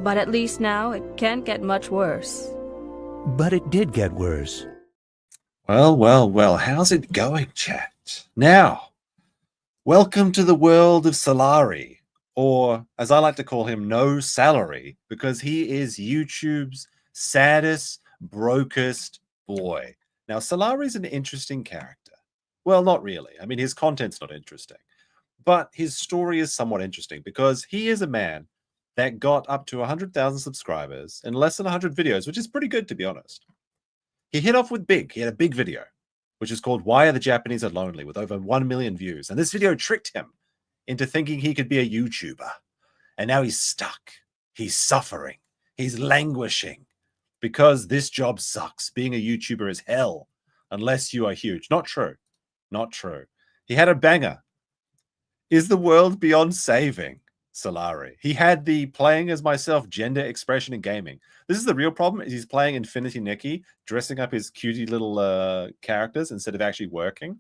But at least now it can't get much worse. But it did get worse. Well, well, well, how's it going, chat? Now, welcome to the world of Salari, or as I like to call him, no salary, because he is YouTube's saddest, brokest boy. Now, Salari's an interesting character. Well, not really. I mean, his content's not interesting, but his story is somewhat interesting because he is a man that got up to 100,000 subscribers in less than 100 videos, which is pretty good, to be honest. He hit off with big. He had a big video, which is called Why Are the Japanese Are Lonely, with over 1 million views. And this video tricked him into thinking he could be a YouTuber. And now he's stuck. He's suffering. He's languishing because this job sucks. Being a YouTuber is hell unless you are huge. Not true. Not true. He had a banger. Is the world beyond saving? Salari. He had the playing as myself gender expression in gaming. This is the real problem, is he's playing Infinity Nikki, dressing up his cutie little characters instead of actually working.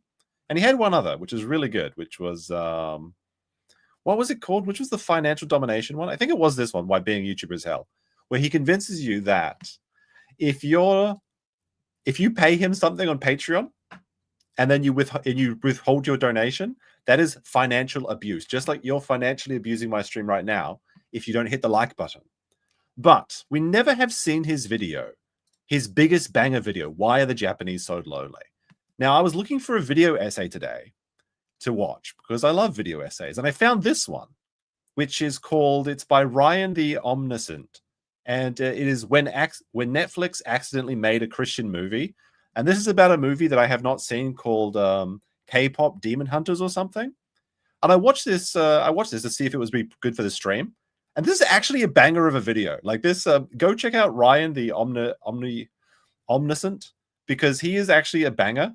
And he had one other, which was really good, which was, what was it called? Which was the financial domination one? I think it was this one, Why Being a YouTuber is Hell, where he convinces you that if you pay him something on Patreon, and then you withhold your donation, that is financial abuse. Just like you're financially abusing my stream right now if you don't hit the like button. But we never have seen his video, his biggest banger video, Why Are the Japanese So Lonely? Now, I was looking for a video essay today to watch because I love video essays. And I found this one, which is called, it's by Ryan the Omniscient. And it is when Netflix accidentally made a Christian movie. And this is about a movie that I have not seen called K-pop Demon Hunters or something. And I watched this to see if it was good for the stream. And this is actually a banger of a video. Like this, go check out Ryan the Omniscient, because he is actually a banger.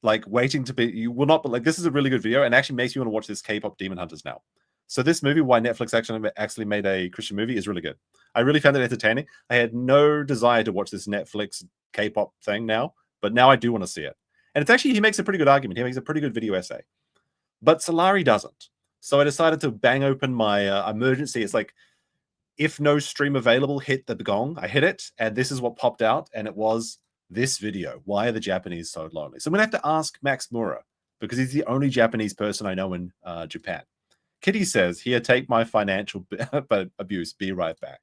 Like waiting to be, you will not, but like this is a really good video and actually makes you want to watch this K-pop Demon Hunters now. So this movie, Why Netflix actually made a Christian movie, is really good. I really found it entertaining. I had no desire to watch this Netflix K-pop thing now, but now I do want to see it. And it's actually, he makes a pretty good argument. He makes a pretty good video essay. But Salari doesn't. So I decided to bang open my emergency. It's like, if no stream available, hit the gong. I hit it, and this is what popped out, and it was this video. Why are the Japanese so lonely? So I'm going to have to ask Max Mura, because he's the only Japanese person I know in Japan. Kitty says, here, take my financial abuse. Be right back.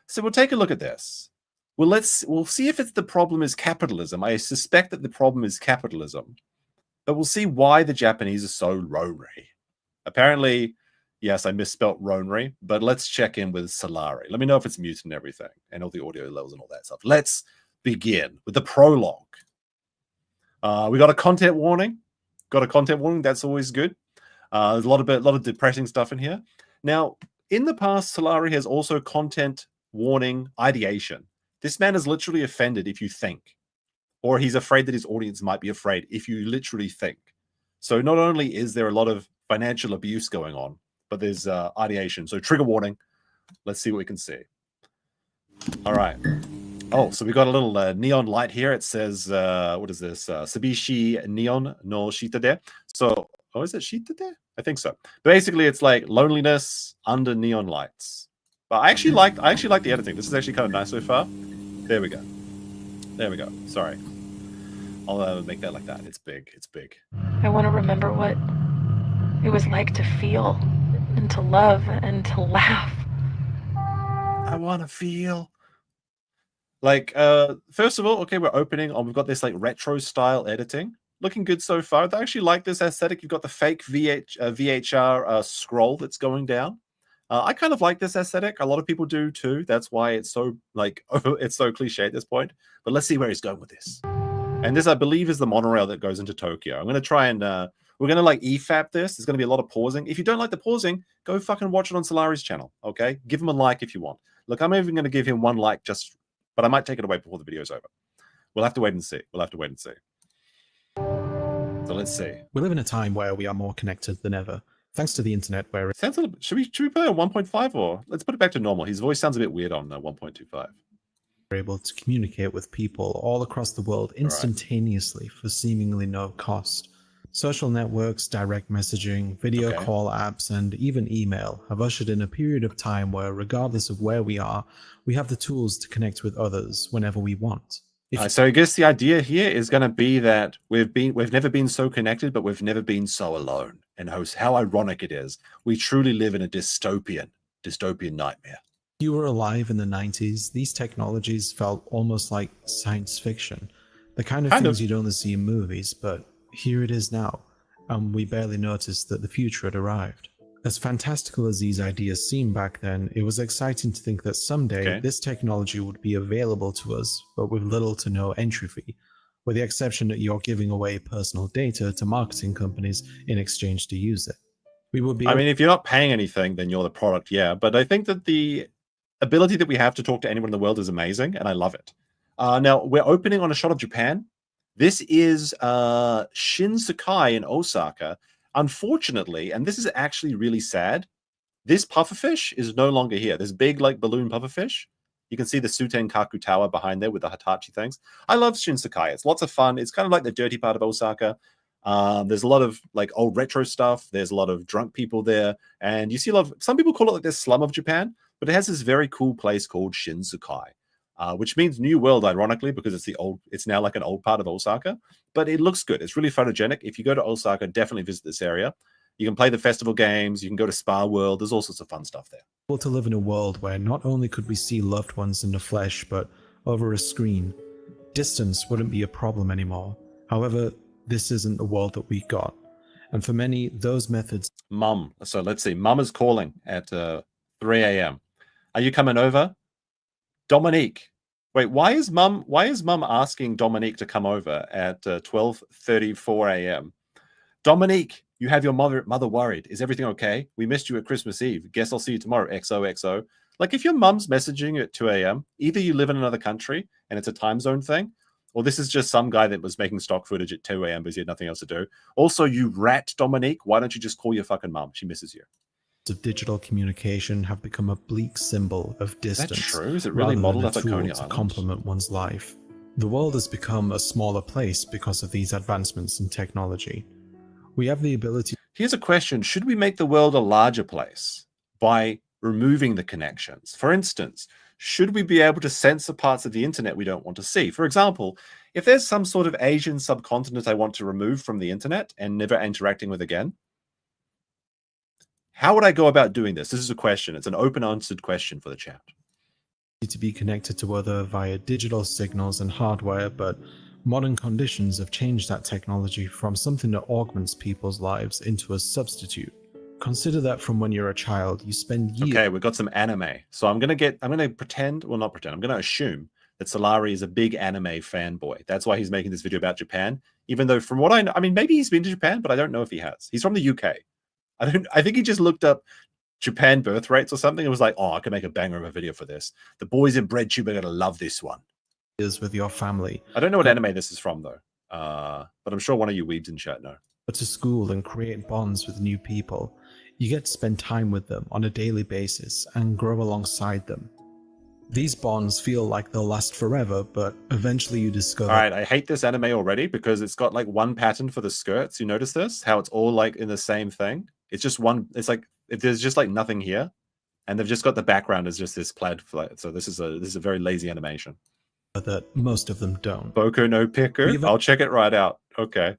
So we'll take a look at this. Well, we'll see if the problem is capitalism. I suspect that the problem is capitalism, but we'll see why the Japanese are so lonely. Apparently, yes, I misspelt Ronry, but let's check in with Salari. Let me know if it's muted and everything, and all the audio levels and all that stuff. Let's begin with the prologue. We got a content warning. That's always good. There's a lot of depressing stuff in here. Now, in the past, Salari has also content warning ideation. This man is literally offended if you think, or he's afraid that his audience might be afraid if you literally think. So not only is there a lot of financial abuse going on, but there's ideation. So trigger warning. Let's see what we can see. All right. Oh, so we got a little neon light here. It says, what is this? Sabishi neon no shitade. So, oh, is it shitade? I think so. Basically, it's like loneliness under neon lights. But I actually like the editing. This is actually kind of nice so far. There we go. Sorry. I'll make that like that. It's big. I want to remember what it was like to feel and to love and to laugh. I want to feel. Like, first of all, okay, we're opening. We've got this like retro style editing. Looking good so far. I actually like this aesthetic. You've got the fake VHR scroll that's going down. I kind of like this aesthetic. A lot of people do too. That's why it's so like it's so cliche at this point. But let's see where he's going with this. And this, I believe, is the monorail that goes into Tokyo. I'm going to try and we're going to like EFAP this. There's going to be a lot of pausing. If you don't like the pausing, go fucking watch it on Salari's channel. Okay, give him a like if you want. Look, I'm even going to give him one like but I might take it away before the video's over. We'll have to wait and see. So let's see. We live in a time where we are more connected than ever, thanks to the internet. Where sounds a little. Should we play on 1.5 or let's put it back to normal? His voice sounds a bit weird on 1.25. we're able to communicate with people all across the world instantaneously for seemingly no cost. Social networks, direct messaging, video Okay. call apps, and even email have ushered in a period of time where, regardless of where we are, we have the tools to connect with others whenever we want. So I guess the idea here is going to be that we've never been so connected, but we've never been so alone. And how ironic it is. We truly live in a dystopian nightmare. If you were alive in the 90s, these technologies felt almost like science fiction. The kind of things you'd only see in movies, but here it is now, and we barely noticed that the future had arrived. As fantastical as these ideas seemed back then, it was exciting to think that someday this technology would be available to us, but with little to no entry fee, with the exception that you're giving away personal data to marketing companies in exchange to use it. We would be. I mean, if you're not paying anything, then you're the product, yeah. But I think that the ability that we have to talk to anyone in the world is amazing, and I love it. Now, we're opening on a shot of Japan. This is Shinsekai in Osaka. Unfortunately, and this is actually really sad, this pufferfish is no longer here. This big, like, balloon pufferfish. You can see the Sutenkaku Tower behind there with the Hitachi things. I love Shinsekai. It's lots of fun. It's kind of like the dirty part of Osaka. There's a lot of, like, old retro stuff. There's a lot of drunk people there. And you see a lot of, some people call it like the slum of Japan, but it has this very cool place called Shinsekai. Which means New World, ironically, because it's now like an old part of Osaka, but it looks good. It's really photogenic. If you go to Osaka, definitely visit this area. You can play the festival games. You can go to Spa World. There's all sorts of fun stuff there. Able to live in a world where not only could we see loved ones in the flesh, but over a screen. Distance wouldn't be a problem anymore. However, this isn't the world that we got. And for many, those methods... Mum. So let's see. Mum is calling at 3 a.m. Are you coming over? Dominique. Wait, why is mum asking Dominique to come over at 12:34 a.m.? Dominique, you have your mother worried. Is everything okay? We missed you at Christmas Eve. Guess I'll see you tomorrow. XOXO. Like, if your mum's messaging you at 2 a.m., either you live in another country and it's a time zone thing, or this is just some guy that was making stock footage at 2 a.m. because he had nothing else to do. Also, you rat, Dominique, why don't you just call your fucking mum? She misses you. Of digital communication have become a bleak symbol of distance. Is that true? Is it really modeled after Coney Island? To complement one's life. The world has become a smaller place because of these advancements in technology. We have the ability... Here's a question. Should we make the world a larger place by removing the connections? For instance, should we be able to censor parts of the internet we don't want to see? For example, if there's some sort of Asian subcontinent I want to remove from the internet and never interacting with again, how would I go about doing this? This is a question. It's an open-answered question for the chat. To be connected to other via digital signals and hardware, but modern conditions have changed that technology from something that augments people's lives into a substitute. Consider that from when you're a child, you spend years... Okay, we've got some anime. So I'm going to pretend, well, not pretend, I'm going to assume that Salari is a big anime fanboy. That's why he's making this video about Japan. Even though from what I know, I mean, maybe he's been to Japan, but I don't know if he has. He's from the UK. I think he just looked up Japan birth rates or something and was like, oh, I can make a banger of a video for this. The boys in BreadTube are going to love this one. Is with your family. I don't know what anime this is from, though. But I'm sure one of you weebs in chat know. Go to school and create bonds with new people. You get to spend time with them on a daily basis and grow alongside them. These bonds feel like they'll last forever, but eventually you discover... All right, I hate this anime already because it's got like one pattern for the skirts. You notice this? How it's all like in the same thing? It's just one... It's like, there's just like nothing here. And they've just got the background as just this plaid flat. So this is a very lazy animation. That most of them don't. Boku no Picker? I'll check it right out. Okay.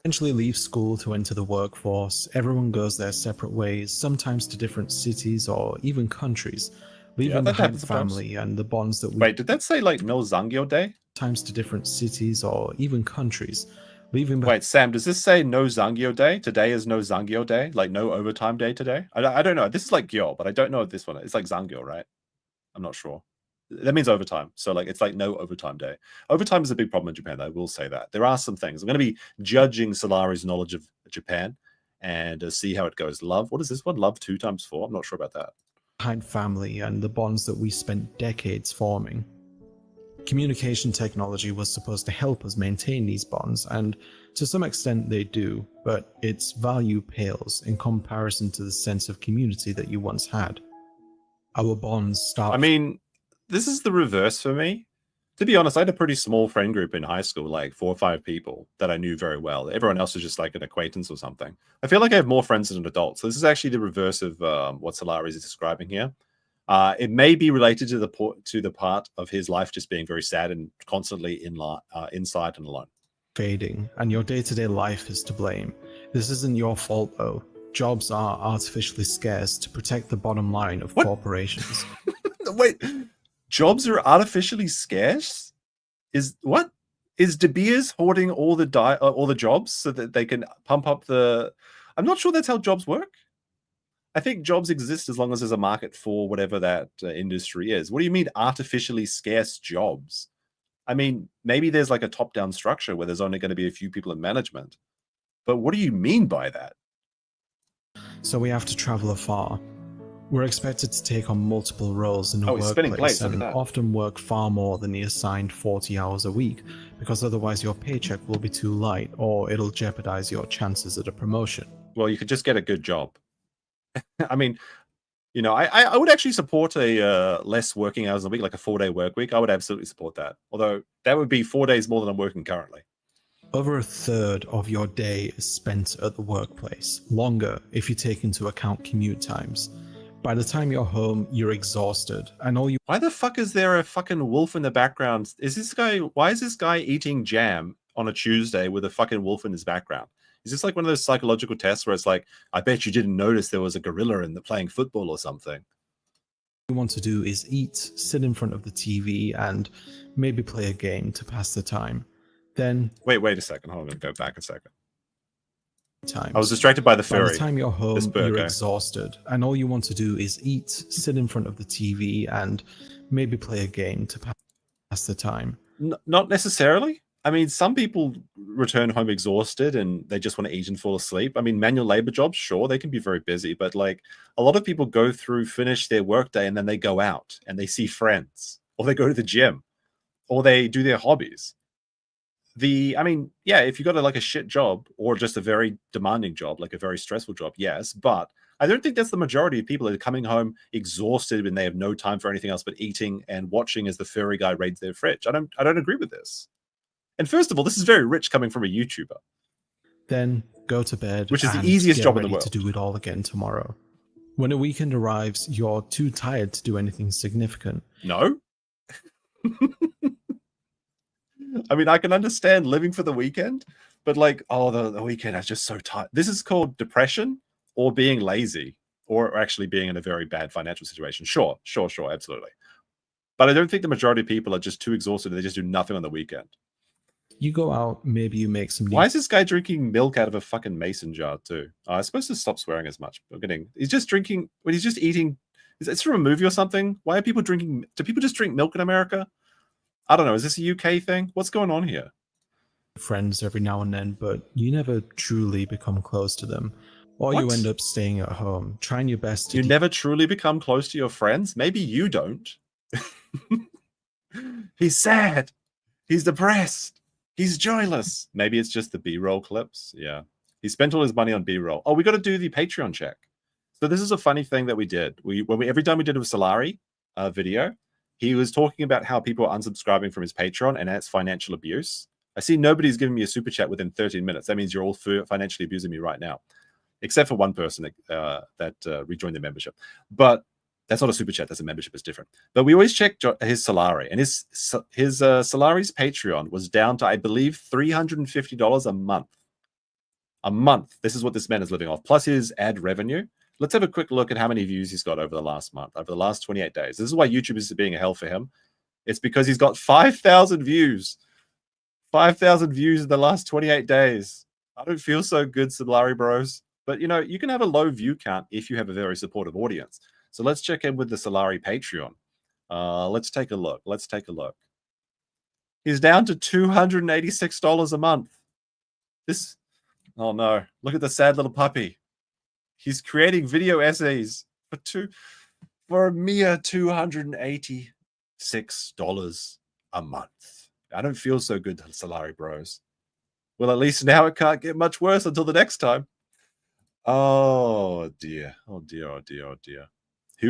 Eventually leave school to enter the workforce. Everyone goes their separate ways, sometimes to different cities or even countries. Leaving behind family and the bonds that we... Wait, did that say like no Zangyo Day? Times to different cities or even countries. Leaving behind... Wait, Sam, does this say no Zangyo Day? Today is no Zangyo Day? Like no overtime day today? I don't know. This is like Gyo, but I don't know what this one is. It's like Zangyo, right? I'm not sure. That means overtime. So like it's like no overtime day. Overtime is a big problem in Japan, though. I will say that. There are some things. I'm going to be judging Salari's knowledge of Japan and see how it goes. Love. What is this one? Love 2 times 4? I'm not sure about that. Behind family and the bonds that we spent decades forming. Communication technology was supposed to help us maintain these bonds, and to some extent they do, but its value pales in comparison to the sense of community that you once had. Our bonds start... I mean, this is the reverse for me. To be honest, I had a pretty small friend group in high school, like 4 or 5 people that I knew very well. Everyone else was just like an acquaintance or something. I feel like I have more friends as an adult. So this is actually the reverse of what Salari is describing here. It may be related to the part of his life just being very sad and constantly inside and alone. Fading, and your day-to-day life is to blame. This isn't your fault, though. Jobs are artificially scarce to protect the bottom line of corporations. Wait, jobs are artificially scarce? Is De Beers hoarding all the jobs so that they can pump up the? I'm not sure that's how jobs work. I think jobs exist as long as there's a market for whatever that industry is. What do you mean artificially scarce jobs? I mean, maybe there's like a top-down structure where there's only going to be a few people in management. But what do you mean by that? So we have to travel afar. We're expected to take on multiple roles in the workplace and often work far more than the assigned 40 hours a week, because otherwise your paycheck will be too light or it'll jeopardize your chances at a promotion. Well, you could just get a good job. I mean, you know, I would actually support a less working hours a week, like a 4-day work week. I would absolutely support that. Although that would be 4 days more than I'm working currently. Over a third of your day is spent at the workplace, longer if you take into account commute times. By the time you're home, you're exhausted, and all you— Why the fuck is there a fucking wolf in the background? Why is this guy eating jam on a Tuesday with a fucking wolf in his background? Is this like one of those psychological tests where it's like, I bet you didn't notice there was a gorilla in the playing football or something? you want to do is eat, sit in front of the TV, and maybe play a game to pass the time. Then wait a second. Hold on, go back a second. Times. I was distracted by the furry. By the time you're home, you're exhausted, and all you want to do is eat, sit in front of the TV, and maybe play a game to pass the time. Not necessarily. I mean, some people return home exhausted and they just want to eat and fall asleep. I mean, manual labor jobs, sure, they can be very busy, but like a lot of people go through, finish their workday, and then they go out and they see friends, or they go to the gym, or they do their hobbies. I mean, yeah, if you got like a shit job or just a very demanding job, like a very stressful job, yes, but I don't think that's the majority of people that are coming home exhausted and they have no time for anything else but eating and watching as the furry guy raids their fridge. I don't agree with this. And first of all, this is very rich coming from a YouTuber. Then go to bed, which is the easiest job in the world. To do it all again tomorrow. When a weekend arrives, you're too tired to do anything significant. No. I mean, I can understand living for the weekend, but like, oh, the weekend is just so tired. This is called depression or being lazy or actually being in a very bad financial situation. Sure, absolutely. But I don't think the majority of people are just too exhausted. They just do nothing on the weekend. You go out, maybe you make some... Why is this guy drinking milk out of a fucking mason jar too? I'm supposed to stop swearing as much. He's just drinking, when he's just eating... Is it from a movie or something? Why are people drinking... Do people just drink milk in America? I don't know. Is this a UK thing? What's going on here? Friends every now and then, but you never truly become close to them. Or you end up staying at home, trying your best to... You never truly become close to your friends? Maybe you don't. He's sad. He's depressed. He's joyless. Maybe it's just the B-roll clips. Yeah. He spent all his money on B-roll. Oh, we got to do the Patreon check. So this is a funny thing that we did. Every time we did a Salari video, he was talking about how people are unsubscribing from his Patreon and that's financial abuse. I see nobody's giving me a super chat within 13 minutes. That means you're all financially abusing me right now, except for one person that rejoined the membership. But that's not a super chat. That's a membership. It's different. But we always check his Salari, and his Salari's Patreon was down to, I believe, $350 a month. A month. This is what this man is living off, plus his ad revenue. Let's have a quick look at how many views he's got over the last month, over the last 28 days. This is why YouTube is being a hell for him. It's because he's got 5,000 views. 5,000 views in the last 28 days. I don't feel so good, Salari bros. But, you know, you can have a low view count if you have a very supportive audience. So let's check in with the Salari Patreon. Let's take a look. He's down to $286 a month. Oh no, look at the sad little puppy. He's creating video essays for a mere $286 a month. I don't feel so good, Salari bros. Well, at least now it can't get much worse until the next time. Oh dear. Who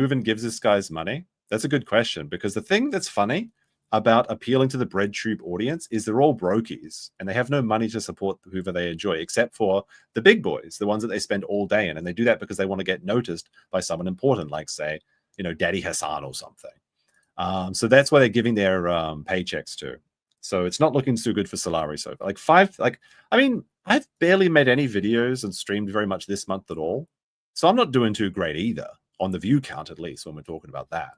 even gives this guy's money? That's a good question, because the thing that's funny about appealing to the breadtube audience is they're all brokies and they have no money to support whoever they enjoy, except for the big boys, the ones that they spend all day in. And they do that because they want to get noticed by someone important, like, say, Daddy Hassan or something. So that's why they're giving their paychecks to. So it's not looking too good for Salari so far. I've barely made any videos and streamed very much this month at all. So I'm not doing too great either, on the view count at least, when we're talking about that.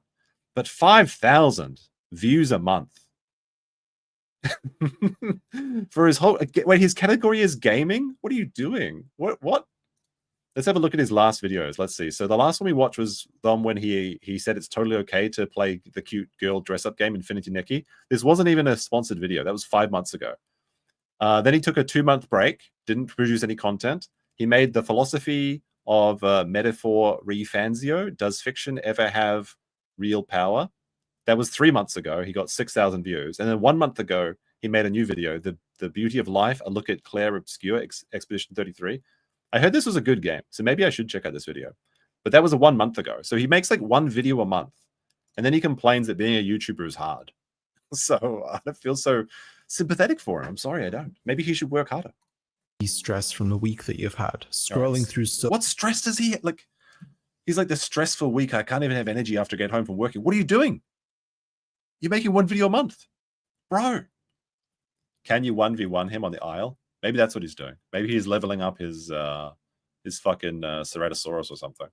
But 5,000 views a month for his whole... Wait, his category is gaming? What are you doing? What? Let's have a look at his last videos. Let's see. So the last one we watched was the one when he said it's totally okay to play the cute girl dress-up game Infinity Nikki. This wasn't even a sponsored video. That was 5 months ago. Then he took a 2-month break, didn't produce any content. He made the philosophy of metaphor refanzio. Does fiction ever have real power? That was 3 months ago. He got 6,000 views. And then 1 month ago, he made a new video, The Beauty of Life, a look at Claire Obscure, Expedition 33. I heard this was a good game, so maybe I should check out this video. But that was 1 month ago. So he makes like one video a month. And then he complains that being a YouTuber is hard. So I don't feel so sympathetic for him. I'm sorry, I don't. Maybe he should work harder. Stress from the week that you've had. Scrolling through... What stress does he... Like, he's like, the stressful week. I can't even have energy after I get home from working. What are you doing? You're making one video a month. Bro. Can you 1v1 him on the aisle? Maybe that's what he's doing. Maybe he's leveling up his fucking Ceratosaurus or something.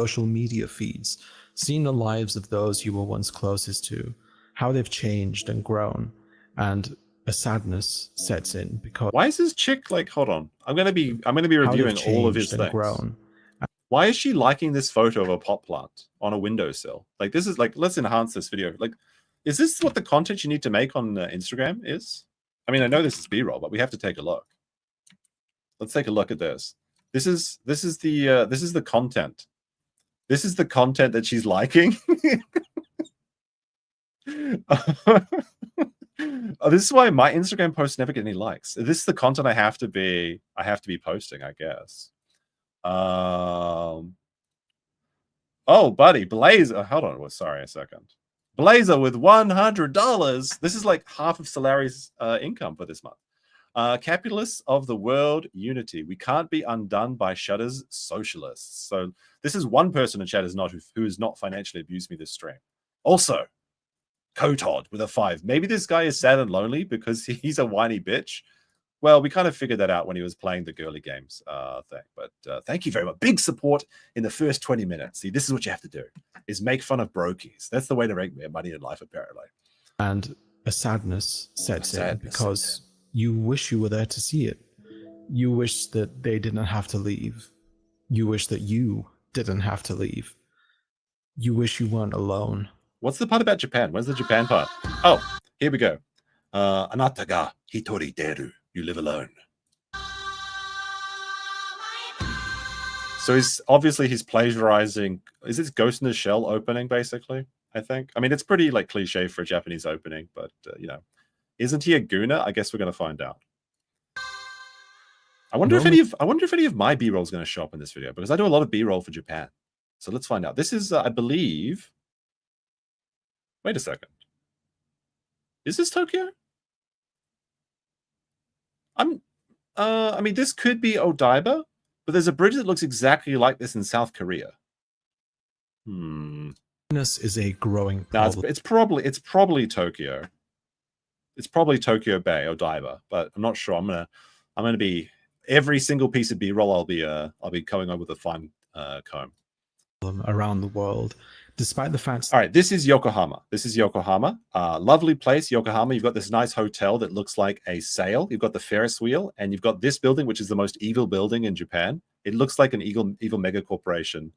Social media feeds, seeing the lives of those you were once closest to, how they've changed and grown, and a sadness sets in because... Why is this chick like... Hold on. I'm gonna be reviewing all of his things. Grown. Why is she liking this photo of a pot plant on a windowsill? Like, this is like... Let's enhance this video. Like, is this what the content you need to make on Instagram is? I mean, I know this is B-roll, but we have to take a look. Let's take a look at this. This is the content. This is the content that she's liking. Oh, this is why my Instagram posts never get any likes. This is the content I have to be posting, I guess. Oh, buddy, Blazer. Hold on, sorry a second. Blazer with $100. This is like half of Salari's income for this month. Capitalists of the world unity. We can't be undone by Shutter's socialists. So this is one person in chat who has not financially abused me this stream. Also, Cotod with a 5. Maybe this guy is sad and lonely because he's a whiny bitch. Well, we kind of figured that out when he was playing the girly games thing. But thank you very much. Big support in the first 20 minutes. See, this is what you have to do, is make fun of brokies. That's the way to make money in life, apparently. And a sadness sets in because you wish you were there to see it. You wish that they didn't have to leave. You wish that you didn't have to leave. You wish you weren't alone. What's the part about Japan? Where's the Japan part? Oh, here we go. Anata ga hitori deru. You live alone. So he's plagiarizing. Is this Ghost in the Shell opening, basically? I think. I mean, it's pretty like cliche for a Japanese opening, but isn't he a gooner? I guess we're gonna find out. I wonder if any of my B-roll is going to show up in this video, because I do a lot of B-roll for Japan. So let's find out. This is, I believe. Wait a second. Is this Tokyo? I mean, this could be Odaiba, but there's a bridge that looks exactly like this in South Korea. This is a growing problem. No, it's probably Tokyo. It's probably Tokyo Bay, Odaiba, but I'm not sure. I'm gonna be every single piece of B-roll. I'll be coming up with a fine comb. Around the world, despite the fact. All right, this is Yokohama. Lovely place, Yokohama. You've got this nice hotel that looks like a sail. You've got the Ferris wheel, and you've got this building, which is the most evil building in Japan. It looks like an evil mega corporation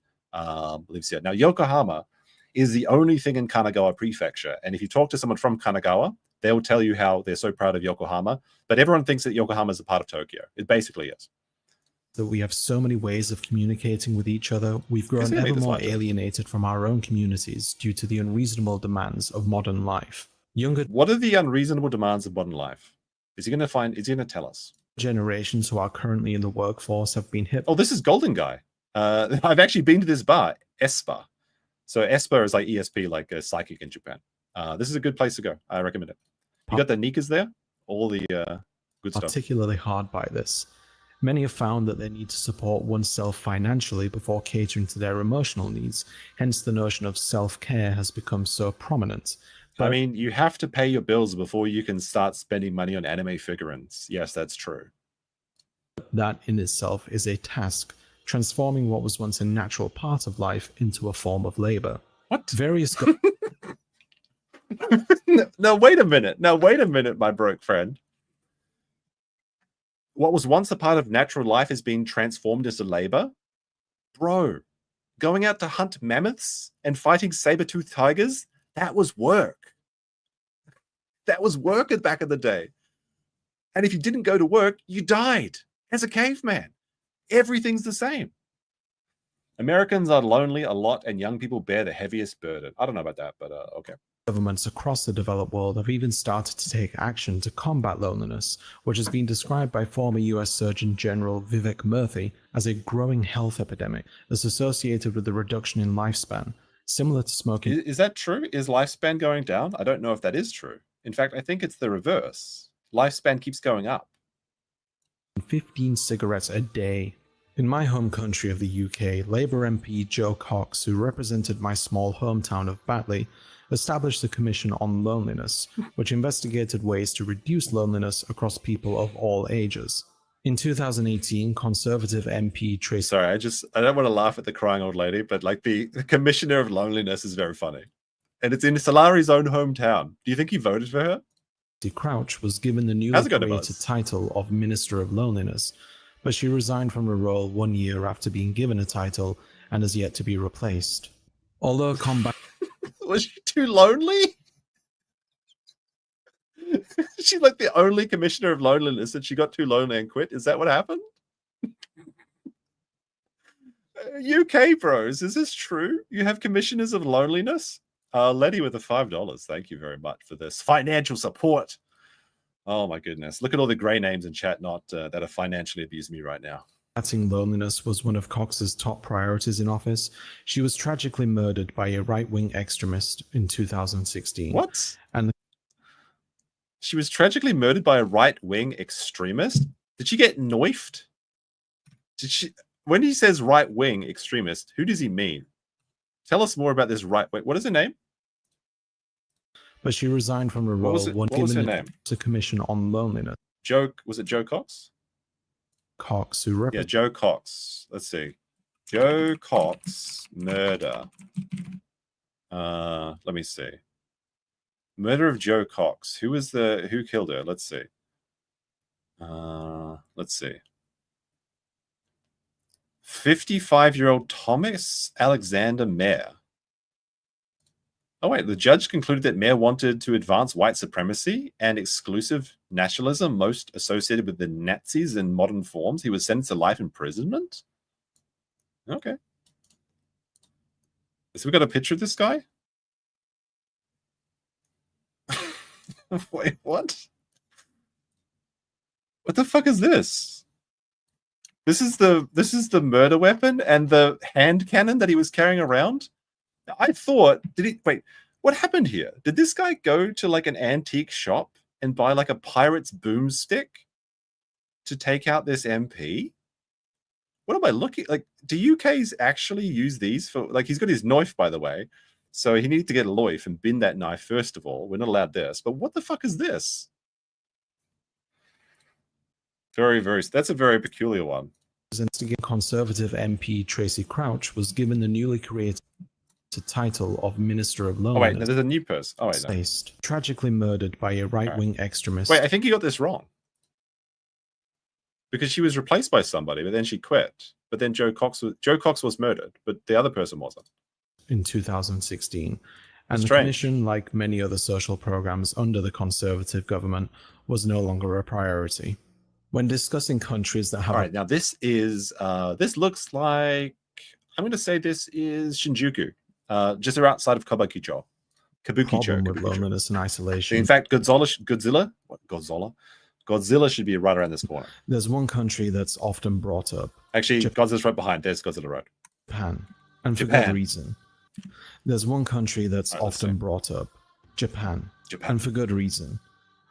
lives here. Now, Yokohama is the only thing in Kanagawa Prefecture, and if you talk to someone from Kanagawa, they will tell you how they're so proud of Yokohama. But everyone thinks that Yokohama is a part of Tokyo. It basically is. That we have so many ways of communicating with each other. We've grown ever more alienated from our own communities due to the unreasonable demands of modern life. What are the unreasonable demands of modern life? Is he going to tell us? Generations who are currently in the workforce have been hit. Oh, this is Golden Guy. I've actually been to this bar, Espa. So Espa is like ESP, like a psychic in Japan. This is a good place to go. I recommend it. You got the Nikas there? All the good stuff. Particularly hard by this. Many have found that they need to support oneself financially before catering to their emotional needs, hence the notion of self-care has become so prominent. But, I mean, you have to pay your bills before you can start spending money on anime figurines. Yes, that's true. That in itself is a task, transforming what was once a natural part of life into a form of labor. What? Various... No, wait a minute. No, wait a minute, my broke friend. What was once a part of natural life is being transformed into labor? Bro, going out to hunt mammoths and fighting saber-toothed tigers, that was work. That was work back in the day. And if you didn't go to work, you died as a caveman. Everything's the same. Americans are lonely a lot and young people bear the heaviest burden. I don't know about that, but okay. Governments across the developed world have even started to take action to combat loneliness, which has been described by former US Surgeon General Vivek Murthy as a growing health epidemic that's associated with the reduction in lifespan, similar to smoking. Is that true? Is lifespan going down? I don't know if that is true. In fact, I think it's the reverse. Lifespan keeps going up. 15 cigarettes a day. In my home country of the UK, Labour MP Joe Cox, who represented my small hometown of Batley, established the Commission on Loneliness, which investigated ways to reduce loneliness across people of all ages. In 2018, Conservative MP Tracy... Sorry, I don't want to laugh at the crying old lady, but like the Commissioner of Loneliness is very funny. And it's in Salari's own hometown. Do you think he voted for her? Crouch was given the newly created title of Minister of Loneliness, but she resigned from her role 1 year after being given a title and has yet to be replaced. Although combat... Was she too lonely? She's like the only Commissioner of Loneliness and she got too lonely and quit? Is that what happened? UK bros, is this true? You have Commissioners of Loneliness? Letty with the $5. Thank you very much for this financial support. Oh my goodness. Look at all the grey names in chat that are financially abusing me right now. Combating loneliness was one of Cox's top priorities in office. She was tragically murdered by a right-wing extremist in 2016. What? And she was tragically murdered by a right-wing extremist? Did she get knifed? Did she? When he says right-wing extremist, who does he mean? Tell us more about this right-wing. What is her name? But she resigned from her role. What was her name? To Commission on Loneliness. Was it Joe Cox? Cox, who yeah, Joe Cox. Let's see. Joe Cox murder. Let me see. Murder of Joe Cox. Who killed her? Let's see. Let's see. 55-year-old Thomas Alexander Mayer. Oh, wait. The judge concluded that Mayer wanted to advance white supremacy and exclusive nationalism, most associated with the Nazis in modern forms. He was sentenced to life imprisonment? Okay. So we got a picture of this guy? Wait, what? What the fuck is this? This is the murder weapon and the hand cannon that he was carrying around? I thought, wait, what happened here? Did this guy go to like an antique shop and buy like a pirate's boomstick to take out this MP? What am I looking like? Do UKs actually use these for, like, he's got his knife, by the way. So he needed to get a knife and bin that knife first of all. We're not allowed this. But what the fuck is this? That's a very peculiar one. Conservative MP Tracy Crouch was given the newly created title of Minister of Loneliness. Oh wait, no, there's a new person. Oh wait, no. Tragically murdered by a right-wing extremist. Wait, I think you got this wrong. Because she was replaced by somebody, but then she quit. But then Joe Cox was murdered, but the other person wasn't. In 2016. And the Commission, like many other social programs under the Conservative government, was no longer a priority. When discussing countries that have... All right, now this looks like... I'm going to say this is Shinjuku. Just outside of Kabukicho. Problem with loneliness and isolation. In fact, Godzilla should be right around this corner. There's one country that's often brought up. Actually, Godzilla's right behind. There's Godzilla Road. Japan. And for good reason. There's one country that's often brought up. Japan. Japan. And for good reason.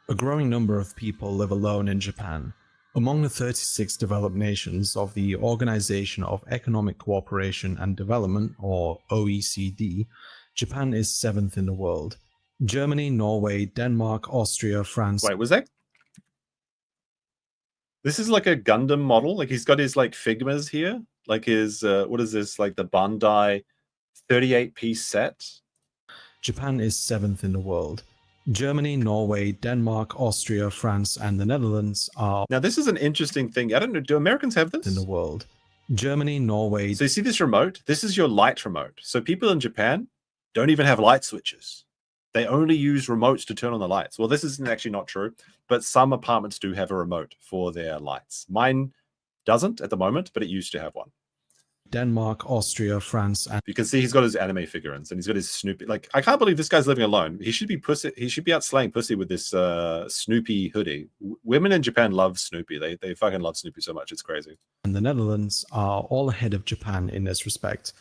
A growing number of people live alone in Japan. Among the 36 developed nations of the Organization of Economic Cooperation and Development, or OECD, Japan is 7th in the world. Germany, Norway, Denmark, Austria, France... Wait, was that... This is like a Gundam model? Like he's got his like Figmas here? Like his, what is this? Like the Bandai 38-piece set? Japan is 7th in the world. Germany, Norway, Denmark, Austria, France, and the Netherlands are... Now this is an interesting thing. I don't know, do Americans have this? ...in the world. Germany, Norway... So you see this remote? This is your light remote. So people in Japan don't even have light switches. They only use remotes to turn on the lights. Well, this is actually not true, but some apartments do have a remote for their lights. Mine doesn't at the moment, but it used to have one. Denmark, Austria, France, and... You can see he's got his anime figurines and he's got his Snoopy. Like, I can't believe this guy's living alone. He should be pussy. He should be out slaying pussy with this Snoopy hoodie. Women in Japan love Snoopy. They fucking love Snoopy so much. It's crazy. And the Netherlands are all ahead of Japan in this respect.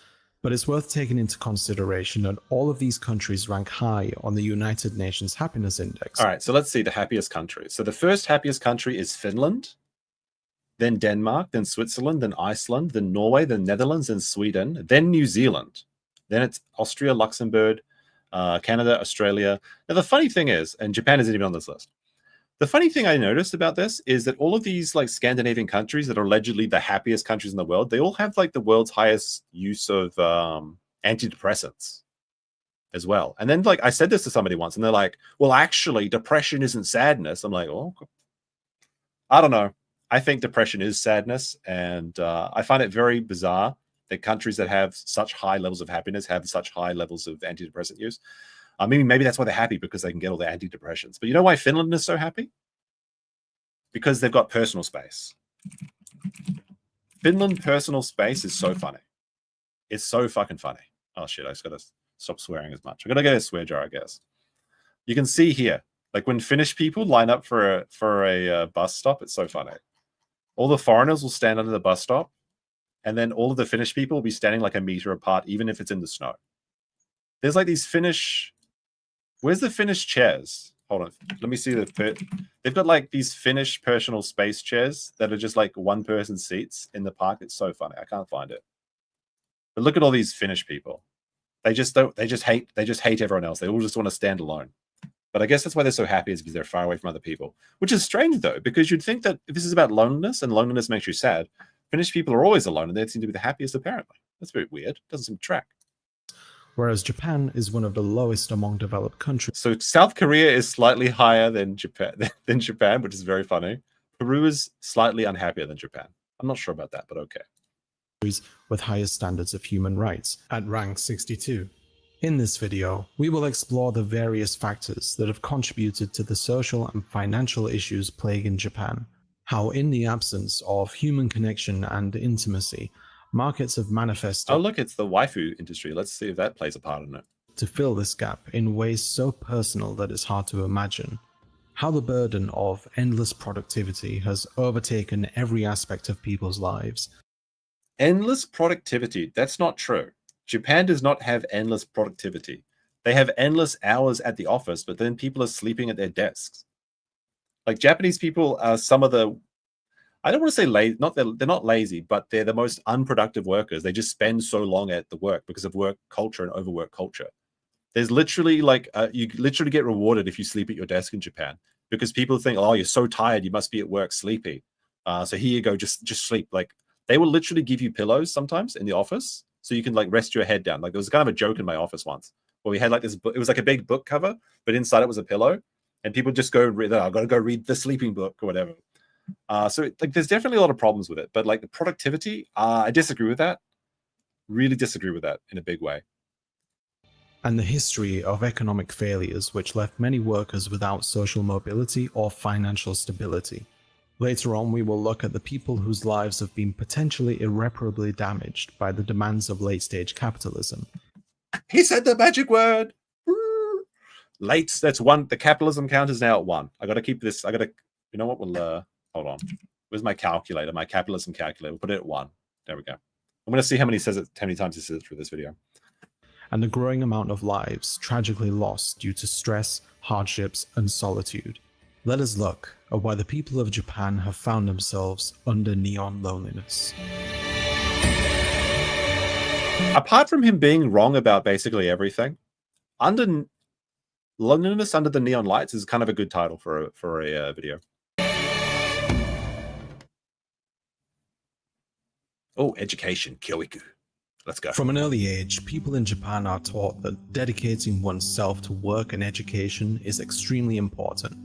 But it's worth taking into consideration that all of these countries rank high on the United Nations Happiness Index. All right, so let's see the happiest countries. So the first happiest country is Finland, then Denmark, then Switzerland, then Iceland, then Norway, then Netherlands, then Sweden, then New Zealand. Then it's Austria, Luxembourg, Canada, Australia. Now, the funny thing is, and Japan isn't even on this list, the funny thing I noticed about this is that all of these like Scandinavian countries that are allegedly the happiest countries in the world, they all have like the world's highest use of antidepressants as well. And then like I said this to somebody once and they're like, well, actually depression isn't sadness. I'm like, oh, I don't know. I think depression is sadness. And I find it very bizarre that countries that have such high levels of happiness have such high levels of antidepressant use. Maybe that's why they're happy, because they can get all the antidepressants. But you know why Finland is so happy? Because they've got personal space. Finland personal space is so funny. It's so fucking funny. Oh shit, I just gotta stop swearing as much. I'm gonna get a swear jar, I guess. You can see here, like when Finnish people line up for a bus stop, it's so funny. All the foreigners will stand under the bus stop, and then all of the Finnish people will be standing like a meter apart, even if it's in the snow. There's like these Finnish... Where's the Finnish chairs? Hold on. Let me see. They've got like these Finnish personal space chairs that are just like one-person seats in the park. It's so funny. I can't find it. But look at all these Finnish people. They just hate everyone else. They all just want to stand alone. But I guess that's why they're so happy, is because they're far away from other people. Which is strange though, because you'd think that if this is about loneliness and loneliness makes you sad, Finnish people are always alone and they seem to be the happiest apparently. That's very weird. Doesn't seem to track. Whereas Japan is one of the lowest among developed countries. So South Korea is slightly higher than Japan, which is very funny. Peru is slightly unhappier than Japan. I'm not sure about that, but okay. With higher standards of human rights at rank 62. In this video, we will explore the various factors that have contributed to the social and financial issues plaguing Japan. How in the absence of human connection and intimacy, markets have manifested... Oh look, it's the waifu industry. Let's see if that plays a part in it. ...to fill this gap in ways so personal that it's hard to imagine. How the burden of endless productivity has overtaken every aspect of people's lives. Endless productivity? That's not true. Japan does not have endless productivity. They have endless hours at the office, but then people are sleeping at their desks. Like Japanese people are some of the... I don't want to say lazy, they're not lazy, but they're the most unproductive workers. They just spend so long at the work because of work culture and overwork culture. There's literally like, you literally get rewarded if you sleep at your desk in Japan, because people think, oh, you're so tired, you must be at work sleepy. So here you go, just sleep. Like they will literally give you pillows sometimes in the office so you can like rest your head down. Like there was kind of a joke in my office once where we had like this book, it was like a big book cover, but inside it was a pillow, and people just go and read that. I've got to go read the sleeping book or whatever. So like there's definitely a lot of problems with it, but like the productivity, I disagree with that. Really disagree with that in a big way. And the history of economic failures which left many workers without social mobility or financial stability. Later on, we will look at the people whose lives have been potentially irreparably damaged by the demands of late-stage capitalism. He said the magic word. Late, that's one. The capitalism count is now at 1. I got to keep this. You know what? We'll hold on. Where's my calculator? My capitalism calculator. We'll put it at 1. There we go. I'm going to see how many times he says it through this video. and the growing amount of lives tragically lost due to stress, hardships, and solitude. Let us look at why the people of Japan have found themselves under neon loneliness. Apart from him being wrong about basically everything, Loneliness Under the Neon Lights is kind of a good title for a video. Oh, education, kyoiku. Let's go. From an early age, people in Japan are taught that dedicating oneself to work and education is extremely important.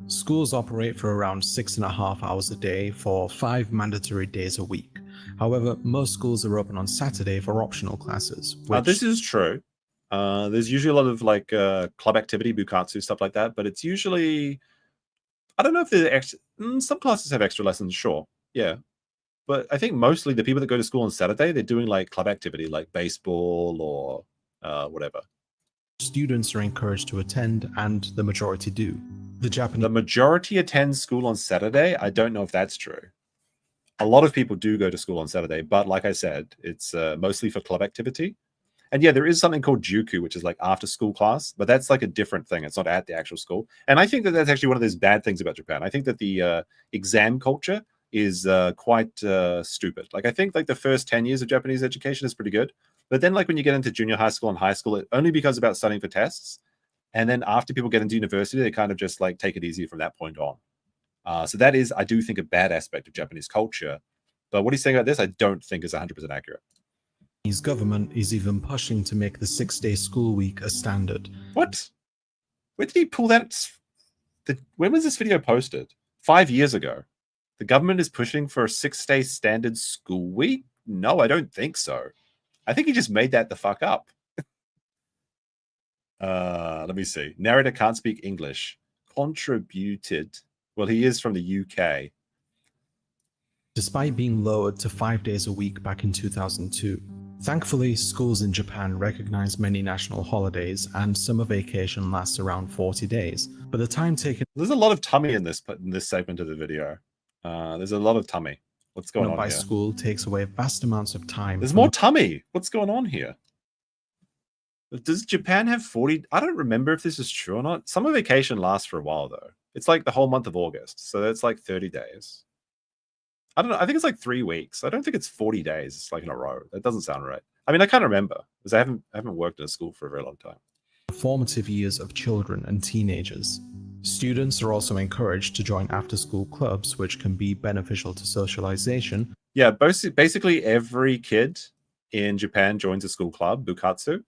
Schools operate for around 6.5 hours a day for 5 mandatory days a week. However, most schools are open on Saturday for optional classes. This is true. There's usually a lot of like club activity, bukatsu, stuff like that, but it's usually, I don't know if there's some classes have extra lessons, sure. Yeah. But I think mostly the people that go to school on Saturday, they're doing like club activity, like baseball or whatever. Students are encouraged to attend, and the majority do. The majority attend school on Saturday. I don't know if that's true. A lot of people do go to school on Saturday, but like I said, it's mostly for club activity. And yeah, there is something called juku, which is like after school class, but that's like a different thing. It's not at the actual school. And I think that that's actually one of those bad things about Japan. I think that the exam culture is quite stupid. Like I think like the first 10 years of Japanese education is pretty good. But then like when you get into junior high school and high school, it only becomes about studying for tests. And then after people get into university, they kind of just like take it easy from that point on. So that is, I do think, a bad aspect of Japanese culture. But what he's saying about this, I don't think is 100% accurate. His government is even pushing to make the 6-day school week a standard. What? Where did he pull that? When was this video posted? 5 years ago. The government is pushing for a 6-day standard school week? No, I don't think so. I think he just made that the fuck up. Let me see. Narrator can't speak English. Contributed. Well, he is from the UK. Despite being lowered to 5 days a week back in 2002. Thankfully, schools in Japan recognize many national holidays, and summer vacation lasts around 40 days. But the time taken... There's a lot of tummy in this segment of the video. There's a lot of tummy. What's going on by here? School takes away vast amounts of time. There's more tummy. What's going on here? Does Japan have 40? I don't remember if this is true or not. Summer vacation lasts for a while, though. It's like the whole month of August. So that's like 30 days. I don't know. I think it's like 3 weeks. I don't think it's 40 days. It's like in a row. That doesn't sound right. I mean, I can't remember because I haven't worked in a school for a very long time. Formative years of children and teenagers. Students are also encouraged to join after-school clubs, which can be beneficial to socialization. Yeah, basically every kid in Japan joins a school club, bukatsu,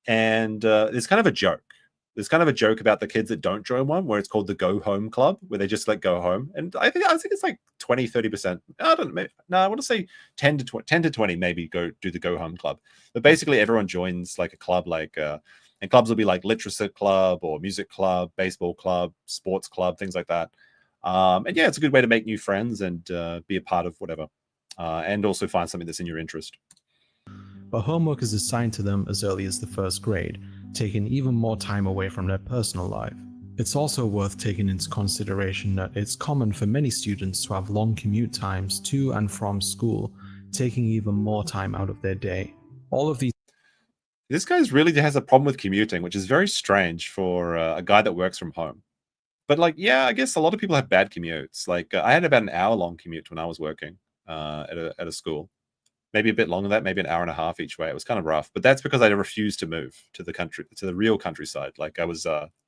and it's kind of a joke. There's kind of a joke about the kids that don't join one, where it's called the Go Home Club, where they just like go home. And I think it's like 20-30%. I don't know. No, I want to say 10 to 20 maybe go do the Go Home Club. But basically everyone joins like a club, like and clubs will be like literacy club or music club, baseball club, sports club, things like that. And yeah, it's a good way to make new friends and be a part of whatever, and also find something that's in your interest. But homework is assigned to them as early as the first grade, taking even more time away from their personal life. It's also worth taking into consideration that it's common for many students to have long commute times to and from school, taking even more time out of their day. All of these... This guy really has a problem with commuting, which is very strange for a guy that works from home. But like, yeah, I guess a lot of people have bad commutes. Like I had about an hour-long commute when I was working at a school. Maybe a bit longer than that, maybe an hour and a half each way. It was kind of rough, but that's because I refused to move to the real countryside. Like I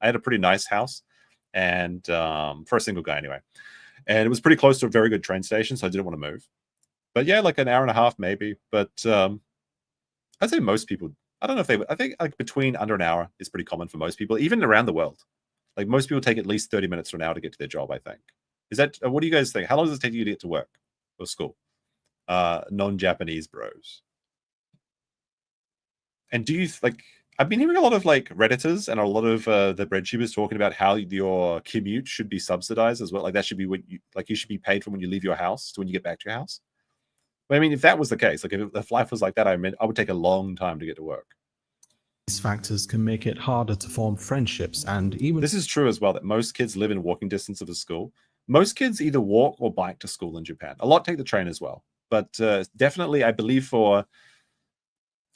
had a pretty nice house, and for a single guy anyway, and it was pretty close to a very good train station, so I didn't want to move. But yeah, like an hour and a half maybe. But I'd say most people, I don't know if they would. I think like between under an hour is pretty common for most people, even around the world. Like most people take at least 30 minutes to an hour to get to their job, I think. Is that, what do you guys think? How long does it take you to get to work or school? Non-Japanese bros. And do you like, I've been hearing a lot of like Redditors and a lot of the breadtubers talking about how your commute should be subsidized as well. Like that should be what you should be paid for when you leave your house to when you get back to your house. But I mean, if that was the case, like if life was like that, I would take a long time to get to work. These factors can make it harder to form friendships, and even... This is true as well, that most kids live in walking distance of a school. Most kids either walk or bike to school in Japan. A lot take the train as well. But definitely, I believe I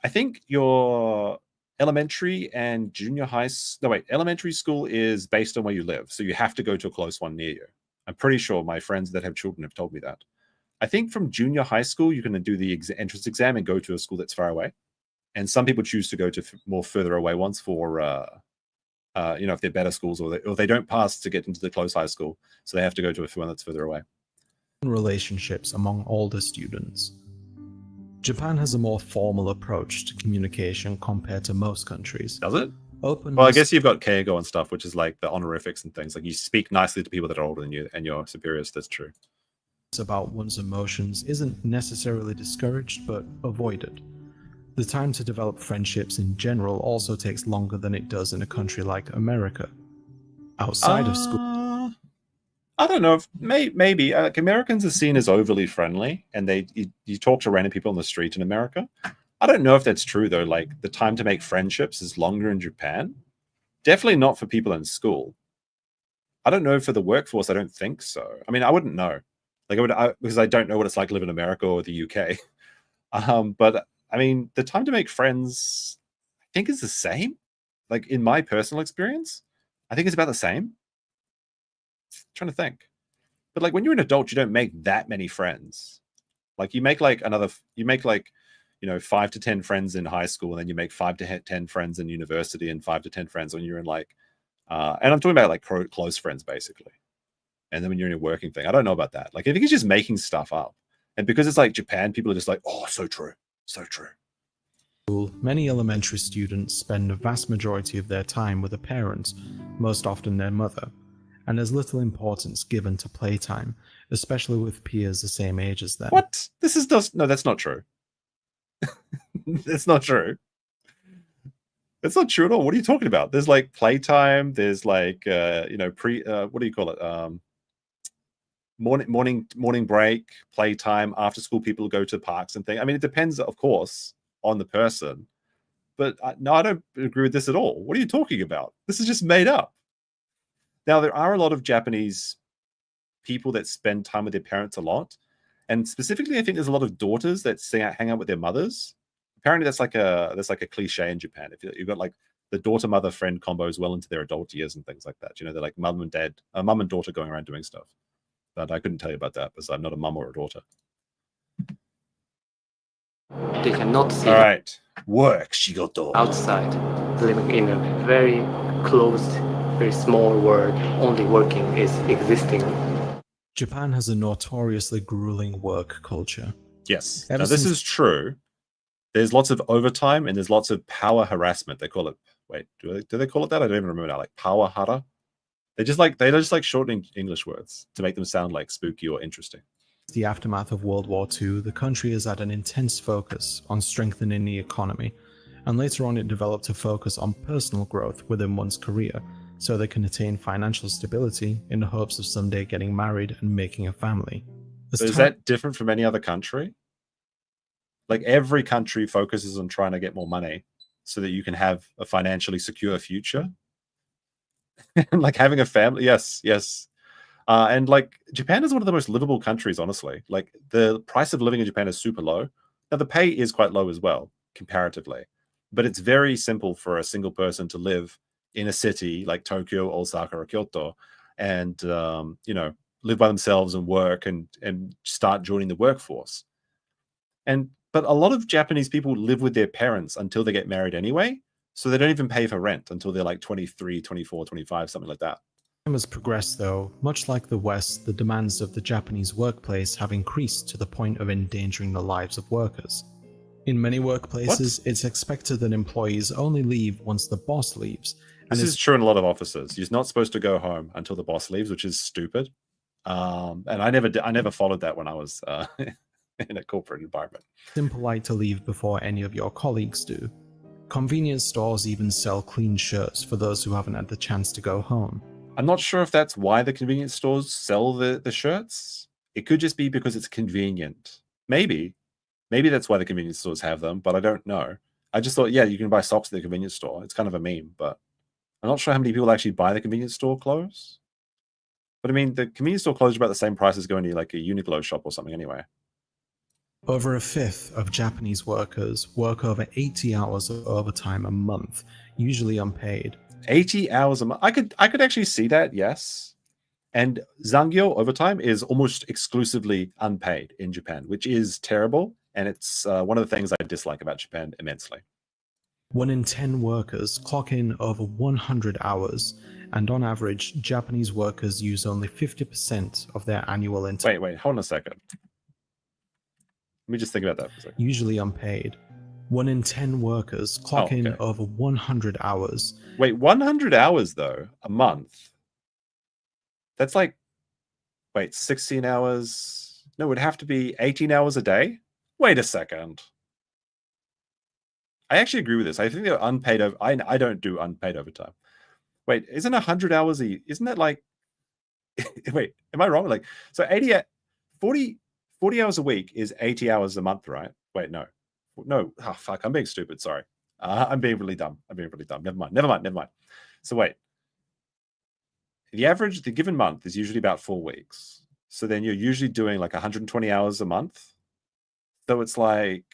think your elementary and junior high. No, wait. Elementary school is based on where you live, so you have to go to a close one near you. I'm pretty sure my friends that have children have told me that. I think from junior high school, you can do the entrance exam and go to a school that's far away. And some people choose to go to more further away ones for, if they're better schools or they don't pass to get into the close high school. So they have to go to one that's further away. Relationships among older students. Japan has a more formal approach to communication compared to most countries. Does it? Openness. Well, I guess you've got keigo and stuff, which is like the honorifics and things. Like you speak nicely to people that are older than you and your superiors. That's true. About one's emotions isn't necessarily discouraged, but avoided. The time to develop friendships in general also takes longer than it does in a country like America. Outside of school, I don't know if maybe like Americans are seen as overly friendly, and you talk to random people on the street in America. I don't know if that's true though. Like the time to make friendships is longer in Japan. Definitely not for people in school. I don't know for the workforce. I don't think so. I mean, I wouldn't know. Like because I don't know what it's like to live in America or the UK. But I mean, the time to make friends, I think is the same. Like in my personal experience, I think it's about the same. Trying to think, but like when you're an adult, you don't make that many friends. Like you make like 5 to 10 friends in high school, and then you make 5 to 10 friends in university, and 5 to 10 friends when you're in like, and I'm talking about like close friends basically. And then when you're in a working thing, I don't know about that. Like I think it's just making stuff up, and because it's like Japan, people are just like, oh, so true, so true. Many elementary students spend a vast majority of their time with a parent, most often their mother, and there's little importance given to playtime, especially with peers the same age as them. What? No, that's not true. That's not true. That's not true at all. What are you talking about? There's like playtime. There's like what do you call it? Morning break, playtime, after school. People go to parks and things. I mean, it depends, of course, on the person. But no, I don't agree with this at all. What are you talking about? This is just made up. Now, there are a lot of Japanese people that spend time with their parents a lot. And specifically, I think there's a lot of daughters that hang out with their mothers. Apparently, that's like a cliche in Japan. If you've got like the daughter-mother friend combos well into their adult years and things like that. You know, they're like mum and daughter going around doing stuff. But I couldn't tell you about that because I'm not a mum or a daughter. They cannot see All right, work, shigoto. outside, living in a very closed, very small world. Only working is existing. Japan has a notoriously grueling work culture. Yes, now this is true. There's lots of overtime and there's lots of power harassment. They call it. Wait, do they call it that? I don't even remember now. Like power hara. They're just like shortening English words to make them sound like spooky or interesting. The aftermath of World War II, the country has had an intense focus on strengthening the economy, and later on it developed a focus on personal growth within one's career, so they can attain financial stability in the hopes of someday getting married and making a family. So is that different from any other country? Like every country focuses on trying to get more money so that you can have a financially secure future. Like having a family. Yes. And like Japan is one of the most livable countries, honestly. Like the price of living in Japan is super low. Now the pay is quite low as well, comparatively. But it's very simple for a single person to live in a city like Tokyo, Osaka, or Kyoto, and live by themselves and work and start joining the workforce. But a lot of Japanese people live with their parents until they get married anyway, so they don't even pay for rent until they're like 23, 24, 25, something like that. Time has progressed though. Much like the West, the demands of the Japanese workplace have increased to the point of endangering the lives of workers. In many workplaces, it's expected that employees only leave once the boss leaves. This is true in a lot of offices. You're not supposed to go home until the boss leaves, which is stupid. And I never followed that when I was in a corporate environment. It's impolite to leave before any of your colleagues do. Convenience stores even sell clean shirts for those who haven't had the chance to go home. I'm not sure if that's why the convenience stores sell the shirts. It could just be because it's convenient. Maybe that's why the convenience stores have them, but I don't know. I just thought, yeah, you can buy socks at the convenience store. It's kind of a meme, but I'm not sure how many people actually buy the convenience store clothes. But I mean, the convenience store clothes are about the same price as going to like a Uniqlo shop or something anyway. Over a fifth of Japanese workers work over 80 hours of overtime a month, usually unpaid. 80 hours a month. I could actually see that, yes. And Zangyo overtime is almost exclusively unpaid in Japan, which is terrible. And it's one of the things I dislike about Japan immensely. 1 in 10 workers clock in over 100 hours, and on average, Japanese workers use only 50% of their annual intake. Wait, hold on a second. Let me just think about that for a second. Usually unpaid. 1 in 10 workers clock in over 100 hours. Wait, 100 hours though, a month? That's like, 16 hours? No, it would have to be 18 hours a day? Wait a second. I actually agree with this. I think they're unpaid. I don't do unpaid overtime. Wait, isn't 100 hours isn't that like, wait, am I wrong? Like, so 40 hours a week is 80 hours a month, right? Wait, no. Oh, fuck, I'm being stupid. Sorry. I'm being really dumb. Never mind. So wait. The given month is usually about 4 weeks. So then you're usually doing like 120 hours a month. So it's like,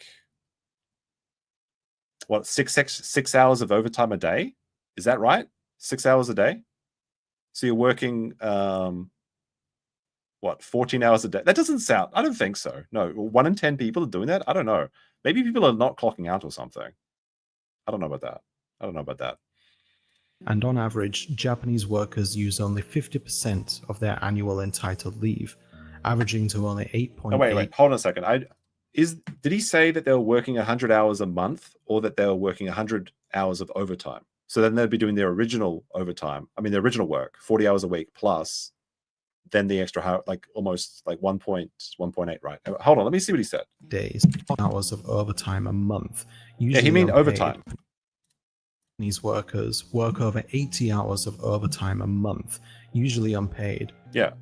what, 6 hours of overtime a day? Is that right? 6 hours a day? So you're working, 14 hours a day? That doesn't sound, I don't think so. No, 1 in 10 people are doing that? I don't know. Maybe people are not clocking out or something. I don't know about that. And on average, Japanese workers use only 50% of their annual entitled leave, averaging to only 8.8. Oh, wait, hold on a second. Did he say that they were working 100 hours a month, or that they were working 100 hours of overtime? So then they'd be doing their original overtime. I mean, their original work, 40 hours a week, plus then the extra, like almost like 1.8, right? Hold on, let me see what he said. Days, hours of overtime a month. Yeah, he mean overtime. These workers work over 80 hours of overtime a month, usually unpaid. Yeah,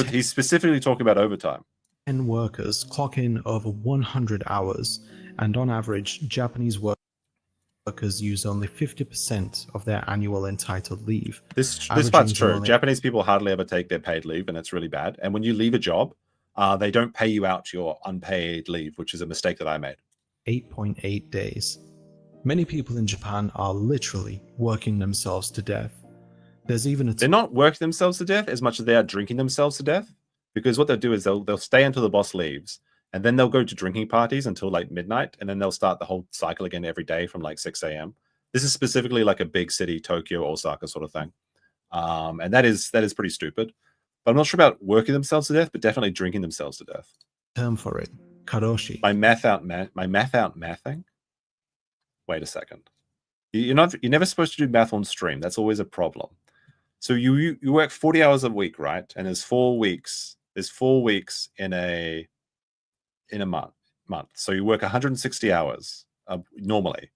he's specifically talking about overtime. 10 workers clock in over 100 hours, and on average, Japanese workers use only 50% of their annual entitled leave. This part's true. Japanese people hardly ever take their paid leave, and it's really bad. And when you leave a job, they don't pay you out your unpaid leave, which is a mistake that I made. 8.8 days. Many people in Japan are literally working themselves to death. There's even They're not working themselves to death as much as they are drinking themselves to death, because what they'll do is they'll stay until the boss leaves, and then they'll go to drinking parties until like midnight, and then they'll start the whole cycle again every day from like 6 a.m. This is specifically like a big city, Tokyo, Osaka sort of thing. And that is pretty stupid. But I'm not sure about working themselves to death, but definitely drinking themselves to death. Term for it, karoshi. My math out mathing? Wait a second. You're never supposed to do math on stream. That's always a problem. So you work 40 hours a week, right? And there's 4 weeks. There's 4 weeks in a month. So you work 160 hours normally.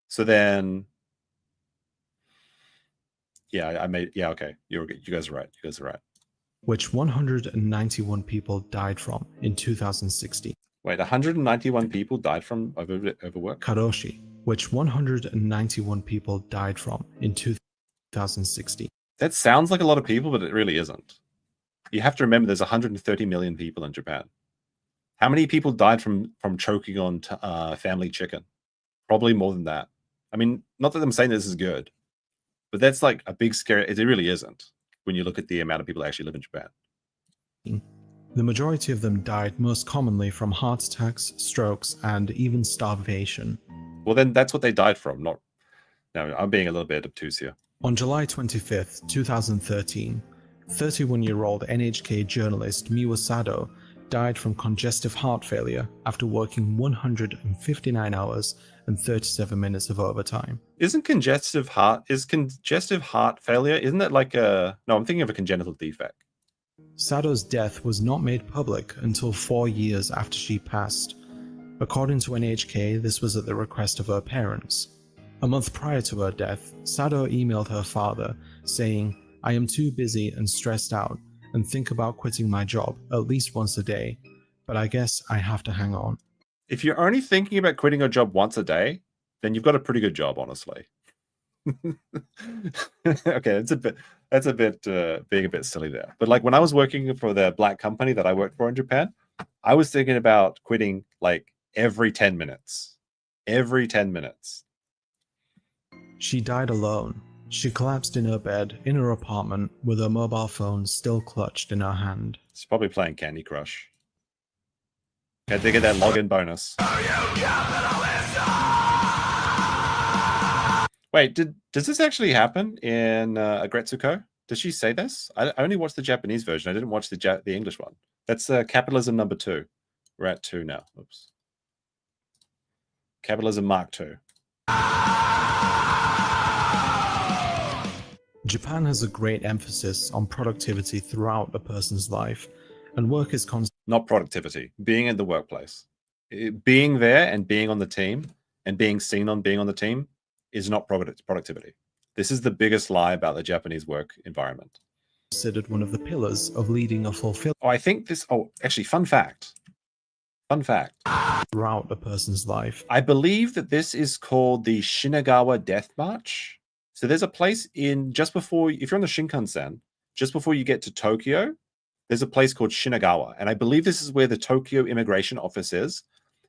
So then, okay. You guys are right. Which 191 people died from in 2016. Wait, 191 people died from overwork? Karoshi, which 191 people died from in 2016. That sounds like a lot of people, but it really isn't. You have to remember there's 130 million people in Japan. How many people died from choking on family chicken? Probably more than that. I mean, not that I'm saying this is good, but that's like a big scare. It really isn't when you look at the amount of people that actually live in Japan. The majority of them died most commonly from heart attacks, strokes, and even starvation. Well, then that's what they died from. No, I'm being a little bit obtuse here. On July 25th, 2013, 31-year-old NHK journalist Miwa Sado died from congestive heart failure after working 159 hours and 37 minutes of overtime. Isn't congestive heart failure, isn't that like no, I'm thinking of a congenital defect. Sado's death was not made public until 4 years after she passed. According to NHK, this was at the request of her parents. A month prior to her death, Sado emailed her father saying, "I am too busy and stressed out and think about quitting my job at least once a day, but I guess I have to hang on." If you're only thinking about quitting a job once a day, then you've got a pretty good job, honestly. Okay, that's a bit being a bit silly there. But like when I was working for the black company that I worked for in Japan, I was thinking about quitting like every 10 minutes. Every 10 minutes. She died alone. She collapsed in her bed in her apartment with her mobile phone still clutched in her hand. She's probably playing Candy Crush. Had to get that login bonus. Wait, does this actually happen in Agretsuko? Does she say this? I only watched the Japanese version. I didn't watch the English one. That's capitalism number 2. We're at 2 now. Oops. Capitalism Mark 2. Japan has a great emphasis on productivity throughout a person's life, and work is not productivity. Being in the workplace, being there and being on the team and being seen on being on the team is not productivity. This is the biggest lie about the Japanese work environment. Considered one of the pillars of leading a fulfilled. Oh, I think this. Oh, actually, fun fact. Fun fact. Throughout a person's life. I believe that this is called the Shinagawa Death March. So there's a place in just before, if you're on the Shinkansen, just before you get to Tokyo, there's a place called Shinagawa. And I believe this is where the Tokyo immigration office is.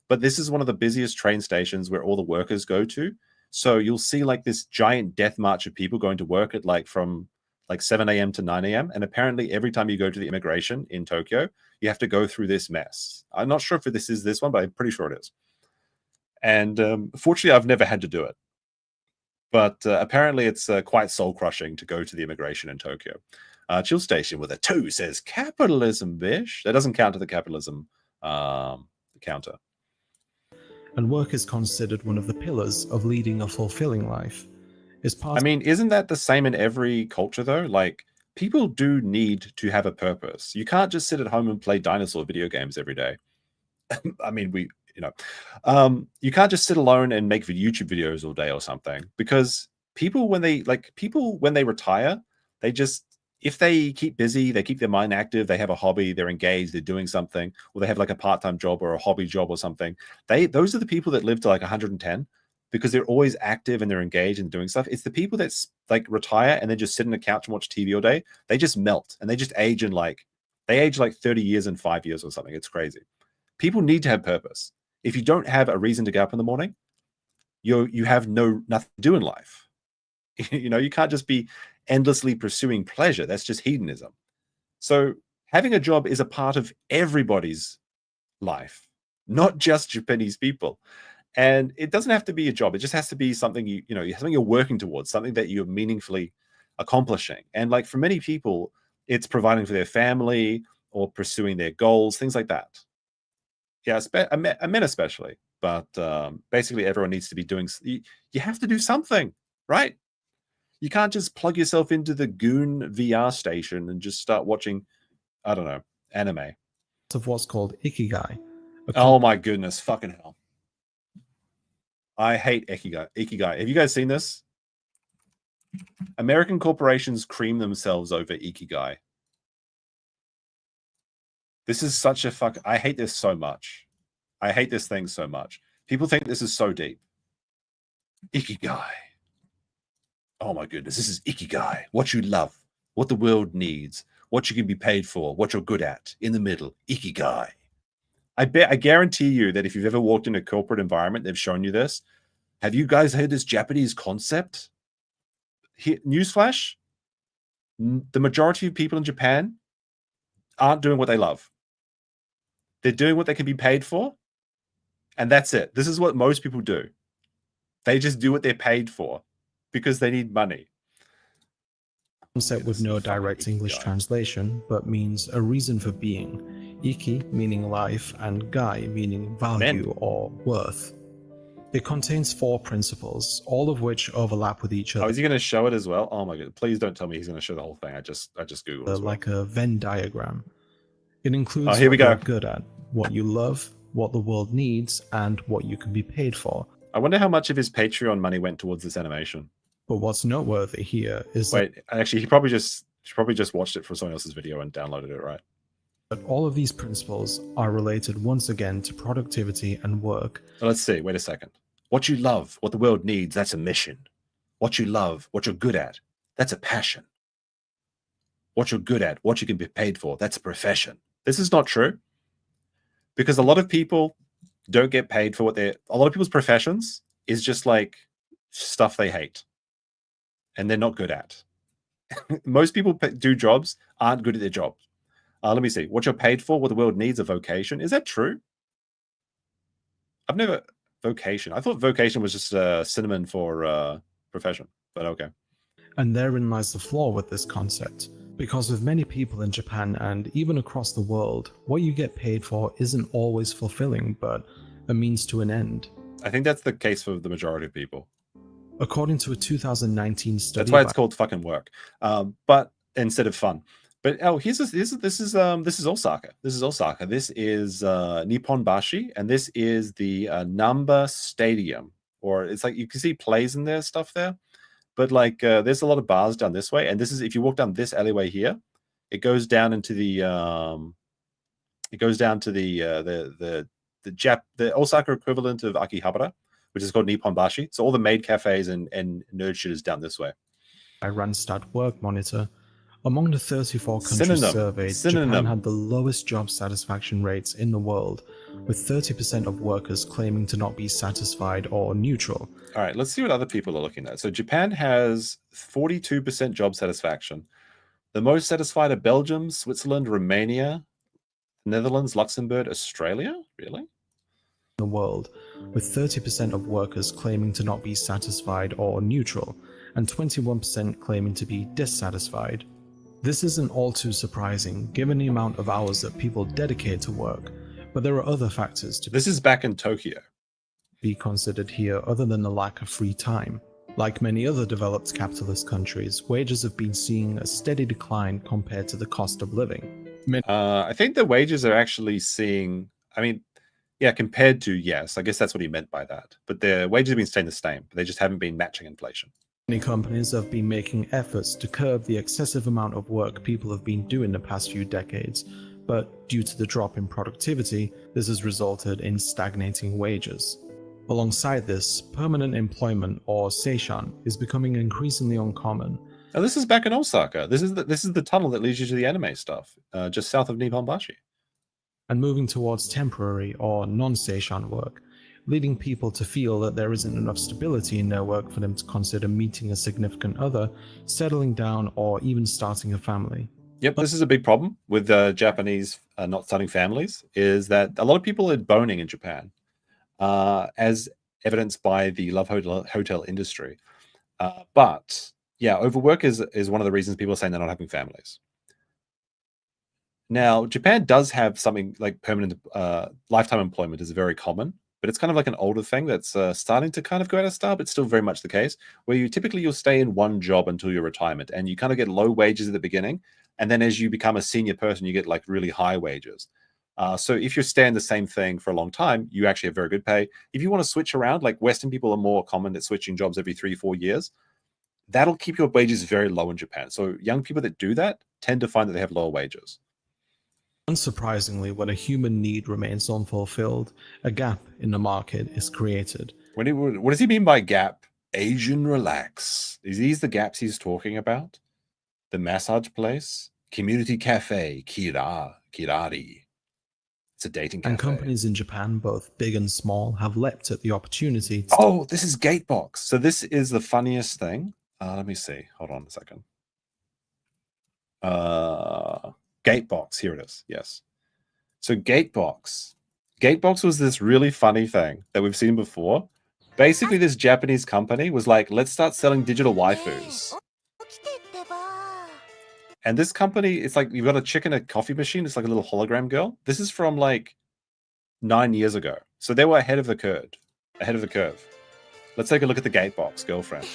But this is one of the busiest train stations where all the workers go to. So you'll see like this giant death march of people going to work at like from like 7 a.m. to 9 a.m. And apparently every time you go to the immigration in Tokyo, you have to go through this mess. I'm not sure if this is this one, but I'm pretty sure it is. And fortunately, I've never had to do it. But apparently it's quite soul-crushing to go to the immigration in Tokyo. Chill Station with a 2 says, capitalism, bish. That doesn't count to the capitalism counter. And work is considered one of the pillars of leading a fulfilling life. I mean, isn't that the same in every culture, though? Like, people do need to have a purpose. You can't just sit at home and play dinosaur video games every day. I mean, you can't just sit alone and make YouTube videos all day or something, because people when they retire, they just, if they keep busy, they keep their mind active, they have a hobby, they're engaged, they're doing something, or they have like a part-time job or a hobby job or something. Those are the people that live to like 110 because they're always active and they're engaged and doing stuff. It's the people that like retire and then just sit on the couch and watch TV all day. They just melt and they just age like 30 years and 5 years or something. It's crazy. People need to have purpose. If you don't have a reason to get up in the morning, you have nothing to do in life. You can't just be endlessly pursuing pleasure. That's just hedonism. So having a job is a part of everybody's life, not just Japanese people. And it doesn't have to be a job. It just has to be something something you're working towards, something that you're meaningfully accomplishing. And like for many people, it's providing for their family or pursuing their goals, things like that. Yeah, men especially, but basically everyone needs to be doing. You have to do something, right? You can't just plug yourself into the Goon VR station and just start watching, I don't know, anime. Of what's called ikigai. Oh my goodness, fucking hell! I hate ikigai. Have you guys seen this? American corporations cream themselves over ikigai. This is such a fuck. I hate this so much. I hate this thing so much. People think this is so deep. Ikigai. Oh my goodness, this is ikigai. What you love, what the world needs, what you can be paid for, what you're good at, in the middle. Ikigai. I guarantee you that if you've ever walked in a corporate environment, they've shown you this. Have you guys heard this Japanese concept? Newsflash, the majority of people in Japan aren't doing what they love. They're doing what they can be paid for, and that's it. This is what most people do. They just do what they're paid for because they need money. Concept with no direct English translation, but means a reason for being. Iki meaning life, and gai meaning value or worth. It contains 4 principles, all of which overlap with each other. Oh, is he going to show it as well? Oh my god! Please don't tell me he's going to show the whole thing. I just googled it. Like a Venn diagram. It includes here we what go. you're good at, what you love, what the world needs, and what you can be paid for. I wonder how much of his Patreon money went towards this animation. But what's noteworthy here is actually, he probably just watched it from someone else's video and downloaded it, right? But all of these principles are related once again to productivity and work. So let's see. Wait a second. What you love, what the world needs, that's a mission. What you love, what you're good at, that's a passion. What you're good at, what you can be paid for, that's a profession. This is not true. because a lot of people don't get paid for a lot of people's professions is just like stuff they hate and they're not good at. Most people do jobs, aren't good at their jobs. Let me see. What you're paid for, what the world needs, a vocation. Is that true? I've never... Vocation. I thought vocation was just a synonym for profession, but okay. And therein lies the flaw with this concept. Because with many people in Japan and even across the world, what you get paid for isn't always fulfilling, but a means to an end. I think that's the case for the majority of people. According to a 2019 study... That's why it's called fucking work. But instead of fun. But this is Osaka. This is Osaka. This is Nippon Bashi, and this is the Namba Stadium. Or it's like you can see plays in there, stuff there. But like there's a lot of bars down this way, and this is if you walk down this alleyway here, it goes down into the the Osaka equivalent of Akihabara, which is called Nippon Bashi. So all the maid cafes and nerd shit is down this way. By Randstad Work Monitor, among the 34 countries surveyed, Japan had the lowest job satisfaction rates in the world, with 30% of workers claiming to not be satisfied or neutral. All right, let's see what other people are looking at. So Japan has 42% job satisfaction. The most satisfied are Belgium, Switzerland, Romania, Netherlands, Luxembourg, Australia? Really? The world, with 30% of workers claiming to not be satisfied or neutral, and 21% claiming to be dissatisfied. This isn't all too surprising, given the amount of hours that people dedicate to work, but there are other factors to This is back in Tokyo. Be considered here other than the lack of free time. Like many other developed capitalist countries, wages have been seeing a steady decline compared to the cost of living. I think the wages are actually seeing, compared to, yes, I guess that's what he meant by that. But the wages have been staying the same, but they just haven't been matching inflation. Many companies have been making efforts to curb the excessive amount of work people have been doing the past few decades, but due to the drop in productivity, this has resulted in stagnating wages. Alongside this, permanent employment, or seishan, is becoming increasingly uncommon. Now this is back in Osaka. This is the tunnel that leads you to the anime stuff, just south of Nippon Bashi. And moving towards temporary or non-seishan work, leading people to feel that there isn't enough stability in their work for them to consider meeting a significant other, settling down, or even starting a family. Yep, this is a big problem with Japanese not starting families, is that a lot of people are boning in Japan, as evidenced by the love hotel industry. But yeah, overwork is one of the reasons people are saying they're not having families. Now, Japan does have something like permanent lifetime employment is very common, but it's kind of like an older thing that's starting to kind of go out of style, but still very much the case, where you'll stay in one job until your retirement, and you kind of get low wages at the beginning, and then as you become a senior person, you get like really high wages. So if you're staying the same thing for a long time, you actually have very good pay. If you want to switch around, like Western people are more common at switching jobs every 3-4 years, that'll keep your wages very low in Japan. So young people that do that tend to find that they have lower wages. Unsurprisingly, when a human need remains unfulfilled, a gap in the market is created. What does he mean by gap? Asian relax. Is these the gaps he's talking about? The massage place? Community cafe, Kirari. It's a dating cafe. And companies in Japan, both big and small, have leapt at the opportunity. Oh, this is Gatebox. So this is the funniest thing. Let me see. Hold on a second. Gatebox. Here it is. Yes. So Gatebox. Gatebox was this really funny thing that we've seen before. Basically, this Japanese company was like, let's start selling digital waifus. And this company, it's like you've got a chick in a coffee machine. It's like a little hologram girl. This is from like 9 years ago. So they were ahead of the curve. Let's take a look at the Gatebox girlfriend.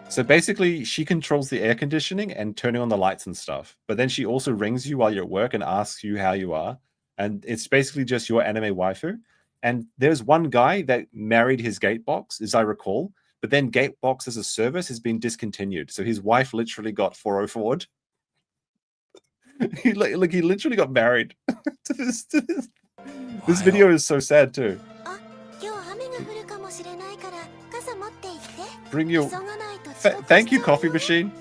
So basically, she controls the air conditioning and turning on the lights and stuff. But then she also rings you while you're at work and asks you how you are. And it's basically just your anime waifu. And there's one guy that married his Gatebox, as I recall. But then Gatebox as a service has been discontinued. So his wife literally got 404'd. He literally got married to this. This video is so sad too. Bring your... Thank you, coffee machine.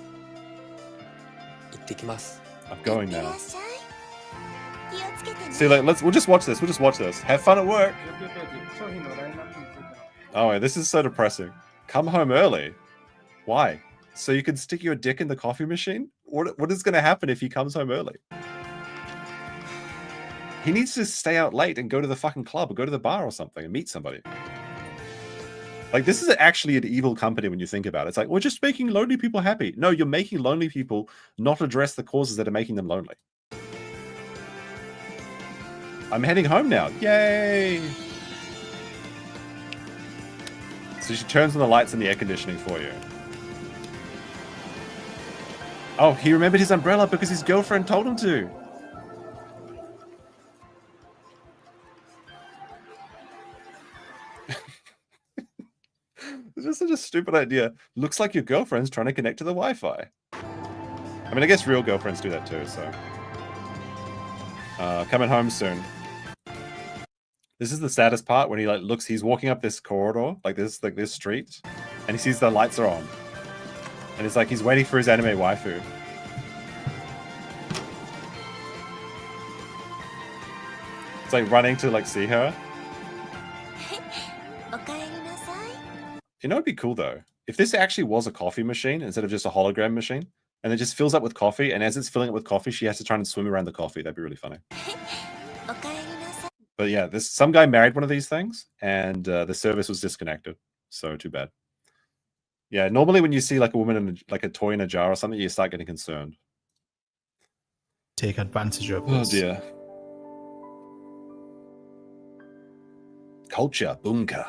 I'm going now. See, like, we'll just watch this. We'll just watch this. Have fun at work. Oh, this is so depressing. Come home early. Why? So you can stick your dick in the coffee machine? What is going to happen if he comes home early? He needs to stay out late and go to the fucking club or go to the bar or something and meet somebody. Like, this is actually an evil company when you think about it. It's like, we're just making lonely people happy. No, you're making lonely people not address the causes that are making them lonely. I'm heading home now. Yay! So she turns on the lights and the air conditioning for you. Oh, he remembered his umbrella because his girlfriend told him to. It's just such a stupid idea. Looks like your girlfriend's trying to connect to the Wi-Fi. I mean, I guess real girlfriends do that too, so. Coming home soon. This is the saddest part when he like looks, he's walking up this corridor, like this street, and he sees the lights are on. And it's like he's waiting for his anime waifu. It's like running to like see her. You know, it'd be cool though. If this actually was a coffee machine instead of just a hologram machine, and it just fills up with coffee, and as it's filling it with coffee, she has to try and swim around the coffee. That'd be really funny. But yeah, some guy married one of these things, and the service was disconnected. So too bad. Yeah, normally when you see like a woman in like a toy in a jar or something, you start getting concerned. Take advantage of this. Oh dear. Culture, bunka.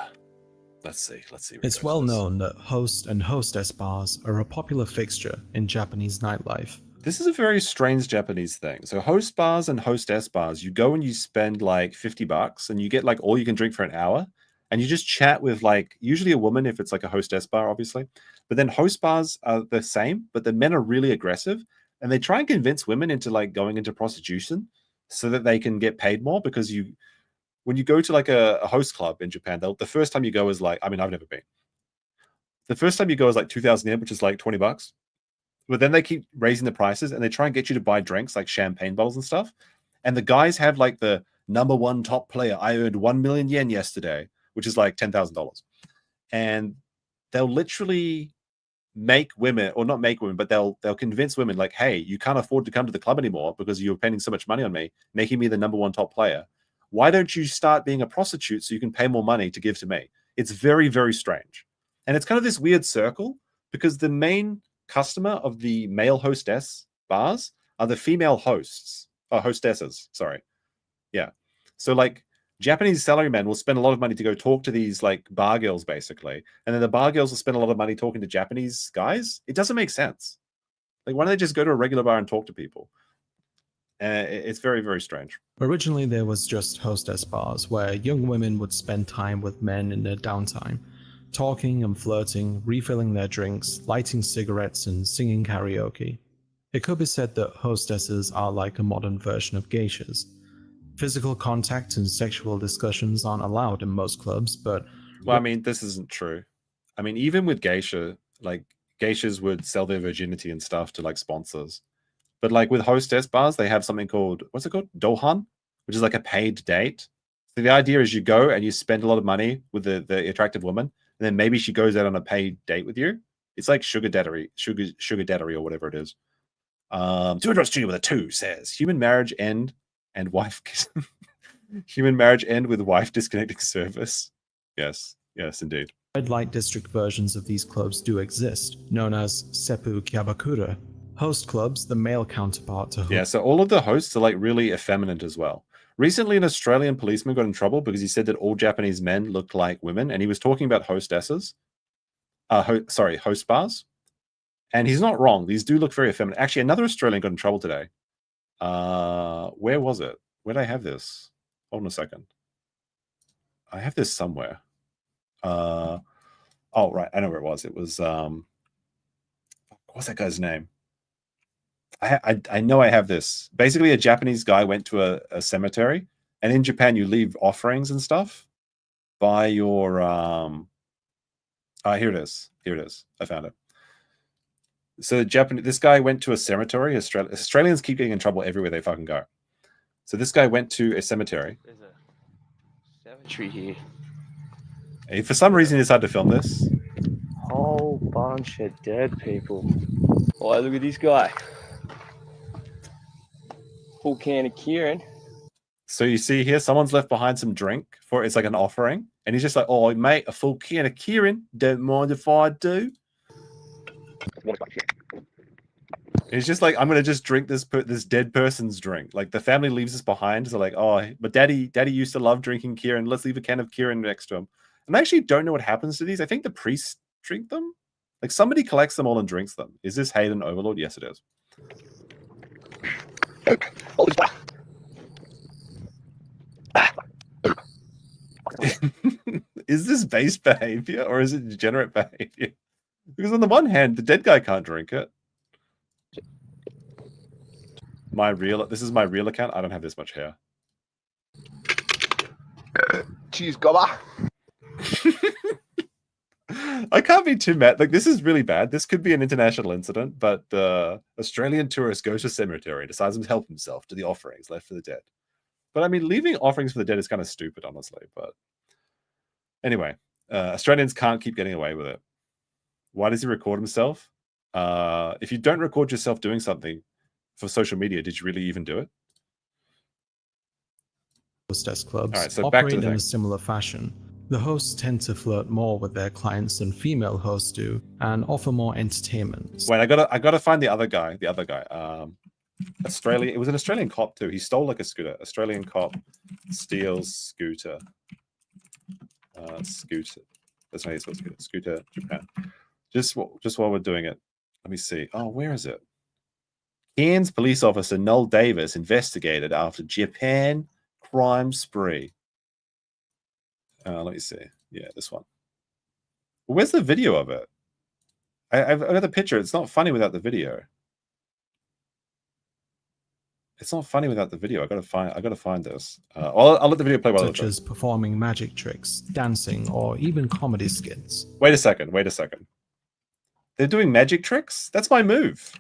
Let's see. It's well known that host and hostess bars are a popular fixture in Japanese nightlife. This is a very strange Japanese thing. So host bars and hostess bars, you go and you spend like $50 and you get like all you can drink for an hour, and you just chat with like usually a woman if it's like a hostess bar, obviously. But then host bars are the same, but the men are really aggressive and they try and convince women into like going into prostitution so that they can get paid more, because when you go to like a host club in Japan, the first time you go is like, I mean, I've never been. The first time you go is like 2,000 yen, which is like $20. But then they keep raising the prices and they try and get you to buy drinks like champagne bottles and stuff. And the guys have like the #1 top player. I earned 1 million yen yesterday, which is like $10,000. And they'll literally make women, or not make women, but they'll convince women like, hey, you can't afford to come to the club anymore because you're spending so much money on me, making me the #1 top player. Why don't you start being a prostitute so you can pay more money to give to me? It's very, very strange. And it's kind of this weird circle because the main customer of the male hostess bars are the female hostesses, sorry. Yeah. So like Japanese salarymen will spend a lot of money to go talk to these like bar girls basically. And then the bar girls will spend a lot of money talking to Japanese guys. It doesn't make sense. Like, why don't they just go to a regular bar and talk to people? It's very, very strange. Originally, there was just hostess bars where young women would spend time with men in their downtime, talking and flirting, refilling their drinks, lighting cigarettes, and singing karaoke. It could be said that hostesses are like a modern version of geishas. Physical contact and sexual discussions aren't allowed in most clubs, but... Well, I mean, this isn't true. I mean, even with geisha, like, geishas would sell their virginity and stuff to, like, sponsors. But like with hostess bars, they have something called, what's it called? Dohan, which is like a paid date. So the idea is you go and you spend a lot of money with the attractive woman, and then maybe she goes out on a paid date with you. It's like sugar daddy or whatever it is. 200 Studio with a 2 says human marriage end and wife human marriage end with wife disconnecting service. Yes, indeed. Red light district versions of these clubs do exist, known as seppu kyabakura. Host clubs, the male counterpart to... Yeah, so all of the hosts are like really effeminate as well. Recently, an Australian policeman got in trouble because he said that all Japanese men looked like women, and he was talking about hostesses. Host bars. And he's not wrong. These do look very effeminate. Actually, another Australian got in trouble today. Where was it? Where did I have this? Hold on a second. I have this somewhere. Oh, right. I know where it was. It was... what's that guy's name? I know I have this. Basically, a Japanese guy went to a cemetery, and in Japan, you leave offerings and stuff by your... here it is. I found it. So this guy went to a cemetery. Australians keep getting in trouble everywhere they fucking go. So this guy went to a cemetery. There's a cemetery here. And for some reason, he decided to film this. Whole bunch of dead people. Oh, look at this guy. Full can of Kieran. So you see here, someone's left behind some drink for it's like an offering, and he's just like, "Oh, mate, a full can of Kieran. Don't mind if I do." He's just like, "I'm gonna just drink this dead person's drink." Like the family leaves us behind, so like, "Oh, but daddy used to love drinking Kieran. Let's leave a can of Kieran next to him." And I actually don't know what happens to these. I think the priests drink them. Like somebody collects them all and drinks them. Is this Hayden Overlord? Yes, it is. Is this base behavior or is it degenerate behavior? Because on the one hand, the dead guy can't drink it. This is my real account. I don't have this much hair. Cheers, gobber. I can't be too mad. Like, this is really bad. This could be an international incident, but Australian tourist goes to cemetery, decides to help himself to the offerings left for the dead. But I mean, leaving offerings for the dead is kind of stupid, honestly. But anyway, Australians can't keep getting away with it. Why does he record himself? If you don't record yourself doing something for social media, did you really even do it? Hostess clubs All right, so back to operate the in thing. a similar fashion. The hosts tend to flirt more with their clients than female hosts do, and offer more entertainment. Wait, I gotta find the other guy. Australia. It was an Australian cop too. He stole like a scooter. Australian cop steals scooter. Scooter. That's not how you spell scooter. Scooter, Japan. Just while we're doing it, let me see. Oh, where is it? Cairns police officer Noel Davis investigated after Japan crime spree. Let me see. Yeah, this one. Where's the video of it? I've got the picture. It's not funny without the video. It's not funny without the video. I gotta find this. I'll let the video play while such as performing magic tricks, dancing, or even comedy skits. Wait a second. They're doing magic tricks? That's my move.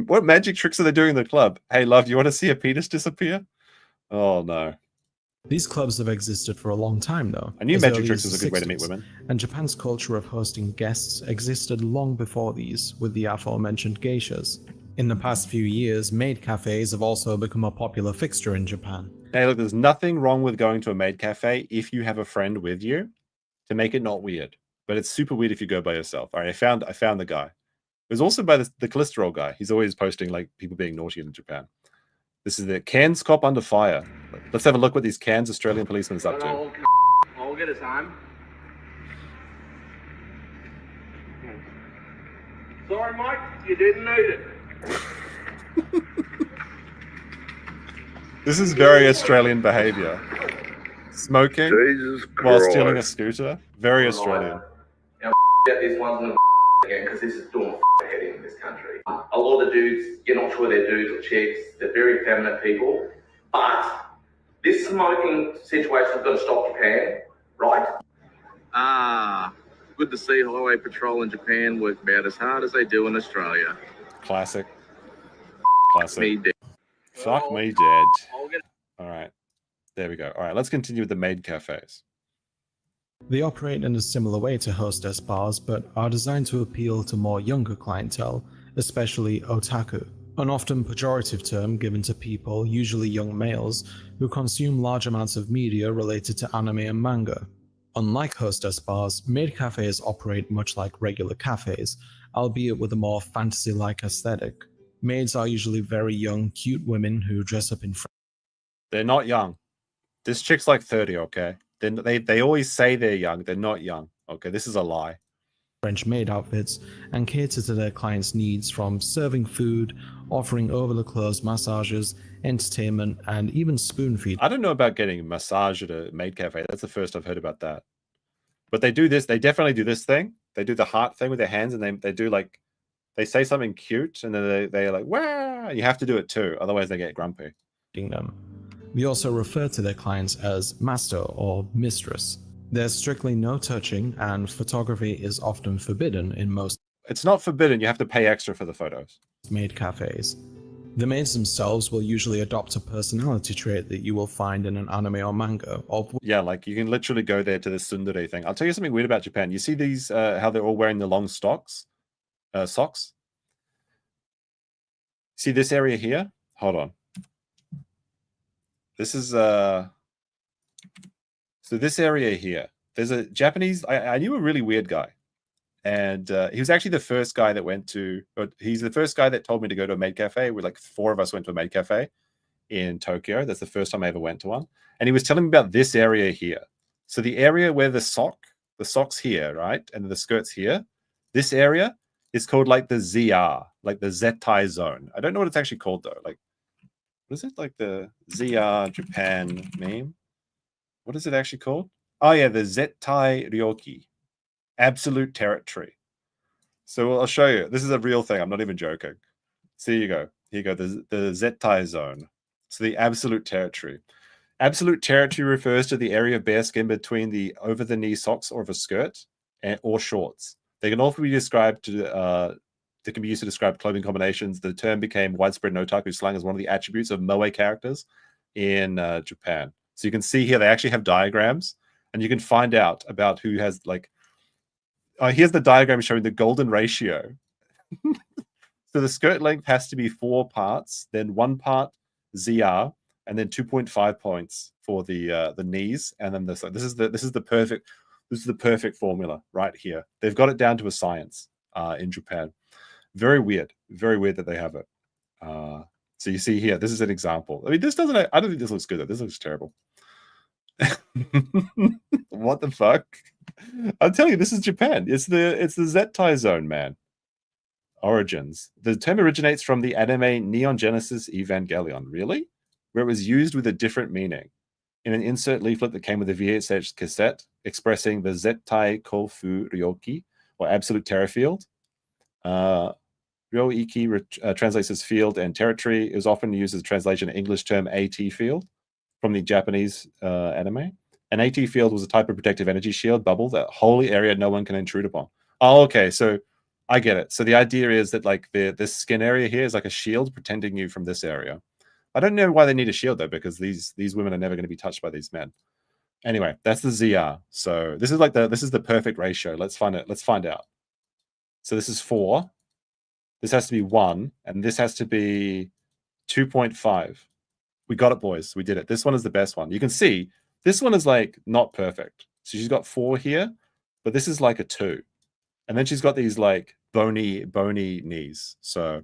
What magic tricks are they doing in the club? Hey, love, you want to see a penis disappear? Oh, no. These clubs have existed for a long time, though. I knew as magic early tricks as was a the good way to meet 60s, women. And Japan's culture of hosting guests existed long before these, with the aforementioned geishas. In the past few years, maid cafes have also become a popular fixture in Japan. Hey, look, there's nothing wrong with going to a maid cafe if you have a friend with you to make it not weird. But it's super weird if you go by yourself. All right, I found the guy. There's also by the cholesterol guy. He's always posting like people being naughty in Japan. This is the Cairns cop under fire. Let's have a look what these Cairns Australian policemen is up to. I'll get his time. Sorry, Mike, you didn't need it. This is very Australian behavior. Smoking while stealing a scooter. Very Australian. Now, this one's gonna again because this is doing head in this country. A lot of the dudes, you're not sure they're dudes or chicks. They're very effeminate people. But this smoking situation is going to stop Japan, right? Good to see Highway Patrol in Japan work about as hard as they do in Australia. Classic. Me dead. Fuck me dead. All right. There we go. All right, let's continue with the maid cafes. They operate in a similar way to hostess bars, but are designed to appeal to more younger clientele, especially otaku, an often pejorative term given to people, usually young males, who consume large amounts of media related to anime and manga. Unlike hostess bars, maid cafes operate much like regular cafes, albeit with a more fantasy-like aesthetic. Maids are usually very young, cute women who dress up in They're not young. This chick's like 30, okay? They always say they're young. They're not young. Okay, this is a lie. French maid outfits and cater to their clients' needs, from serving food, offering over-the-clothes massages, entertainment, and even spoon feed. I don't know about getting massage at a maid cafe. That's the first I've heard about that. But they do this. They definitely do this thing. They do the heart thing with their hands, and they do like, they say something cute, and then they're like, wow. You have to do it too, otherwise they get grumpy. Them. We also refer to their clients as master or mistress. There's strictly no touching, and photography is often forbidden in most. It's not forbidden. You have to pay extra for the photos. maid cafes. The maids themselves will usually adopt a personality trait that you will find in an anime or manga. Yeah, like you can literally go there to the tsundere thing. I'll tell you something weird about Japan. You see these, how they're all wearing the long socks? See this area here? Hold on. This is, so this area here, there's a Japanese, I knew a really weird guy. And he was actually the first guy that went to, or he's the first guy that told me to go to a maid cafe. We're like 4 of us went to a maid cafe in Tokyo. That's the first time I ever went to one. And he was telling me about this area here. So the area where the socks here, right? And the skirts here, this area is called like the ZR, like the Zettai zone. I don't know what it's actually called though. Like, what is it? Like the ZR Japan meme? What is it actually called? Oh yeah, the Zettai Ryoki. Absolute territory. So I'll show you. This is a real thing. I'm not even joking. So here you go. Here you go. The Zettai zone. So the absolute territory. Absolute territory refers to the area of bare skin between the over-the-knee socks or of a skirt or shorts. They can also be described to. They can be used to describe clothing combinations. The term became widespread in otaku slang as one of the attributes of moe characters in Japan. So you can see here they actually have diagrams, and you can find out about who has like. Here's the diagram showing the golden ratio. So the skirt length has to be 4 parts, then 1 part ZR, and then 2.5 points for the knees, and then this is the perfect formula right here. They've got it down to a science in Japan. Very weird that they have it. So you see here, this is an example. I mean, this doesn't. I don't think this looks good. This looks terrible. What the fuck? I'll tell you, this is Japan. It's the Zettai zone, man. Origins. The term originates from the anime Neon Genesis Evangelion. Really? Where it was used with a different meaning. In an insert leaflet that came with a VHS cassette expressing the Zettai Kofu Ryoki, or absolute terror field. Ryoiki translates as field and territory. It was often used as a translation of English term AT field from the Japanese anime. An AT field was a type of protective energy shield bubble, that holy area no one can intrude upon. Oh, okay, so I get it. So the idea is that like this skin area here is like a shield protecting you from this area. I don't know why they need a shield though, because these women are never going to be touched by these men. Anyway, that's the ZR. So this is the perfect ratio. Let's find out. So this is 4. This has to be 1, and this has to be 2.5. We got it, boys. We did it. This one is the best one. You can see this one is like not perfect. So she's got 4 here, but this is like a 2. And then she's got these like bony knees. So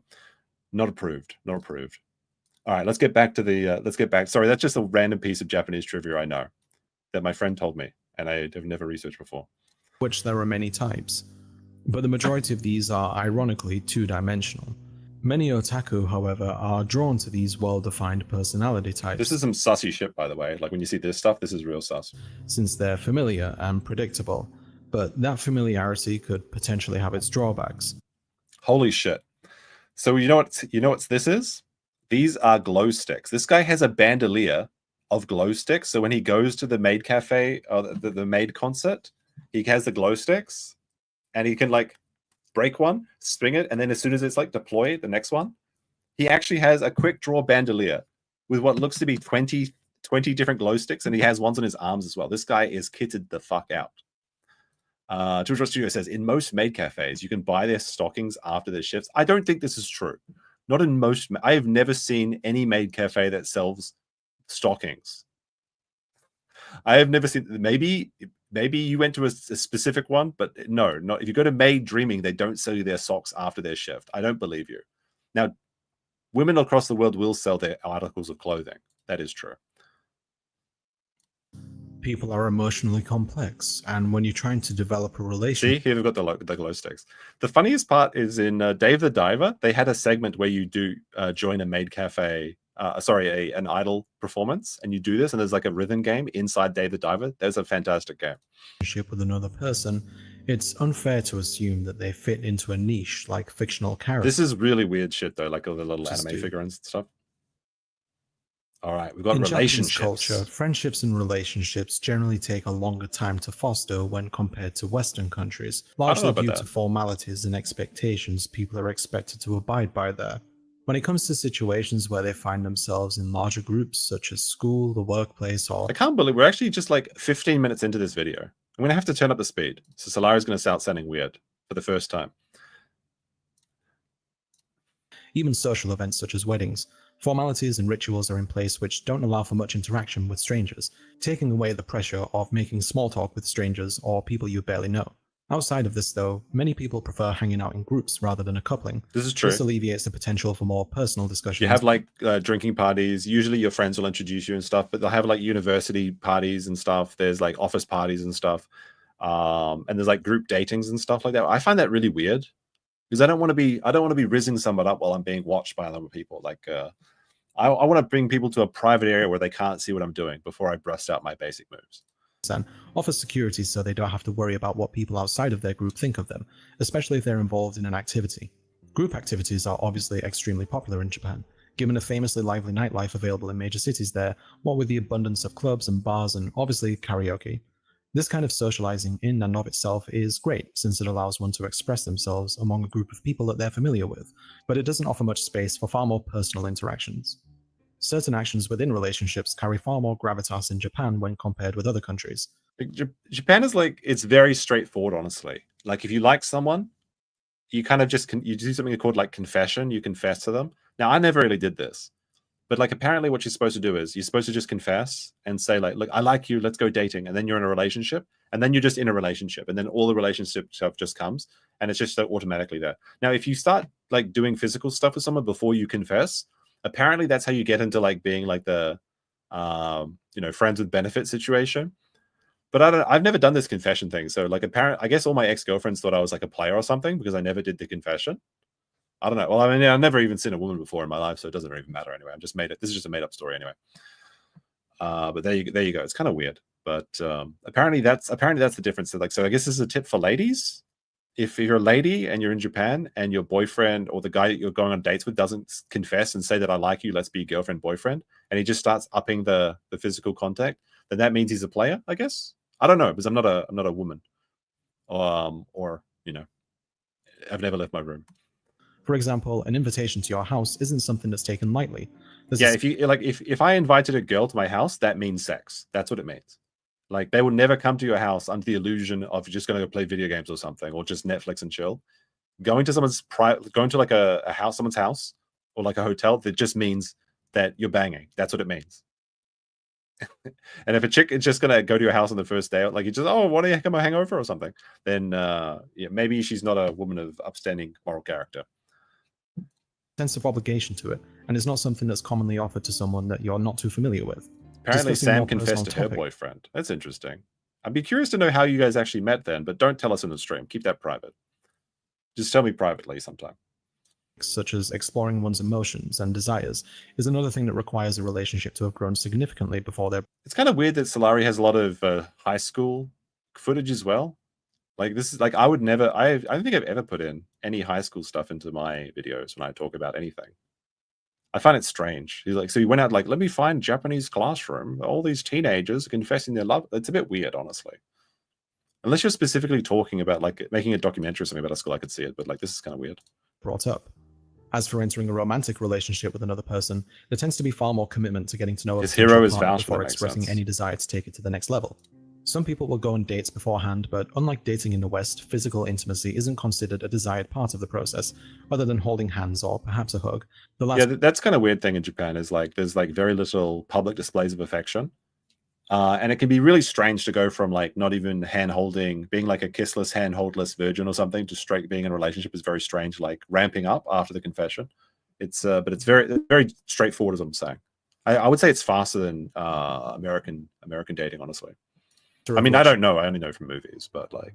not approved. All right, let's get back to the, sorry, that's just a random piece of Japanese trivia I know that my friend told me, and I have never researched before. Which there are many types, but the majority of these are ironically 2-dimensional. Many otaku, however, are drawn to these well-defined personality types. This is some sussy shit, by the way. Like when you see this stuff, this is real sus. Since they're familiar and predictable, but that familiarity could potentially have its drawbacks. Holy shit. So you know what this is? These are glow sticks. This guy has a bandolier of glow sticks. So when he goes to the maid cafe or the maid concert, he has the glow sticks and he can like break one, swing it, and then as soon as it's like deploy the next one, he actually has a quick draw bandolier with what looks to be 20 different glow sticks, and he has ones on his arms as well. This guy is kitted the fuck out. George Studio says, in most maid cafes, you can buy their stockings after their shifts. I don't think this is true. Not in most. I have never seen any maid cafe that sells stockings. I have never seen. Maybe you went to a specific one, but no, not if you go to Maid Dreaming, they don't sell you their socks after their shift. I don't believe you. Now, women across the world will sell their articles of clothing. That is true. People are emotionally complex, and when you're trying to develop a relationship... See, here we've got the glow sticks. The funniest part is in Dave the Diver, they had a segment where you do join a maid cafe, an idol performance, and you do this, and there's like a rhythm game inside Dave the Diver. There's a fantastic game. ...with another person, it's unfair to assume that they fit into a niche like fictional characters. This is really weird shit, though, like all the little anime figurines and stuff. All right, we've got In Japanese relationships. culture, friendships and relationships generally take a longer time to foster when compared to Western countries, know largely about due that. to formalities and expectations people are expected to abide by there. When it comes to situations where they find themselves in larger groups, such as school, the workplace, or I can't believe we're actually just like 15 minutes into this video. I'm going to have to turn up the speed. So Salari's going to start sounding weird for the first time. even social events such as weddings, formalities and rituals are in place which don't allow for much interaction with strangers, taking away the pressure of making small talk with strangers or people you barely know. Outside of this, though, many people prefer hanging out in groups rather than a coupling. This is true. This alleviates the potential for more personal discussions. You have like drinking parties. Usually your friends will introduce you and stuff, but they'll have like university parties and stuff. There's like office parties and stuff. And there's like group datings and stuff like that. I find that really weird because I don't want to be rizzing someone up while I'm being watched by other people. Like I want to bring people to a private area where they can't see what I'm doing before I bust out my basic moves. And offer security so they don't have to worry about what people outside of their group think of them, especially if they're involved in an activity. Group activities are obviously extremely popular in Japan, given a famously lively nightlife available in major cities there, what with the abundance of clubs and bars and obviously karaoke. This kind of socializing in and of itself is great, since it allows one to express themselves among a group of people that they're familiar with, but it doesn't offer much space for far more personal interactions. Certain actions within relationships carry far more gravitas in Japan when compared with other countries. Japan is like, it's very straightforward, honestly. Like if you like someone, you kind of just you do something called like confession. You confess to them. Now, I never really did this, but like apparently what you're supposed to do is you're supposed to just confess and say like, look, I like you, let's go dating. And then you're in a relationship, and then you're just in a relationship, and then all the relationship stuff just comes, and it's just so automatically there. Now, if you start like doing physical stuff with someone before you confess, apparently that's how you get into like being like the friends with benefits situation. But I've never done this confession thing. So like I guess all my ex-girlfriends thought I was like a player or something because I never did the confession. I don't know. Well, I mean, I've never even seen a woman before in my life, so it doesn't even matter anyway. This is just a made up story anyway. But there you go. It's kind of weird. But apparently that's the difference. So I guess this is a tip for ladies. If you're a lady and you're in Japan and your boyfriend or the guy that you're going on dates with doesn't confess and say that I like you, let's be girlfriend, boyfriend, and he just starts upping the physical contact, then that means he's a player, I guess. I don't know, because I'm not a woman. Or I've never left my room. For example, an invitation to your house isn't something that's taken lightly. If I invited a girl to my house, that means sex. That's what it means. Like they will never come to your house under the illusion of just going to go play video games or something, or just Netflix and chill. Going to someone's like a house, someone's house, or like a hotel, that just means that you're banging. That's what it means. And if a chick is just going to go to your house on the first day, like you just, what do you come a hangover or something, then maybe she's not a woman of upstanding moral character. Sense of obligation to it, and it's not something that's commonly offered to someone that you're not too familiar with. Apparently Sam confessed to her boyfriend. That's interesting. I'd be curious to know how you guys actually met then, but don't tell us in the stream. Keep that private. Just tell me privately sometime. Such as exploring one's emotions and desires is another thing that requires a relationship to have grown significantly before they're... It's kind of weird that Salari has a lot of high school footage as well. Like this is like, I would never, I don't think I've ever put in any high school stuff into my videos when I talk about anything. I find it strange. He's like, so he went out like, let me find Japanese classroom. All these teenagers confessing their love. It's a bit weird, honestly. Unless you're specifically talking about like making a documentary or something about a school, I could see it. But like, this is kind of weird. Brought up. As for entering a romantic relationship with another person, there tends to be far more commitment to getting to know his hero is vouched before expressing any desire to take it to the next level. Some people will go on dates beforehand, but unlike dating in the West, physical intimacy isn't considered a desired part of the process, other than holding hands or perhaps a hug. That's kind of weird thing in Japan is like there's like very little public displays of affection. And it can be really strange to go from like not even hand holding, being like a kissless, hand holdless virgin or something, to straight being in a relationship is very strange, like ramping up after the confession. But it's very, very straightforward, as I'm saying. I would say it's faster than American dating, honestly. I mean, I don't know. I only know from movies, but like...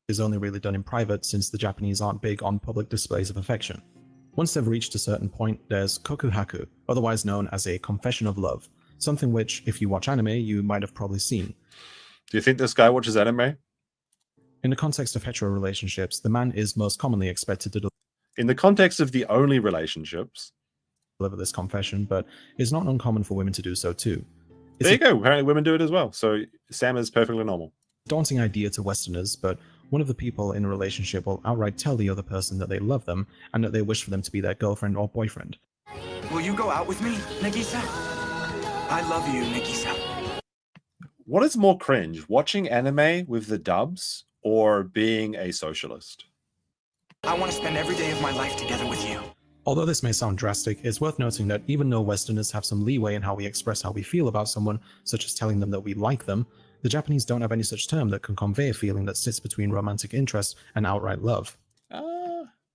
is only really done in private, since the Japanese aren't big on public displays of affection. Once they've reached a certain point, there's kokuhaku, otherwise known as a confession of love, something which, if you watch anime, you might have probably seen. Do you think this guy watches anime? In the context of hetero relationships, the man is most commonly expected to... In the context of the only relationships, deliver this confession, but it's not uncommon for women to do so too. It's There you go. Apparently women do it as well. So Sam is perfectly normal. daunting idea to Westerners, but one of the people in a relationship will outright tell the other person that they love them and that they wish for them to be their girlfriend or boyfriend. Will you go out with me, Nagisa? I love you, Nagisa. What is more cringe, watching anime with the dubs or being a socialist? I want to spend every day of my life together with you. Although this may sound drastic, it's worth noting that even though Westerners have some leeway in how we express how we feel about someone, such as telling them that we like them, the Japanese don't have any such term that can convey a feeling that sits between romantic interest and outright love.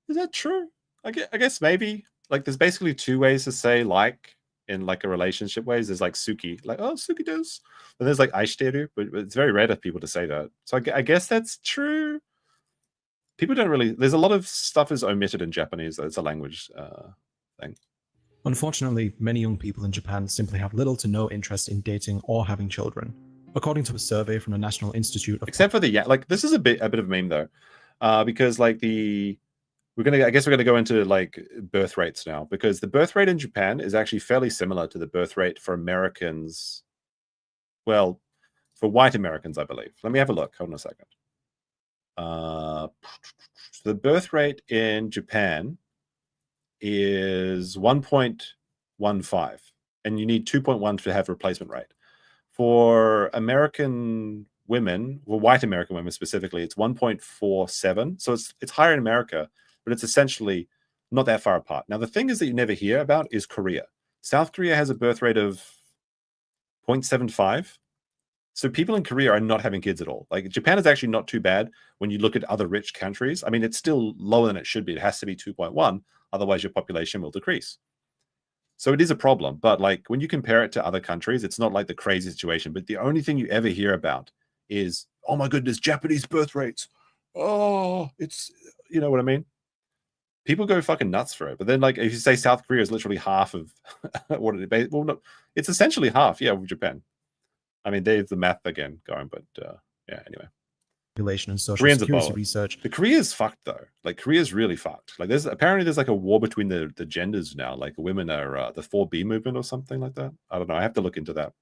Is that true? I guess maybe. Like, there's basically two ways to say like in like a relationship ways. There's like suki, like, oh, suki does. And there's like aishiteru, but it's very rare for people to say that. So I guess that's true. People don't really, there's a lot of stuff is omitted in Japanese. It's a language thing. Unfortunately, many young people in Japan simply have little to no interest in dating or having children. According to a survey from the National Institute of... Except for like, this is a bit of a meme though, because like I guess we're gonna go into like birth rates now, because the birth rate in Japan is actually fairly similar to the birth rate for Americans. Well, for white Americans, I believe. Let me have a look. Hold on a second. The birth rate in Japan is 1.15, and you need 2.1 to have replacement rate. For American women, well, white American women specifically, it's 1.47. So it's higher in America, but it's essentially not that far apart. Now, the thing is that you never hear about is Korea. South Korea has a birth rate of 0.75. So people in Korea are not having kids at all. Like, Japan is actually not too bad when you look at other rich countries. I mean, it's still lower than it should be. It has to be 2.1. Otherwise, your population will decrease. So it is a problem. But like, when you compare it to other countries, it's not like the crazy situation. But the only thing you ever hear about is, oh my goodness, Japanese birth rates. Oh, it's, you know what I mean? People go fucking nuts for it. But then, like, if you say South Korea is literally half of what it is, well, no, it's essentially half, yeah, of Japan. I mean, there's the math again going, but yeah, anyway. Population and social security research. The Korea's fucked though. Like, Korea's really fucked. Like, there's like a war between the genders now. Like, women are the 4B movement or something like that. I don't know. I have to look into that.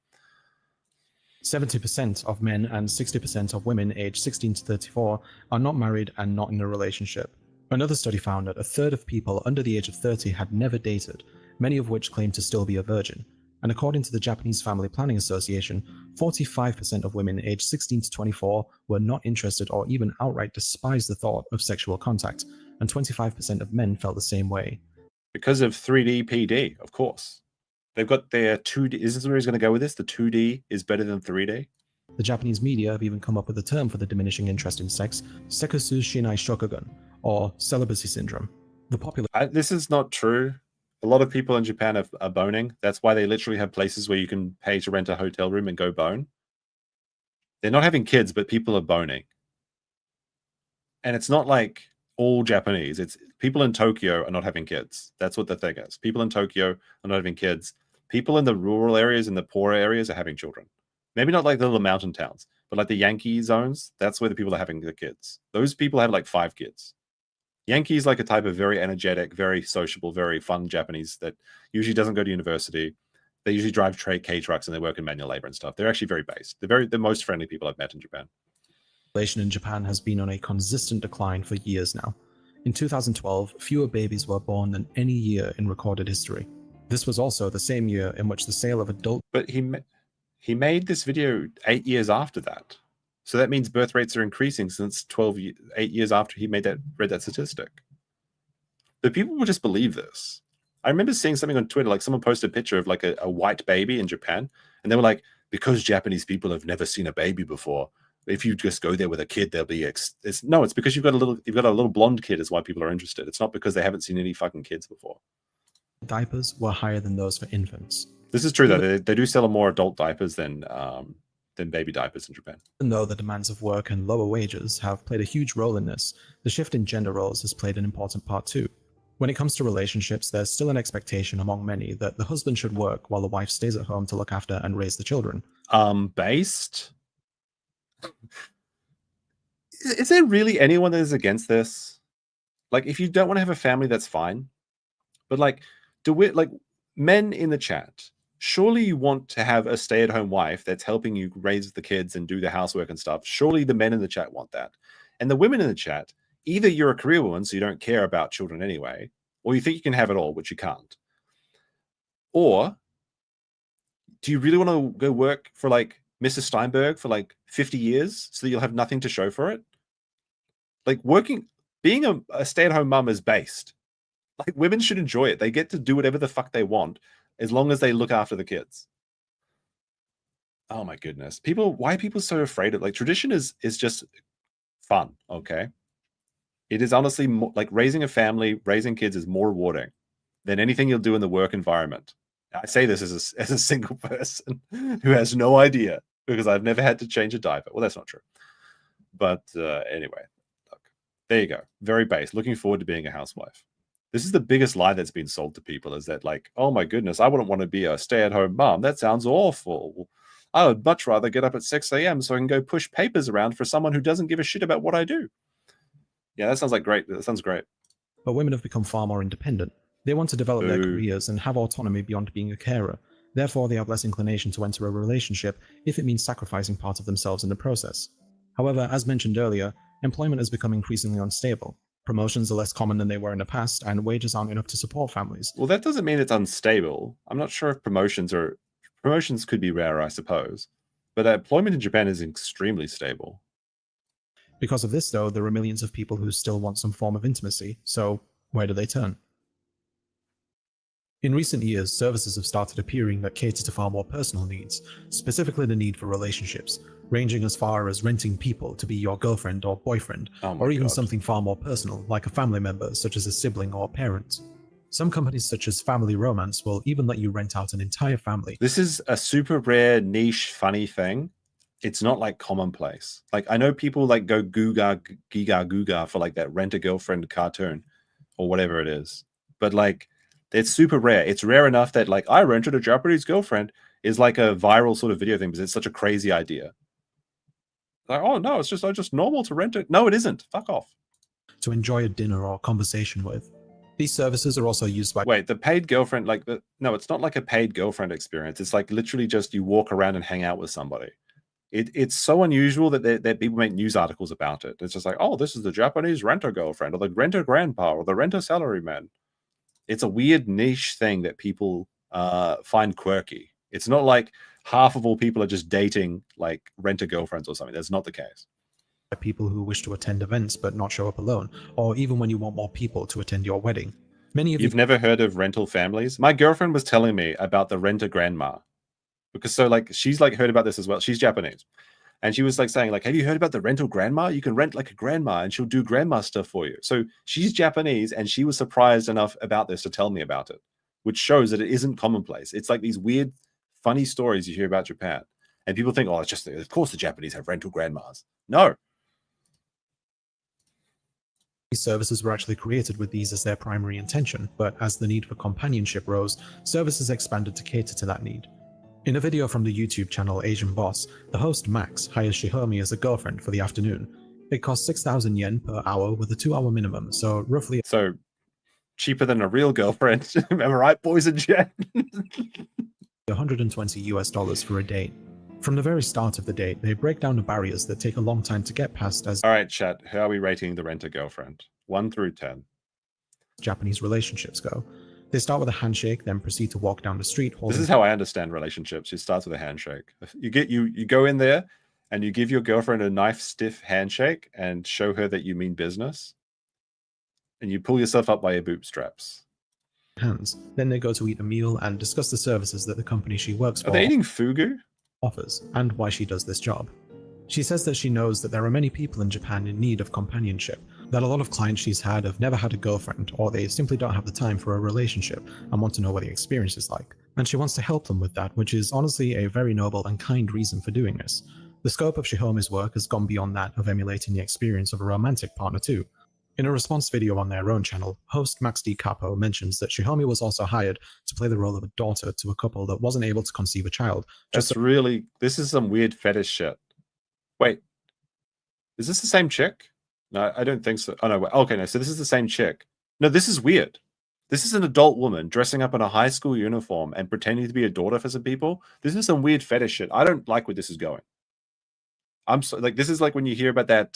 70% of men and 60% of women aged 16 to 34 are not married and not in a relationship. Another study found that a third of people under the age of 30 had never dated, many of which claimed to still be a virgin. And according to the Japanese Family Planning Association, 45% of women aged 16 to 24 were not interested or even outright despised the thought of sexual contact, and 25% of men felt the same way. Because of 3D PD, of course. They've got their 2D. Is this where he's going to go with this? The 2D is better than 3D? The Japanese media have even come up with a term for the diminishing interest in sex, Sekusu Shinai Shokugun, or celibacy syndrome. The popular... This is not true. A lot of people in Japan are boning. That's why they literally have places where you can pay to rent a hotel room and go bone. They're not having kids, but people are boning. And it's not like all Japanese. It's people in Tokyo are not having kids. That's what the thing is. People in Tokyo are not having kids. People in the rural areas and the poorer areas are having children. Maybe not like the little mountain towns, but like the Yankee zones, that's where the people are having the kids. Those people have like 5 kids. Yankee is like a type of very energetic, very sociable, very fun Japanese that usually doesn't go to university. They usually drive K trucks and they work in manual labor and stuff. They're actually very based. They're the most friendly people I've met in Japan. Population in Japan has been on a consistent decline for years now. In 2012, fewer babies were born than any year in recorded history. This was also the same year in which the sale of adult... But he made this video 8 years after that. So that means birth rates are increasing since 8 years after he read that statistic. But people will just believe this. I remember seeing something on Twitter, like someone posted a picture of like a white baby in Japan. And they were like, because Japanese people have never seen a baby before, if you just go there with a kid, they'll be... No, it's because you've got a little blonde kid is why people are interested. It's not because they haven't seen any fucking kids before. Diapers were higher than those for infants. This is true, though. They do sell more adult diapers than baby diapers in Japan. Even though the demands of work and lower wages have played a huge role in this, the shift in gender roles has played an important part too. When it comes to relationships, there's still an expectation among many that the husband should work while the wife stays at home to look after and raise the children. Based? Is there really anyone that is against this? Like, if you don't want to have a family, that's fine. But like, men in the chat, surely you want to have a stay-at-home wife that's helping you raise the kids and do the housework and stuff. Surely the men in the chat want that. And the women in the chat, either you're a career woman, so you don't care about children anyway, or you think you can have it all, which you can't. Or do you really want to go work for like Mrs. Steinberg for like 50 years so that you'll have nothing to show for it? Like being a stay-at-home mum is based. Like women should enjoy it. They get to do whatever the fuck they want as long as they look after the kids. Oh my goodness. Why are people so afraid of like tradition is just fun, okay? It is honestly like raising a family, raising kids is more rewarding than anything you'll do in the work environment. I say this as a single person who has no idea because I've never had to change a diaper. Well, that's not true. But anyway, look, there you go. Very base. Looking forward to being a housewife. This is the biggest lie that's been sold to people is that like, oh my goodness, I wouldn't want to be a stay-at-home mom. That sounds awful. I would much rather get up at 6 a.m. so I can go push papers around for someone who doesn't give a shit about what I do. Yeah, that sounds like great. That sounds great. But women have become far more independent. They want to develop their careers and have autonomy beyond being a carer. Therefore, they have less inclination to enter a relationship if it means sacrificing part of themselves in the process. However, as mentioned earlier, employment has become increasingly unstable. Promotions are less common than they were in the past, and wages aren't enough to support families. Well, that doesn't mean it's unstable. I'm not sure if promotions could be rarer, I suppose. But employment in Japan is extremely stable. Because of this, though, there are millions of people who still want some form of intimacy. So, where do they turn? In recent years, services have started appearing that cater to far more personal needs, specifically the need for relationships, ranging as far as renting people to be your girlfriend or boyfriend, or even something far more personal, like a family member, such as a sibling or parent. Some companies such as Family Romance will even let you rent out an entire family. This is a super rare, niche, funny thing. It's not like commonplace. Like I know people like go giga for like that Rent a Girlfriend cartoon or whatever it is. But like it's super rare. It's rare enough that like I rented a Japanese girlfriend is like a viral sort of video thing because it's such a crazy idea. Like, oh no, it's just normal to rent it. No, it isn't. Fuck off. To enjoy a dinner or conversation with. These services are also used by... Wait, the paid girlfriend, like no, it's not like a paid girlfriend experience. It's like literally just you walk around and hang out with somebody. It's so unusual that people make news articles about it. It's just like, oh, this is the Japanese renter girlfriend or the renter grandpa or the renter salary man. It's a weird niche thing that people find quirky. It's not like half of all people are just dating like renter girlfriends or something. That's not the case. People who wish to attend events but not show up alone, or even when you want more people to attend your wedding. Many of You've never heard of rental families? My girlfriend was telling me about the renter grandma. Because so like she's like heard about this as well. She's Japanese. And she was like saying like, have you heard about the rental grandma? You can rent like a grandma and she'll do grandma stuff for you. So she's Japanese and she was surprised enough about this to tell me about it, which shows that it isn't commonplace. It's like these weird, funny stories you hear about Japan. And people think, oh, it's just, of course the Japanese have rental grandmas. No. These services were actually created with these as their primary intention, but as the need for companionship rose, services expanded to cater to that need. In a video from the YouTube channel Asian Boss, the host Max hires Shihomi as a girlfriend for the afternoon. It costs 6,000 yen per hour with a 2-hour minimum, so roughly... So, cheaper than a real girlfriend. Am I right, boys and jet? $120 for a date. From the very start of the date, they break down the barriers that take a long time to get past as... All right, chat, how are we rating the renter girlfriend? 1 through 10. Japanese relationships go. They start with a handshake, then proceed to walk down the street. This is how I understand relationships. It starts with a handshake. You go in there and you give your girlfriend a knife stiff handshake and show her that you mean business. And you pull yourself up by your bootstraps. Hands. Then they go to eat a meal and discuss the services that the company she works for Are they eating fugu? Offers, and why she does this job. She says that she knows that there are many people in Japan in need of companionship, that a lot of clients she's had have never had a girlfriend, or they simply don't have the time for a relationship and want to know what the experience is like. And she wants to help them with that, which is honestly a very noble and kind reason for doing this. The scope of Shihomi's work has gone beyond that of emulating the experience of a romantic partner too. In a response video on their own channel, host Max D. Capo mentions that Shihomi was also hired to play the role of a daughter to a couple that wasn't able to conceive a child. This is some weird fetish shit. Wait, is this the same chick? No, I don't think so. Oh no, okay, no, so this is the same chick. No, this is weird. This is an adult woman dressing up in a high school uniform and pretending to be a daughter for some people. This is some weird fetish shit. I don't like where this is going. I'm so, like, this is like when you hear about that,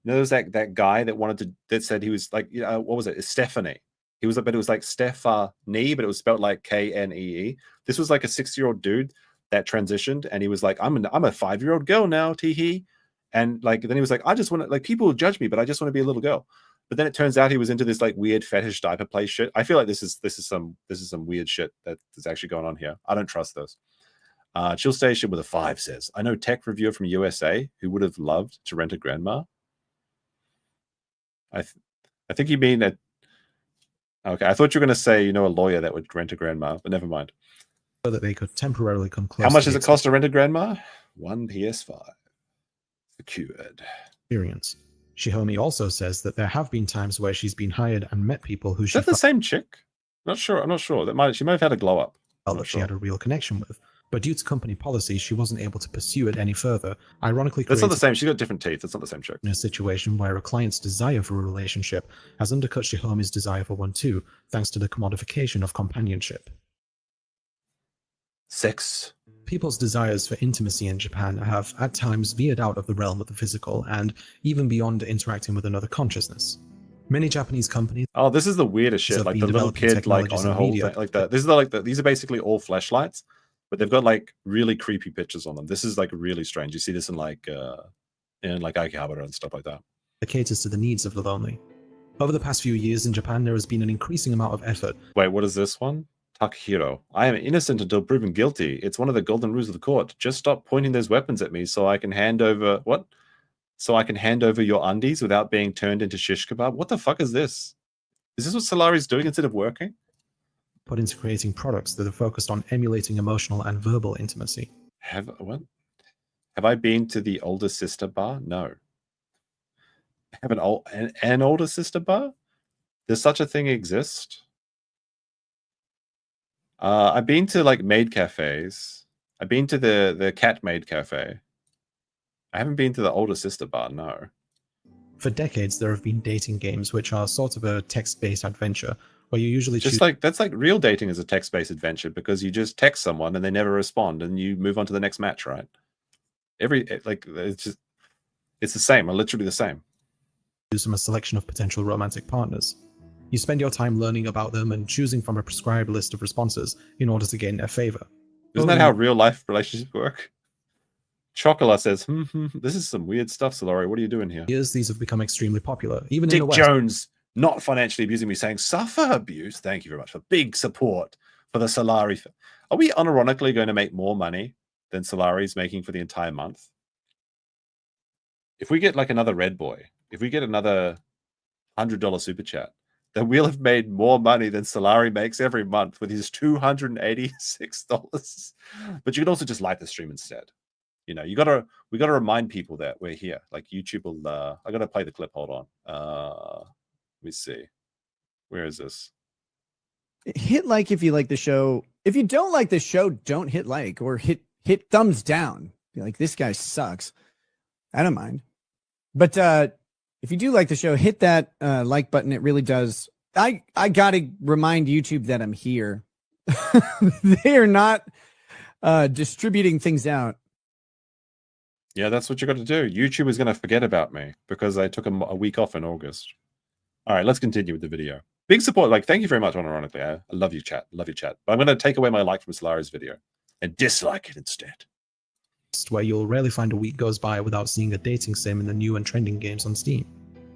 there's that guy that said he was like, what was it? Stephanie. He was, but it was like Stephanie, but it was spelled like Knee. This was like a 6-year-old dude that transitioned, and he was like, I'm a 5-year-old girl now, teehee. And like, then he was like, I just want to, like, people will judge me, but I just want to be a little girl. But then it turns out he was into this like weird fetish diaper play shit. I feel like this is some weird shit that is actually going on here. I don't trust those. Chill Station with a 5 says, I know tech reviewer from USA who would have loved to rent a grandma. I think you mean that. Okay, I thought you were going to say, a lawyer that would rent a grandma, but never mind. So that they could temporarily come close. How much does it cost to rent a grandma? 1 PS5. Secured. Experience. Shihomi also says that there have been times where she's been hired and met people who Is that the same chick? I'm not sure. She might have had a glow up. That she had a real connection with. But due to company policy, she wasn't able to pursue it any further. Ironically, that's not the same. She's got different teeth. That's not the same chick. In a situation where a client's desire for a relationship has undercut Shihomi's desire for one too, thanks to the commodification of companionship. Sex. People's desires for intimacy in Japan have at times veered out of the realm of the physical and even beyond interacting with another consciousness. Many Japanese companies. Oh, this is the weirdest shit. Like the little kid, like on a whole thing, like that. This is these are basically all flashlights, but they've got like really creepy pictures on them. This is like really strange. You see this in like Akihabara and stuff like that. It caters to the needs of the lonely. Over the past few years in Japan, there has been an increasing amount of effort. Wait, what is this one? Takahiro. I am innocent until proven guilty. It's one of the golden rules of the court. Just stop pointing those weapons at me so I can hand over what? So I can hand over your undies without being turned into shish kebab? What the fuck is this? Is this what Salari's doing instead of working? Put into creating products that are focused on emulating emotional and verbal intimacy. Have I been to the older sister bar? No. Have an older sister bar? Does such a thing exist? I've been to like maid cafes. I've been to the cat maid cafe. I haven't been to the older sister bar, no. For decades, there have been dating games which are sort of a text-based adventure, where you usually just like that's like real dating is a text-based adventure because you just text someone and they never respond and you move on to the next match, right? It's the same, literally the same. Choose from a selection of potential romantic partners. You spend your time learning about them and choosing from a prescribed list of responses in order to gain their favor. Isn't that how real life relationships work? Chocola says, this is some weird stuff, Salari. What are you doing here? Years, these have become extremely popular. Even Dick in the West. Jones, not financially abusing me, saying, suffer abuse. Thank you very much for big support for the Salari. Are we unironically going to make more money than Salari's making for the entire month? If we get like another Red Boy, if we get another $100 super chat, then we'll have made more money than Salari makes every month with his $286. But you can also just like the stream instead. We gotta remind people that we're here. Like YouTube will. I gotta play the clip. Hold on. Let me see. Where is this? Hit like if you like the show. If you don't like the show, don't hit like or hit thumbs down. Be like, this guy sucks. I don't mind. But if you do like the show, hit that like button. It really does. I gotta remind YouTube that I'm here. They are not distributing things out. Yeah, that's what you got to do. YouTube is going to forget about me because I took a week off in August. All right, let's continue with the video. Big support. Like, thank you very much, unironically. I love you, chat. Love you, chat. But I'm going to take away my like from Salari's video and dislike it instead. Where you'll rarely find a week goes by without seeing a dating sim in the new and trending games on Steam.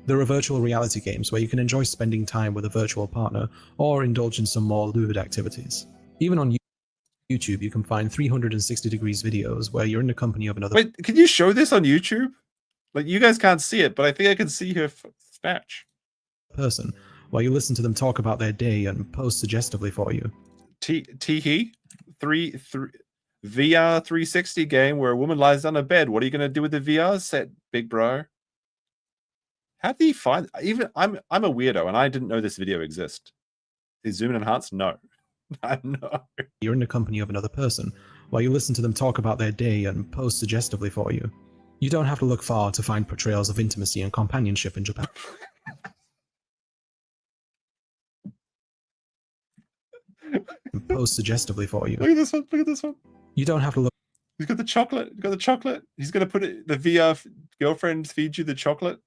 There are virtual reality games where you can enjoy spending time with a virtual partner or indulge in some more lewd activities. Even on YouTube, you can find 360 degrees videos where you're in the company of another. Wait, can you show this on YouTube? Like, you guys can't see it, but I think I can see her snatch. Person, while you listen to them talk about their day and pose suggestively for you. VR 360 game where a woman lies on a bed. What are you going to do with the VR set, big bro? How do you find? Even I'm a weirdo, and I didn't know this video exists. Is Zoom enhanced? No. I know. You're in the company of another person, while you listen to them talk about their day and pose suggestively for you. You don't have to look far to find portrayals of intimacy and companionship in Japan. pose suggestively for you. Look at this one. Look at this one. You don't have to look He's got the chocolate. He's got the chocolate. He's going to put it, the VR girlfriend feeds you the chocolate.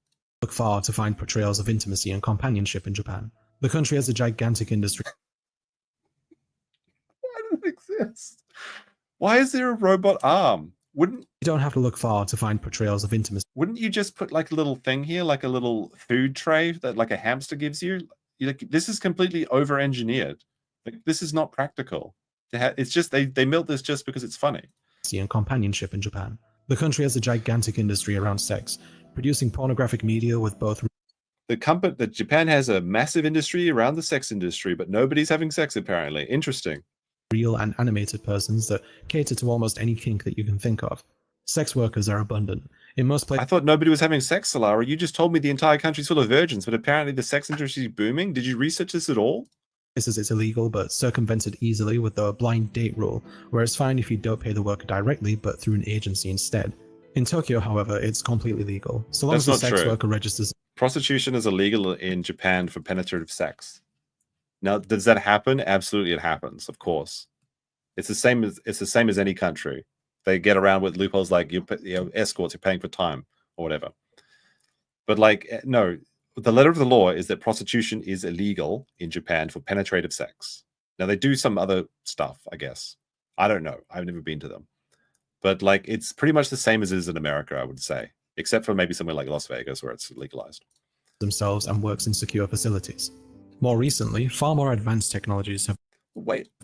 far to find portrayals of intimacy and companionship in Japan. The country has a gigantic industry. Why does it exist? Why is there a robot arm? You don't have to look far to find portrayals of intimacy. Wouldn't you just put like a little thing here, like a little food tray that like a hamster gives you? This is completely over-engineered. Like, this is not practical. It's just they milk this just because it's funny. And companionship in Japan. The country has a gigantic industry around sex, producing pornographic media with both. That Japan has a massive industry around the sex industry, but nobody's having sex apparently. Interesting. Real and animated persons that cater to almost any kink that you can think of. Sex workers are abundant. In most places, I thought nobody was having sex, Salari. You just told me the entire country's full of virgins, but apparently the sex industry is booming. Did you research this at all? it's illegal, but circumvented easily with the blind date rule, where it's fine if you don't pay the worker directly, but through an agency instead. In Tokyo, however, it's completely legal, so long as the sex worker registers. Prostitution is illegal in Japan for penetrative sex. Now, does that happen? Absolutely, it happens. Of course, it's the same as any country. They get around with loopholes like escorts, you're paying for time or whatever. But like, no, the letter of the law is that prostitution is illegal in Japan for penetrative sex. Now they do some other stuff, I guess. I don't know. I've never been to them. But like, it's pretty much the same as it is in America, I would say, except for maybe somewhere like Las Vegas where it's legalized. Themselves and works in secure facilities. More recently, far more advanced technologies have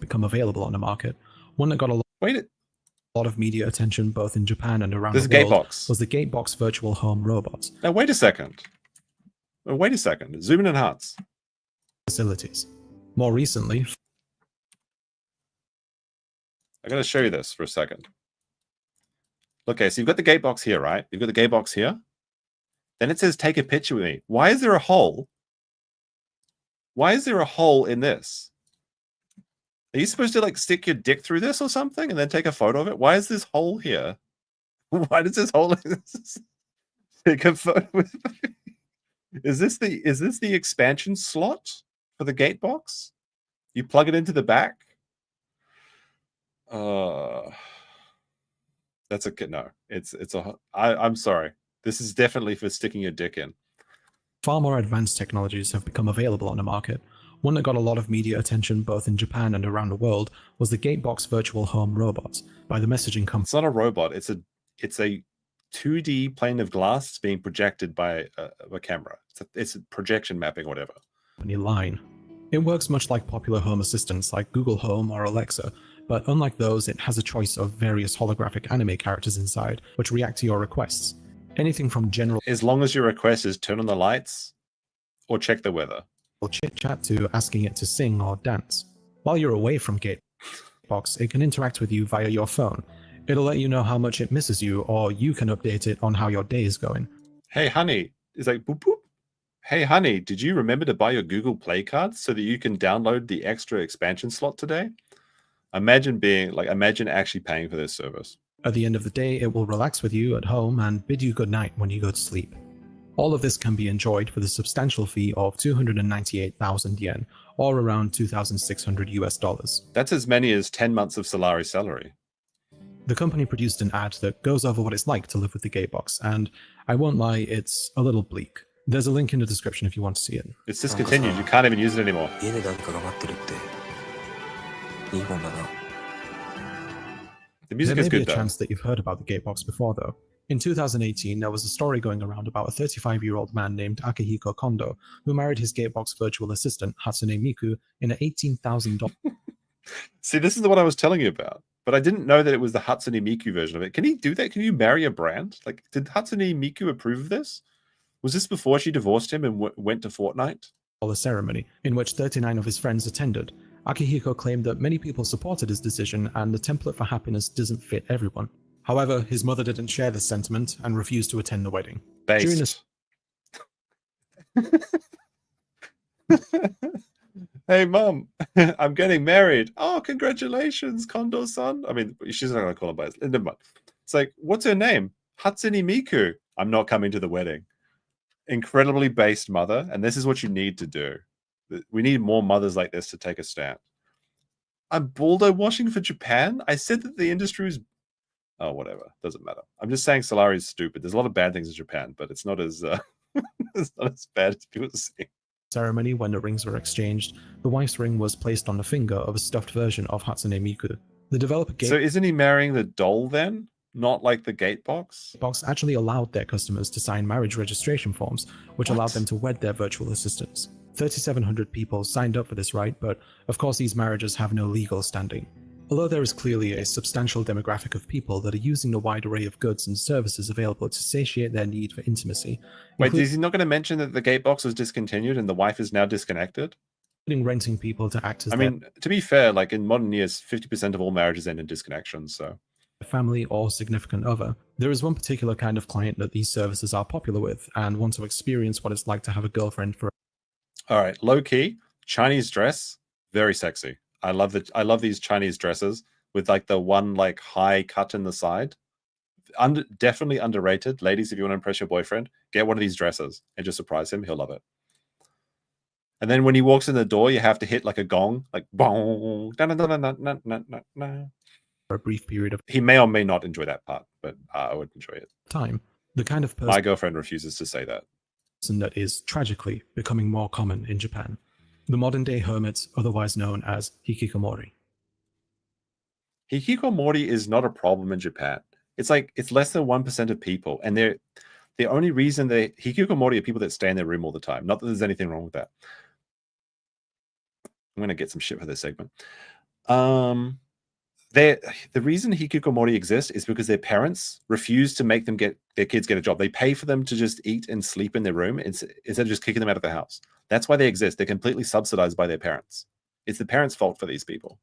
become available on the market. One that got a lot of media attention both in Japan and around the world was the Gatebox virtual home robot. Now wait a second. Zoom in and hearts. Facilities. More recently, I got to show you this for a second. Okay, so you've got the gate box here, right? You've got the gate box here. Then it says, take a picture with me. Why is there a hole? Why is there a hole in this? Are you supposed to like stick your dick through this or something and then take a photo of it? Why is this hole here? Why does this hole take a photo with me? Is this the expansion slot for the gate box? You plug it into the back? That's a no. I'm sorry. This is definitely for sticking your dick in. Far more advanced technologies have become available on the market. One that got a lot of media attention both in Japan and around the world was the Gatebox virtual home robot by the messaging company. It's not a robot. It's a 2D plane of glass being projected by a camera. It's a projection mapping, whatever. Line. It works much like popular home assistants like Google Home or Alexa, but unlike those, it has a choice of various holographic anime characters inside, which react to your requests. Anything from general... As long as your request is turn on the lights or check the weather. Or chit-chat to asking it to sing or dance. While you're away from Gatebox, it can interact with you via your phone. It'll let you know how much it misses you, or you can update it on how your day is going. Hey, honey. It's like, boop, boop. Hey, honey, did you remember to buy your Google Play cards so that you can download the extra expansion slot today? Imagine actually paying for this service. At the end of the day, it will relax with you at home and bid you good night when you go to sleep. All of this can be enjoyed for the substantial fee of 298,000 yen, or around $2,600. That's as many as 10 months of Salari salary. The company produced an ad that goes over what it's like to live with the Gatebox, and I won't lie, it's a little bleak. There's a link in the description if you want to see it. It's discontinued. You can't even use it anymore. The music is good, though. There may be a chance that you've heard about the Gatebox before, though. In 2018, there was a story going around about a 35-year-old man named Akihiko Kondo, who married his Gatebox virtual assistant, Hatsune Miku, in an $18,000... See, this is the one I was telling you about. But I didn't know that it was the Hatsune Miku version of it. Can he do that? Can you marry a brand? Like, did Hatsune Miku approve of this? Was this before she divorced him and went to Fortnite? A ceremony, in which 39 of his friends attended. Akihiko claimed that many people supported his decision and the template for happiness doesn't fit everyone. However, his mother didn't share this sentiment and refused to attend the wedding. Based. Hey, Mum, I'm getting married. Oh, congratulations, Kondo-san. I mean, she's not going to call him by his... Never mind. It's like, what's her name? Hatsune Miku. I'm not coming to the wedding. Incredibly based mother, and this is what you need to do. We need more mothers like this to take a stand. I'm bulldo washing for Japan? I said that the industry is... Oh, whatever. Doesn't matter. I'm just saying Salari is stupid. There's a lot of bad things in Japan, but it's not as it's not as bad as people say. Ceremony when the rings were exchanged, the wife's ring was placed on the finger of a stuffed version of Hatsune Miku. The developer gave... So isn't he marrying the doll then? Not like the gate box? Box actually allowed their customers to sign marriage registration forms, which allowed them to wed their virtual assistants. 3,700 people signed up for this right, but of course these marriages have no legal standing. Although there is clearly a substantial demographic of people that are using the wide array of goods and services available to satiate their need for intimacy. Wait, is he not going to mention that the gate box was discontinued and the wife is now disconnected? Including renting people to act as I mean, to be fair, like in modern years, 50% of all marriages end in disconnections, so... family or significant other. There is one particular kind of client that these services are popular with and want to experience what it's like to have a girlfriend for... All right, low-key, Chinese dress, very sexy. I love these Chinese dresses with like the one like high cut in the side. Definitely underrated. Ladies, if you want to impress your boyfriend, get one of these dresses and just surprise him. He'll love it. And then when he walks in the door, you have to hit like a gong, like bong. For a brief period of... He may or may not enjoy that part, but I would enjoy it. Time. The kind of person... My girlfriend refuses to say that. ...that is tragically becoming more common in Japan. The modern-day hermit, otherwise known as hikikomori. Hikikomori is not a problem in Japan. It's like, it's less than 1% of people. And the only reason hikikomori are people that stay in their room all the time. Not that there's anything wrong with that. I'm going to get some shit for this segment. The reason hikikomori exist is because their parents refuse to make their kids get a job. They pay for them to just eat and sleep in their room instead of just kicking them out of the house. That's why they exist. They're completely subsidized by their parents. It's the parents' fault for these people.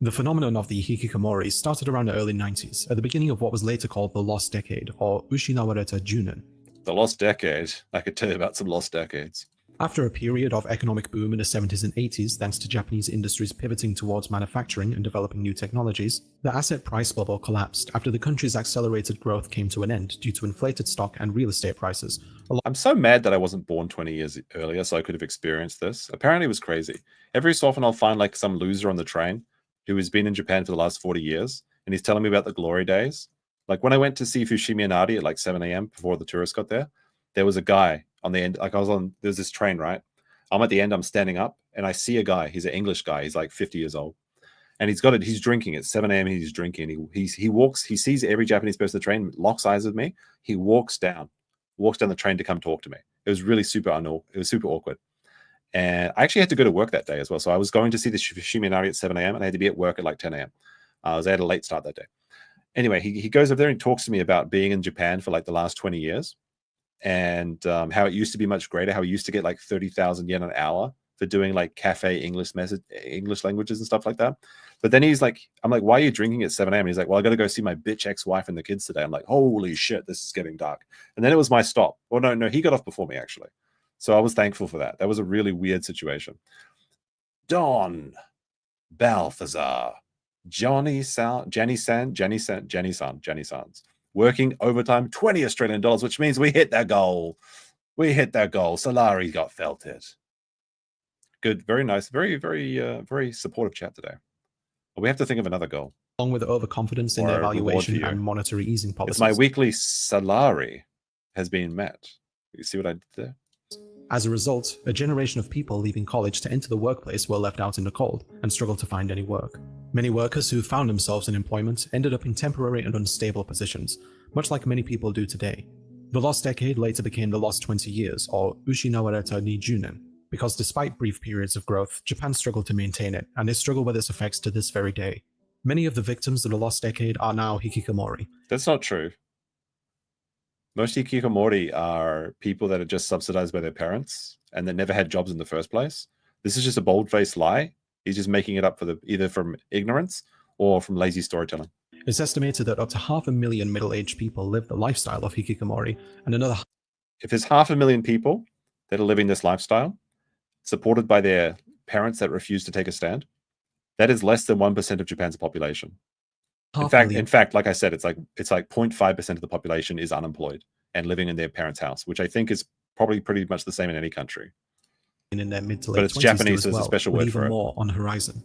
The phenomenon of the hikikomori started around the early 90s, at the beginning of what was later called the Lost Decade, or Ushinawareta Junen. The Lost Decade. I could tell you about some lost decades. After a period of economic boom in the 70s and 80s, thanks to Japanese industries pivoting towards manufacturing and developing new technologies, the asset price bubble collapsed after the country's accelerated growth came to an end due to inflated stock and real estate prices. I'm so mad that I wasn't born 20 years earlier so I could have experienced this. Apparently it was crazy. Every so often I'll find like some loser on the train who has been in Japan for the last 40 years, and he's telling me about the glory days. Like when I went to see Fushimi Inari at like 7 a.m. before the tourists got there was a guy on the end, like there's this train, right? I'm at the end, I'm standing up, and I see a guy. He's an English guy. He's like 50 years old. And he's drinking at 7 a.m. He's drinking. He sees every Japanese person on the train, locks eyes with me. He walks down the train to come talk to me. It was really super awkward. And I actually had to go to work that day as well. So I was going to see the Fushimi Inari at 7 a.m. and I had to be at work at like 10 a.m. I had a late start that day. Anyway, he goes over there and talks to me about being in Japan for like the last 20 years. And how it used to be much greater, how he used to get like 30,000 yen an hour for doing like cafe English languages and stuff like that. But then I'm like, why are you drinking at 7 a.m.? And he's like, well, I got to go see my bitch ex-wife and the kids today. I'm like, holy shit, this is getting dark. And then it was my stop. Well, no, he got off before me actually. So I was thankful for that. That was a really weird situation. Don Balthazar, Jenny San's working overtime, 20 Australian dollars, which means we hit that goal. Salari got felted. Good, very nice, very, very, very supportive chat today. But we have to think of another goal. Along with overconfidence in their valuation and monetary easing policies. It's my weekly salary has been met. You see what I did there? As a result, a generation of people leaving college to enter the workplace were left out in the cold and struggled to find any work. Many workers who found themselves in employment ended up in temporary and unstable positions, much like many people do today. The Lost Decade later became the Lost 20 Years, or Ushinawareta ni Junen, because despite brief periods of growth, Japan struggled to maintain it, and they struggle with its effects to this very day. Many of the victims of the Lost Decade are now hikikomori. That's not true. Most hikikomori are people that are just subsidized by their parents and that never had jobs in the first place. This is just a bold-faced lie. He's just making it up for either from ignorance or from lazy storytelling. It's estimated that up to 500,000 middle-aged people live the lifestyle of hikikomori, and another... If there's 500,000 people that are living this lifestyle, supported by their parents that refuse to take a stand, that is less than 1% of Japan's population. In fact, like I said, it's like 0.5% of the population is unemployed and living in their parents' house, which I think is probably pretty much the same in any country. In their mid to late but it's Japanese, so there's a special word for it. More on the horizon.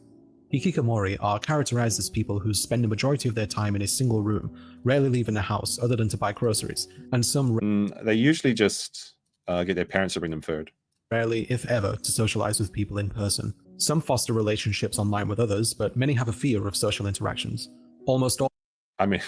Hikikomori are characterized as people who spend the majority of their time in a single room, rarely leaving the house other than to buy groceries, and some They usually just get their parents to bring them food. Rarely, if ever, to socialize with people in person. Some foster relationships online with others, but many have a fear of social interactions. Almost all I mean,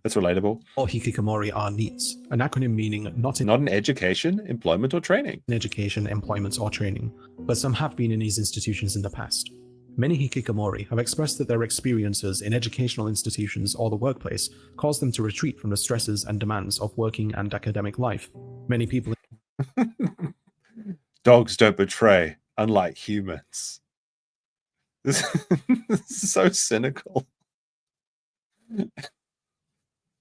that's relatable. All hikikomori are NEETs, an acronym meaning not in education, employment, or training. Education, employment, or training, but some have been in these institutions in the past. Many hikikomori have expressed that their experiences in educational institutions or the workplace cause them to retreat from the stresses and demands of working and academic life. Many people Dogs don't betray, unlike humans. This is so cynical.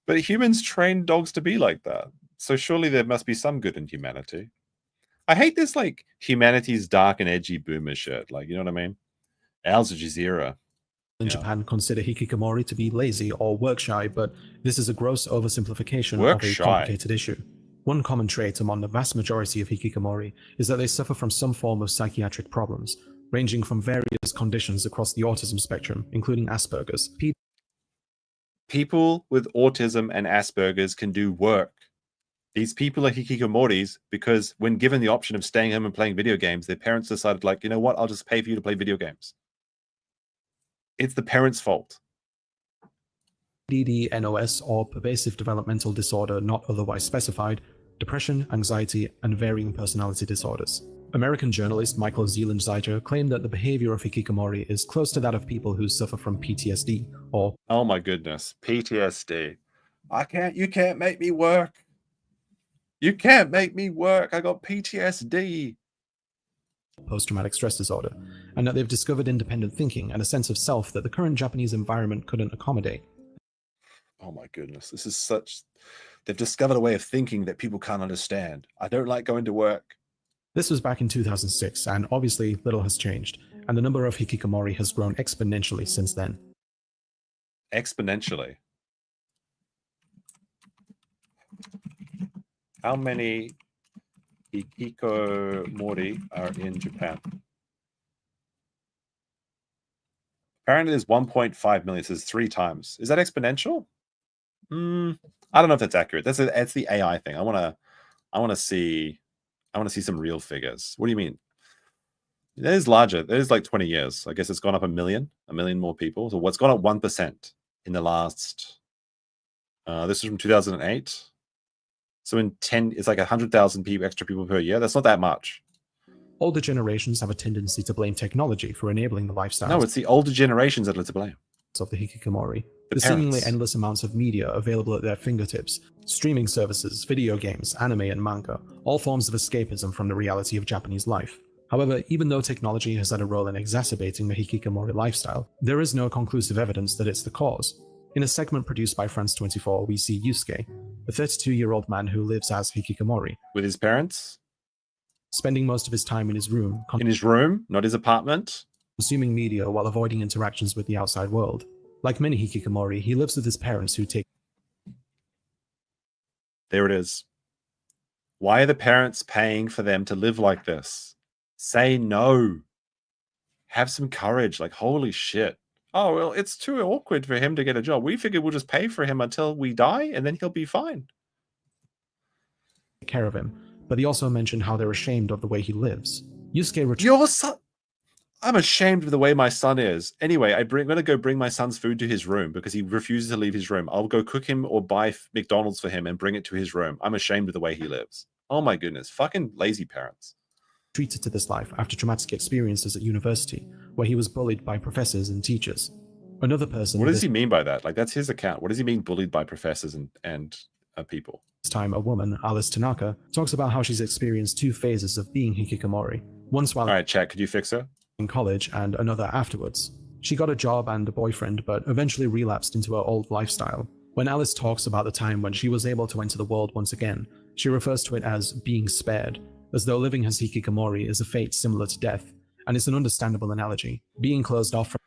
But humans train dogs to be like that. So surely there must be some good in humanity. I hate this like humanity's dark and edgy boomer shit. Like, you know what I mean? Al Jazeera. In Japan consider hikikomori to be lazy or work shy, but this is a gross oversimplification of a complicated issue. One common trait among the vast majority of hikikomori is that they suffer from some form of psychiatric problems, ranging from various conditions across the autism spectrum, including Asperger's. People with autism and Asperger's can do work. These people are hikikomoris because when given the option of staying home and playing video games, their parents decided, like, you know what, I'll just pay for you to play video games. It's the parents' fault. ADD, NOS, or pervasive developmental disorder not otherwise specified, depression, anxiety, and varying personality disorders. American journalist Michael Zeeland-Zeiger claimed that the behavior of hikikomori is close to that of people who suffer from PTSD, or oh my goodness, PTSD. You can't make me work. You can't make me work. I got PTSD. Post-traumatic stress disorder, and that they've discovered independent thinking and a sense of self that the current Japanese environment couldn't accommodate. Oh my goodness, this is such... They've discovered a way of thinking that people can't understand. I don't like going to work. This was back in 2006, and obviously little has changed, and the number of hikikomori has grown exponentially since then. Exponentially? How many hikikomori are in Japan? Apparently there's 1.5 million, so it's 3 times. Is that exponential? I don't know if that's accurate. That's the AI thing. I want to see some real figures. What do you mean? It is larger. It is like 20 years. I guess it's gone up a million more people. So what's gone up 1% in the last this is from 2008. So in 10, it's like 100,000 people, extra people per year. That's not that much. Older generations have a tendency to blame technology for enabling the lifestyle. No, it's the older generations that are to blame. Of the hikikomori. The seemingly endless amounts of media available at their fingertips, streaming services, video games, anime, and manga, all forms of escapism from the reality of Japanese life. However, even though technology has had a role in exacerbating the hikikomori lifestyle, there is no conclusive evidence that it's the cause. In a segment produced by France 24, we see Yusuke, a 32-year-old man who lives as hikikomori. With his parents? Spending most of his time in his room. In his room, not his apartment? Consuming media while avoiding interactions with the outside world. Like many hikikomori, he lives with his parents who take... There it is. Why are the parents paying for them to live like this? Say no. Have some courage. Like, holy shit. Oh, well, it's too awkward for him to get a job. We figured we'll just pay for him until we die, and then he'll be fine. Take care of him, but he also mentioned how they're ashamed of the way he lives. Yusuke... Your son... I'm ashamed of the way my son is. Anyway, I'm going to go bring my son's food to his room because he refuses to leave his room. I'll go cook him or buy McDonald's for him and bring it to his room. I'm ashamed of the way he lives. Oh my goodness. Fucking lazy parents. Treated to this life after traumatic experiences at university, where he was bullied by professors and teachers. Another person... What does he mean by that? Like, that's his account. What does he mean bullied by professors and people? This time, a woman, Alice Tanaka, talks about how she's experienced 2 phases of being hikikomori. Once while... All right, chat, could you fix her? In college, and another afterwards. She got a job and a boyfriend, but eventually relapsed into her old lifestyle. When Alice talks about the time when she was able to enter the world once again, she refers to it as being spared, as though living as hikikomori is a fate similar to death, and it's an understandable analogy. Being closed off from...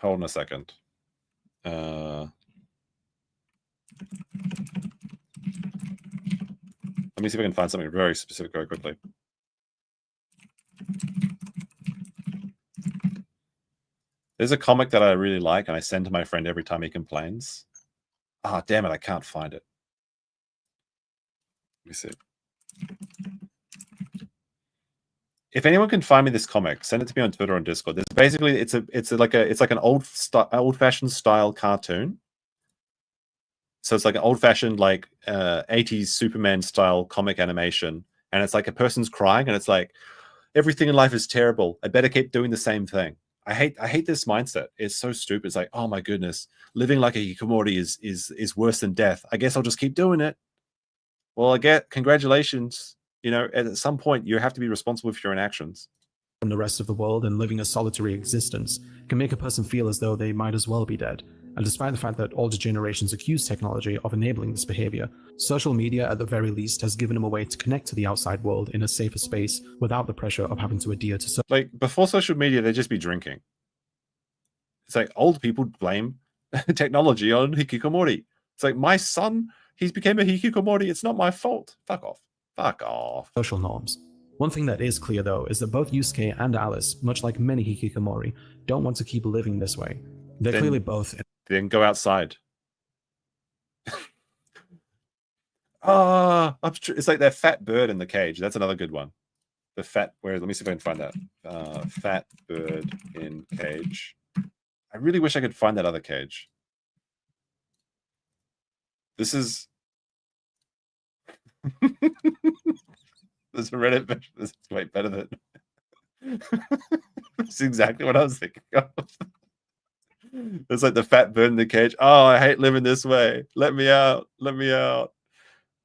Hold on a second. Let me see if I can find something very specific very quickly. There's a comic that I really like, and I send to my friend every time he complains. Ah, damn it, I can't find it. Let me see. If anyone can find me this comic, send it to me on Twitter or on Discord. There's basically it's like an old-fashioned style cartoon. So it's like an old-fashioned like 80s Superman style comic animation, and it's like a person's crying, and it's like everything in life is terrible. I better keep doing the same thing. I hate this mindset. It's so stupid. It's like, oh my goodness, living like a hikikomori is worse than death. I guess I'll just keep doing it. Well, congratulations. You know, at some point you have to be responsible for your own actions. From the rest of the world and living a solitary existence can make a person feel as though they might as well be dead. And despite the fact that older generations accuse technology of enabling this behavior, social media at the very least has given them a way to connect to the outside world in a safer space without the pressure of having to adhere to like before social media, they'd just be drinking. It's like old people blame technology on hikikomori. It's like, my son, he's became a hikikomori. It's not my fault. Fuck off. Fuck off. Social norms. One thing that is clear though is that both Yusuke and Alice, much like many hikikomori, don't want to keep living this way. They're clearly both. Then go outside. It's like that fat bird in the cage. That's another good one. The fat, let me see if I can find that. Fat bird in cage. I really wish I could find that other cage. This is... There's a Reddit version. This is way better than... That's exactly what I was thinking of. It's like the fat bird in the cage. Oh, I hate living this way. Let me out. Let me out.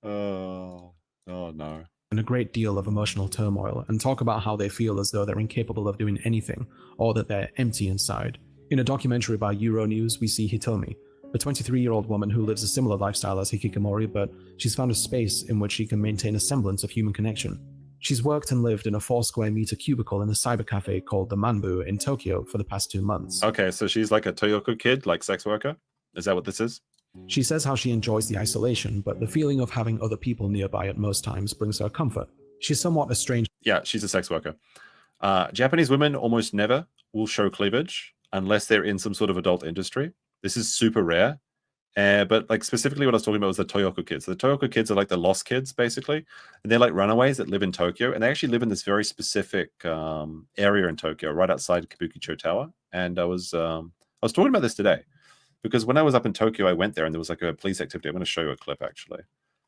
Oh no. And a great deal of emotional turmoil and talk about how they feel as though they're incapable of doing anything or that they're empty inside. In a documentary by Euronews, we see Hitomi, a 23-year-old woman who lives a similar lifestyle as hikikomori, but she's found a space in which she can maintain a semblance of human connection. She's worked and lived in a 4-square-meter cubicle in a cyber cafe called the Manbu in Tokyo for the past 2 months. Okay, so she's like a Toyoko kid, like sex worker? Is that what this is? She says how she enjoys the isolation, but the feeling of having other people nearby at most times brings her comfort. She's somewhat estranged. Yeah, she's a sex worker. Japanese women almost never will show cleavage unless they're in some sort of adult industry. This is super rare. But like specifically what I was talking about was the Toyoko kids. The Toyoko kids are like the lost kids, basically. And they're like runaways that live in Tokyo. And they actually live in this very specific area in Tokyo, right outside Kabukicho Tower. And I was talking about this today. Because when I was up in Tokyo, I went there and there was like a police activity. I'm going to show you a clip, actually.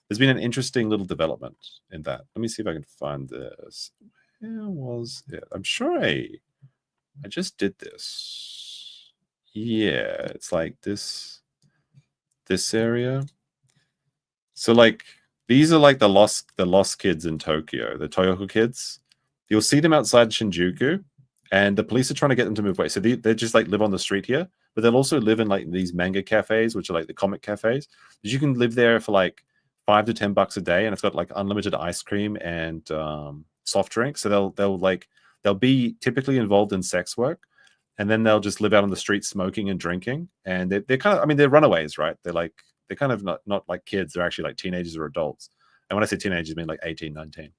There's been an interesting little development in that. Let me see if I can find this. Where was it? I'm sure I just did this. Yeah, it's like this area. So like these are like the lost kids in Tokyo, the Toyoko kids. You'll see them outside Shinjuku, and the police are trying to get them to move away. So they just like live on the street here, but they'll also live in like these manga cafes, which are like the comic cafes. You can live there for like $5 to $10 a day, and it's got like unlimited ice cream and soft drinks. So they'll be typically involved in sex work, and then they'll just live out on the street smoking and drinking. And they're kind of, I mean, they're runaways, right? They're kind of not like kids. They're actually like teenagers or adults. And when I say teenagers, I mean like 18, 19.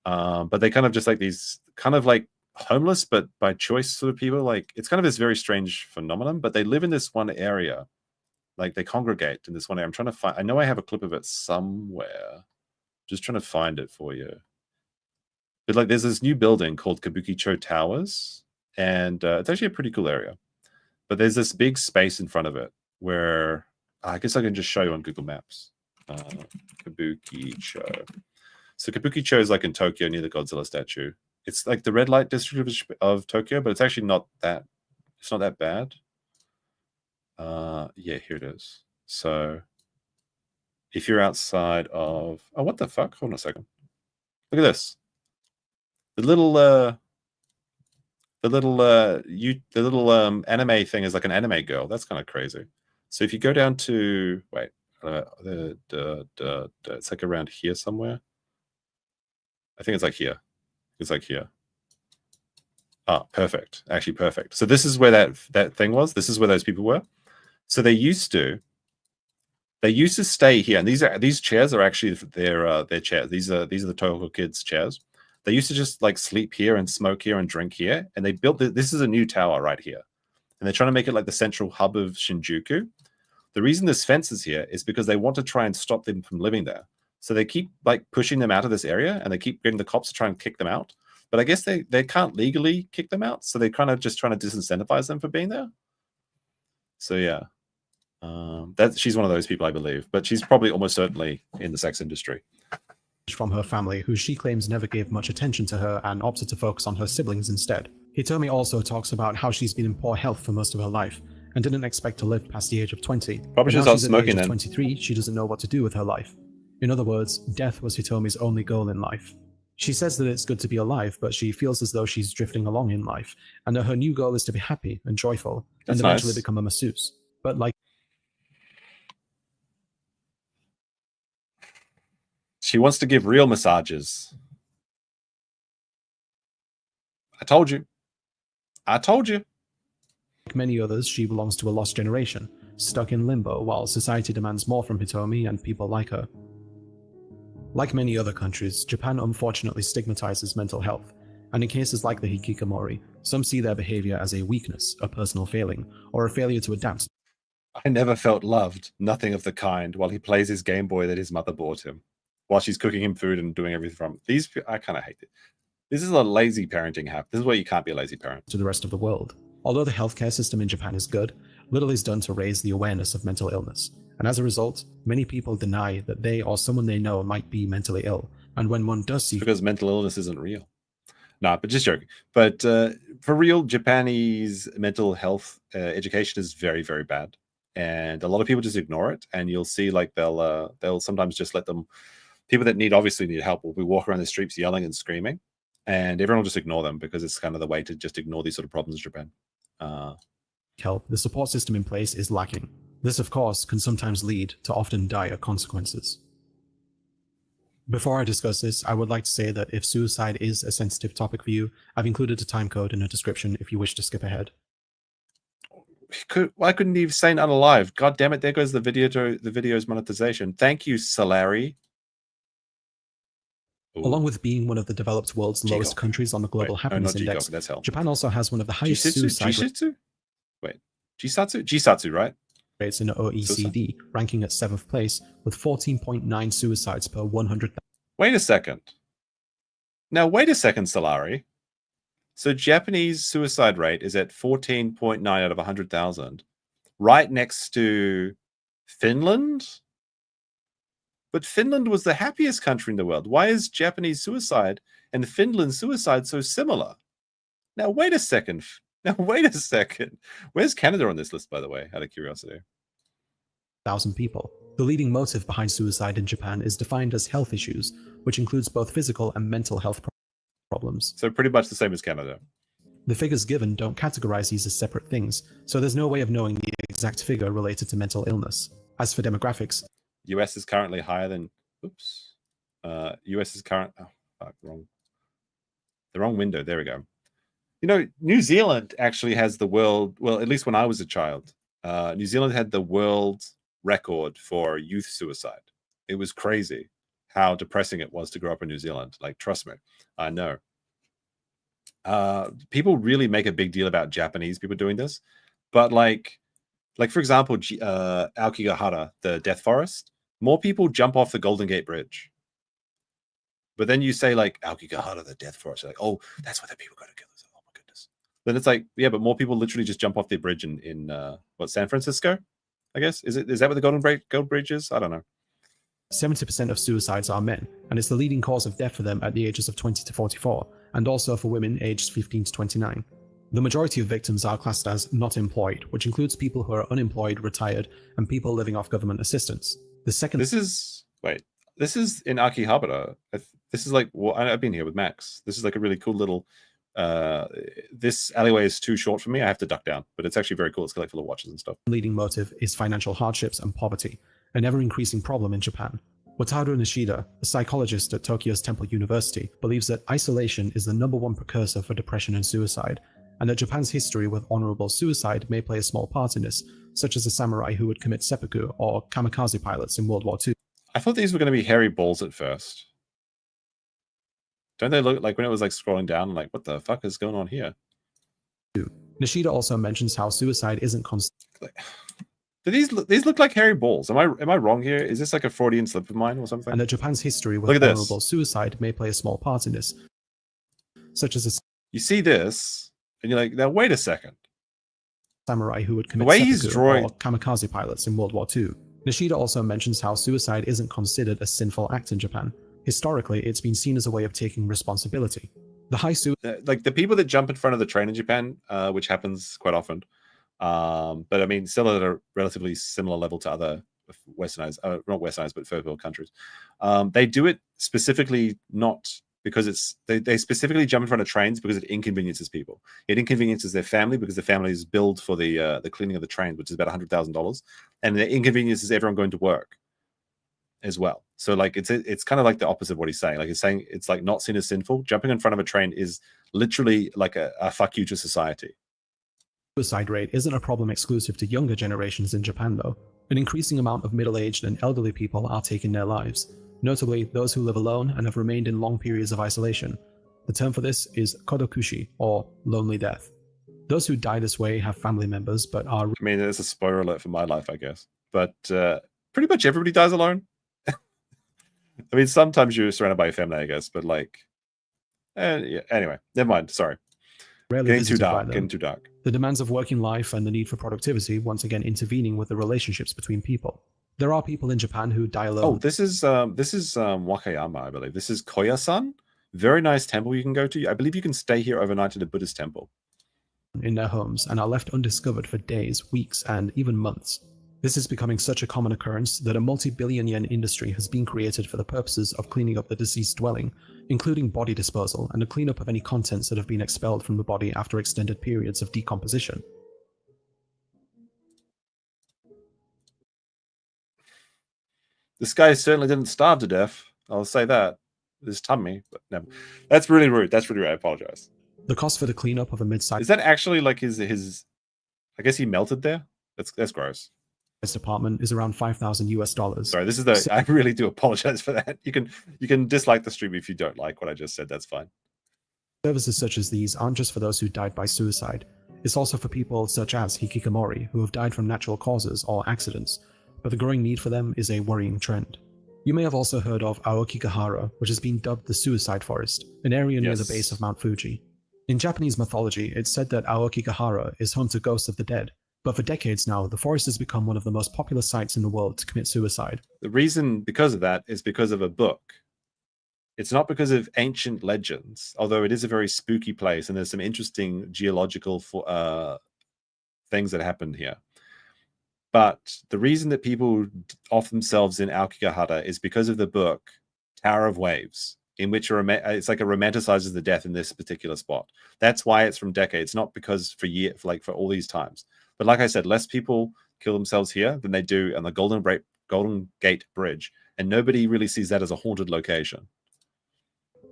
But they kind of just like these kind of like homeless, but by choice sort of people. Like it's kind of this very strange phenomenon, but they live in this one area. Like they congregate in this one area. I'm trying to find, I know I have a clip of it somewhere. Just trying to find it for you. But like there's this new building called Kabukicho Towers. And it's actually a pretty cool area. But there's this big space in front of it where I guess I can just show you on Google Maps. Kabukicho. So Kabukicho is like in Tokyo near the Godzilla statue. It's like the red light district of Tokyo, but it's actually not that, it's not that bad. Yeah, here it is. So if you're outside of, oh, what the fuck? Hold on a second. Look at this. The little anime thing is like an anime girl. That's kind of crazy. So if you go down to, wait, it's like around here somewhere. I think it's like here. It's like here. Ah, perfect. Actually, perfect. So this is where that thing was. This is where those people were. So they used to stay here, and these chairs are actually their chairs. These are the Toyoko kids' chairs. They used to just like sleep here and smoke here and drink here, and they built this is a new tower right here. and they're trying to make it like the central hub of Shinjuku. The reason there's fences here is because they want to try and stop them from living there. So they keep like pushing them out of this area, and they keep getting the cops to try and kick them out. But I guess they can't legally kick them out, so they're kind of just trying to disincentivize them for being there. So yeah, she's one of those people, I believe, but she's probably almost certainly in the sex industry. From her family, who she claims never gave much attention to her and opted to focus on her siblings instead. Hitomi also talks about how she's been in poor health for most of her life and didn't expect to live past the age of 20. Probably should start smoking then. 23, she doesn't know what to do with her life. In other words, death was Hitomi's only goal in life. She says that it's good to be alive, but she feels as though she's drifting along in life, and that her new goal is to be happy and joyful, and eventually become a masseuse. But like... She wants to give real massages. I told you. I told you. Like many others, she belongs to a lost generation, stuck in limbo while society demands more from Hitomi and people like her. Like many other countries, Japan unfortunately stigmatizes mental health, and in cases like the hikikomori, some see their behavior as a weakness, a personal failing, or a failure to adapt. I never felt loved, nothing of the kind, while he plays his Game Boy that his mother bought him, while she's cooking him food and doing everything from these. I kind of hate it. This is a lazy parenting hack. This is where you can't be a lazy parent. To the rest of the world. Although the healthcare system in Japan is good, little is done to raise the awareness of mental illness. And as a result, many people deny that they or someone they know might be mentally ill. And when one does see... Because mental illness isn't real. No, but just joking. But for real, Japanese mental health education is very, very bad. And a lot of people just ignore it. And you'll see like they'll sometimes just let them... People that obviously need help will be walking around the streets yelling and screaming. And everyone will just ignore them because it's kind of the way to just ignore these sort of problems in Japan. Help. The support system in place is lacking. This, of course, can sometimes lead to often dire consequences. Before I discuss this, I would like to say that if suicide is a sensitive topic for you, I've included a time code in the description if you wish to skip ahead. Why couldn't he say unalive? God damn it, there goes the video's monetization. Thank you, Salari. Ooh. Along with being one of the developed world's lowest countries on the Global Happiness Index, Japan also has one of the highest suicide rates Jisatsu, right? Rates in the OECD, ranking at 7th place with 14.9 suicides per 100,000. Wait a second. Now, wait a second, Salari. So Japanese suicide rate is at 14.9 out of 100,000, right next to Finland? But Finland was the happiest country in the world. Why is Japanese suicide and Finland's suicide so similar? Now, wait a second. Where's Canada on this list, by the way, out of curiosity? 1,000 people. The leading motive behind suicide in Japan is defined as health issues, which includes both physical and mental health problems. So pretty much the same as Canada. The figures given don't categorize these as separate things, so there's no way of knowing the exact figure related to mental illness. As for demographics, US is currently higher than... Oops. US is current... Oh, fuck, wrong. The wrong window. There we go. You know, New Zealand actually has the world... Well, at least when I was a child, New Zealand had the world record for youth suicide. It was crazy how depressing it was to grow up in New Zealand. Like, trust me, I know. People really make a big deal about Japanese people doing this. But like for example, Aokigahara, the Death Forest, more people jump off the Golden Gate Bridge. But then you say like Aokigahara, the Death Forest, you're like, oh, that's where the people go to kill us. Oh my goodness. Then it's like, yeah, but more people literally just jump off the bridge in San Francisco? I guess is that what the Gold Bridge is? I don't know. 70% of suicides are men, and it's the leading cause of death for them at the ages of 20 to 44, and also for women aged 15 to 29. The majority of victims are classed as not employed, which includes people who are unemployed, retired, and people living off government assistance. The second... This is in Akihabara. This is like, well, I've been here with Max. This is like a really cool little... this alleyway is too short for me. I have to duck down, but it's actually very cool. It's like full of watches and stuff. Leading motive is financial hardships and poverty, an ever-increasing problem in Japan. Wataru Nishida, a psychologist at Tokyo's Temple University, believes that isolation is the #1 precursor for depression and suicide, and that Japan's history with honorable suicide may play a small part in this, such as a samurai who would commit seppuku or kamikaze pilots in World War II. I thought these were going to be hairy balls at first. Don't they look like when it was like scrolling down, like, what the fuck is going on here? Nishida also mentions how suicide isn't Do these look like hairy balls? Am I wrong here? Is this like a Freudian slip of mine or something? and that Japan's history with Look at honorable this. suicide may play a small part in this, such as a You see this, and you're like, now wait a second. samurai who would commit The way he's seppuku drawing- or kamikaze pilots in World War II. Nishida also mentions how suicide isn't considered a sinful act in Japan. Historically, it's been seen as a way of taking responsibility. The high Like the people that jump in front of the train in Japan, which happens quite often, but I mean, still at a relatively similar level to other westernized, not westernized, but third world countries. They do it specifically not because they specifically jump in front of trains because it inconveniences people. It inconveniences their family because the family is billed for the cleaning of the train, which is about $100,000, and it inconveniences everyone going to work as well. So like it's kind of like the opposite of what he's saying. Like he's saying it's like not seen as sinful. Jumping in front of a train is literally like a fuck you to society. suicide rate isn't a problem exclusive to younger generations in Japan, though. An increasing amount of middle-aged and elderly people are taking their lives, notably those who live alone and have remained in long periods of isolation. The term for this is kodokushi, or lonely death. Those who die this way have family members, but are... I mean, there's a spoiler alert for my life, I guess. But pretty much everybody dies alone. I mean, sometimes you're surrounded by your family, I guess, but like... yeah, anyway, never mind, sorry. Getting too dark. The demands of working life and the need for productivity once again intervening with the relationships between people. There are people in Japan who die alone. Oh, this is Wakayama, I believe. This is Koya-san. Very nice temple you can go to. I believe you can stay here overnight at a Buddhist temple. In their homes and are left undiscovered for days, weeks, and even months. This is becoming such a common occurrence that a multi-billion yen industry has been created for the purposes of cleaning up the deceased dwelling, including body disposal and the cleanup of any contents that have been expelled from the body after extended periods of decomposition. This guy certainly didn't starve to death. I'll say that. His tummy, but never. That's really rude. That's really rude. I apologize. The cost for the cleanup of a mid-sized... Is that actually like his? I guess he melted there. That's gross. Apartment is around $5,000 US. Sorry, this is the. I really do apologize for that. You can dislike the stream if you don't like what I just said. That's fine. Services such as these aren't just for those who died by suicide. It's also for people such as hikikomori who have died from natural causes or accidents, but the growing need for them is a worrying trend. You may have also heard of Aokigahara, which has been dubbed the Suicide Forest, an area near the base of Mount Fuji. In Japanese mythology, it's said that Aokigahara is home to ghosts of the dead, but for decades now, the forest has become one of the most popular sites in the world to commit suicide. The reason because of that is because of a book. It's not because of ancient legends, although it is a very spooky place and there's some interesting geological things that happened here. But the reason that people off themselves in Aokigahara is because of the book Tower of Waves, in which it's like it romanticizes the death in this particular spot. That's why it's from decades, not because for all these times. But like I said, less people kill themselves here than they do on the Golden Gate Bridge, and nobody really sees that as a haunted location.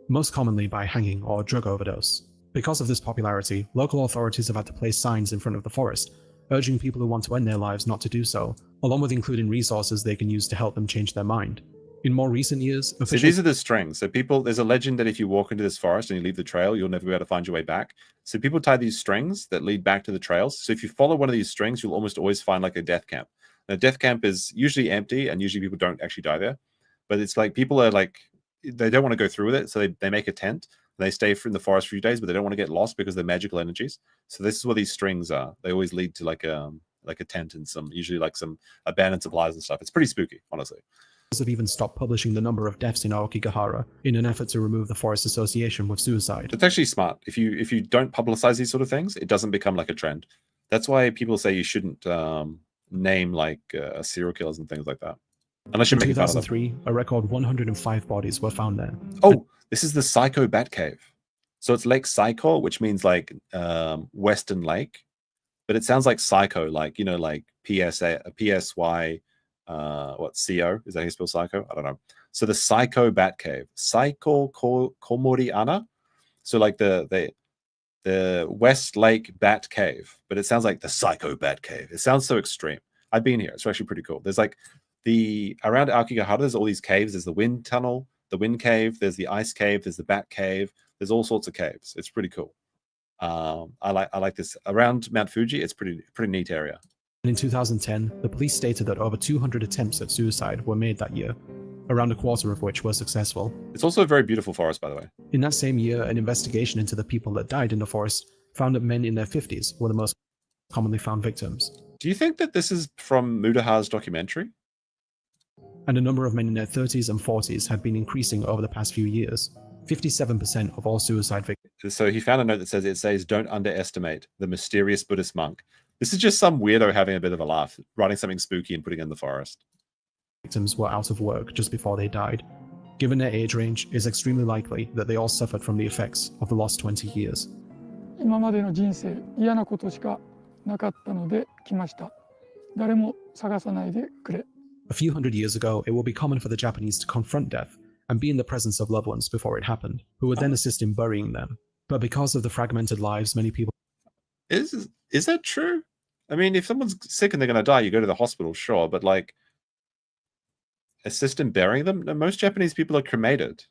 Most commonly by hanging or drug overdose. Because of this popularity, local authorities have had to place signs in front of the forest, urging people who want to end their lives not to do so, along with including resources they can use to help them change their mind. In more recent years, so these are the strings. So there's a legend that if you walk into this forest and you leave the trail, you'll never be able to find your way back. So people tie these strings that lead back to the trails. So if you follow one of these strings, you'll almost always find like a death camp. Now, death camp is usually empty and usually people don't actually die there. But it's like people are like, they don't want to go through with it. So they make a tent. They stay in the forest for a few days, but they don't want to get lost because they're magical energies. So this is what these strings are. They always lead to like a tent and usually like some abandoned supplies and stuff. It's pretty spooky, honestly. Have even stopped publishing the number of deaths in Aokigahara in an effort to remove the forest association with suicide. It's actually smart. If you don't publicize these sort of things, it doesn't become like a trend. That's why people say you shouldn't name like serial killers and things like that. Unless you're in making fun of them. 2003, a record 105 bodies were found there. Oh, this is the Psycho Bat Cave. So it's Lake Psycho, which means like Western Lake, but it sounds like Psycho, like like PSY. CO? Is that how you spell psycho? I don't know. So the Psycho Bat Cave, Psycho Komori Ana. So like the West Lake Bat Cave, but it sounds like the Psycho Bat Cave. It sounds so extreme. I've been here. It's actually pretty cool. There's like around Aokigahara, there's all these caves. There's the wind tunnel, the wind cave. There's the ice cave. There's the bat cave. There's all sorts of caves. It's pretty cool. I like this around Mount Fuji. It's pretty neat area. And in 2010, the police stated that over 200 attempts at suicide were made that year, around a quarter of which were successful. It's also a very beautiful forest, by the way. In that same year, an investigation into the people that died in the forest found that men in their 50s were the most commonly found victims. Do you think that this is from Mudahar's documentary? And the number of men in their 30s and 40s had been increasing over the past few years. 57% of all suicide victims. So he found a note that says, don't underestimate the mysterious Buddhist monk. This is just some weirdo having a bit of a laugh, writing something spooky and putting it in the forest. Victims were out of work just before they died. Given their age range, it's extremely likely that they all suffered from the effects of the lost 20 years. 今までの人生、嫌なことしかなかったので来ました。誰も探さないでくれ。A few hundred years ago, it would be common for the Japanese to confront death and be in the presence of loved ones before it happened, who would then assist in burying them. But because of the fragmented lives many people... Is that true? I mean, if someone's sick and they're going to die, you go to the hospital, sure, but like, assist in burying them? No, most Japanese people are cremated.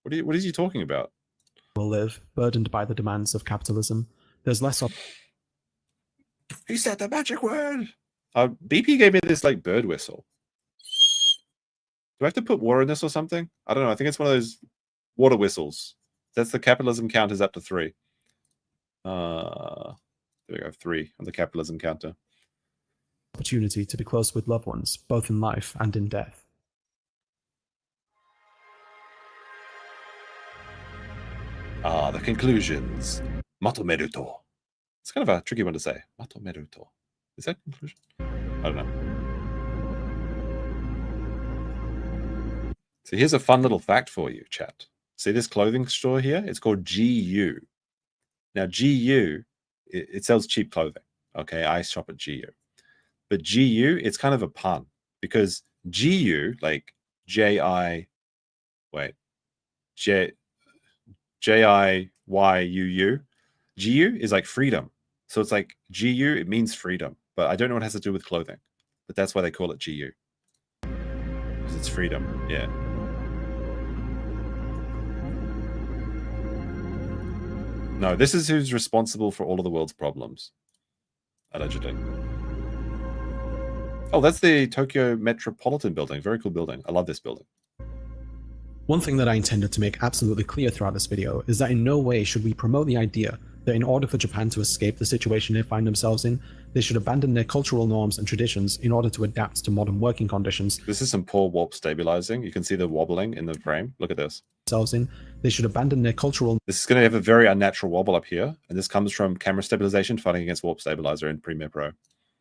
What is he talking about? ...will live, burdened by the demands of capitalism. There's less of... He said the magic word! BP gave me this, like, bird whistle. Do I have to put water in this or something? I don't know. I think it's one of those water whistles. That's the capitalism count is up to 3. There we go, 3 on the capitalism counter. Opportunity to be close with loved ones, both in life and in death. The conclusions. Matomeruto. It's kind of a tricky one to say. Matomeruto. Is that conclusion? I don't know. So here's a fun little fact for you, chat. See this clothing store here? It's called GU. Now, GU, it sells cheap clothing. Okay, I shop at GU. But GU, it's kind of a pun because GU, like J-I-Y-U-U, GU is like freedom. So it's like GU, it means freedom. But I don't know what it has to do with clothing. But that's why they call it GU. Because it's freedom, yeah. No, this is who's responsible for all of the world's problems. Allegedly. Oh, that's the Tokyo Metropolitan Building. Very cool building. I love this building. One thing that I intended to make absolutely clear throughout this video is that in no way should we promote the idea that in order for Japan to escape the situation they find themselves in, they should abandon their cultural norms and traditions in order to adapt to modern working conditions. This is some poor warp stabilizing. You can see the wobbling in the frame. Look at this. They should abandon their cultural... This is going to have a very unnatural wobble up here, and this comes from camera stabilization fighting against warp stabilizer in Premiere Pro.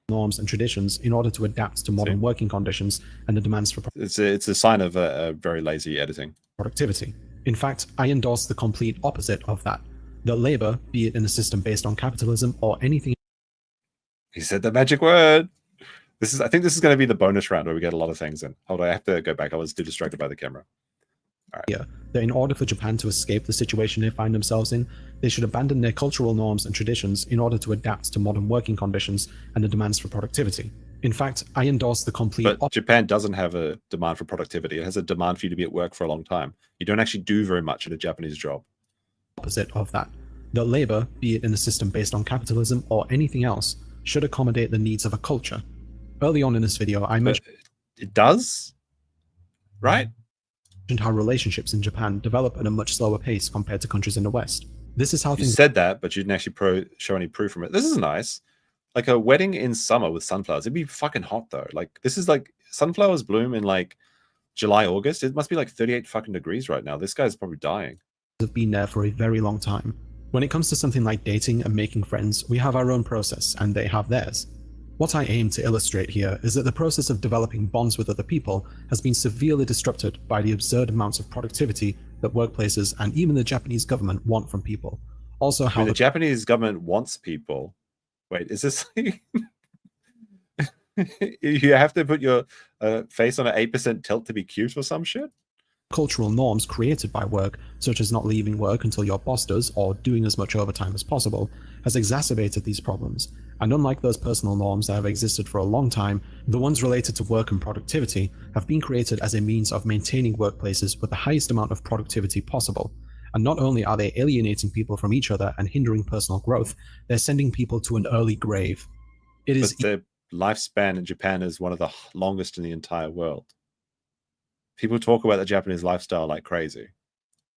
Norms and traditions in order to adapt to modern working conditions and the demands for... It's a sign of a very lazy editing. Productivity. In fact, I endorse the complete opposite of that. That labor, be it in a system based on capitalism or anything... He said the magic word! I think this is going to be the bonus round where we get a lot of things in. Hold on, I have to go back. I was too distracted by the camera. All right. Yeah, that in order for Japan to escape the situation they find themselves in, they should abandon their cultural norms and traditions in order to adapt to modern working conditions and the demands for productivity. In fact, I endorse the complete... But Japan doesn't have a demand for productivity. It has a demand for you to be at work for a long time. You don't actually do very much at a Japanese job. Opposite of that. That labor, be it in a system based on capitalism or anything else, should accommodate the needs of a culture. Early on in this video, I mentioned... It does? Right? How relationships in Japan develop at a much slower pace compared to countries in the West. This is how you said that, but you didn't actually show any proof from it. This is nice. Like a wedding in summer with sunflowers. It'd be fucking hot though. Like this is like sunflowers bloom in like July, August. It must be like 38 fucking degrees right now. This guy's probably dying. Have been there for a very long time. When it comes to something like dating and making friends, we have our own process and they have theirs. What I aim to illustrate here is that the process of developing bonds with other people has been severely disrupted by the absurd amounts of productivity that workplaces and even the Japanese government want from people. Also, how the Japanese government wants people. Wait, is this like... You have to put your face on an 8% tilt to be cute or some shit? Cultural norms created by work, such as not leaving work until your boss does or doing as much overtime as possible, has exacerbated these problems. And unlike those personal norms that have existed for a long time, the ones related to work and productivity have been created as a means of maintaining workplaces with the highest amount of productivity possible. And not only are they alienating people from each other and hindering personal growth, they're sending people to an early grave. It is but the lifespan in Japan is one of the longest in the entire world. People talk about the Japanese lifestyle like crazy.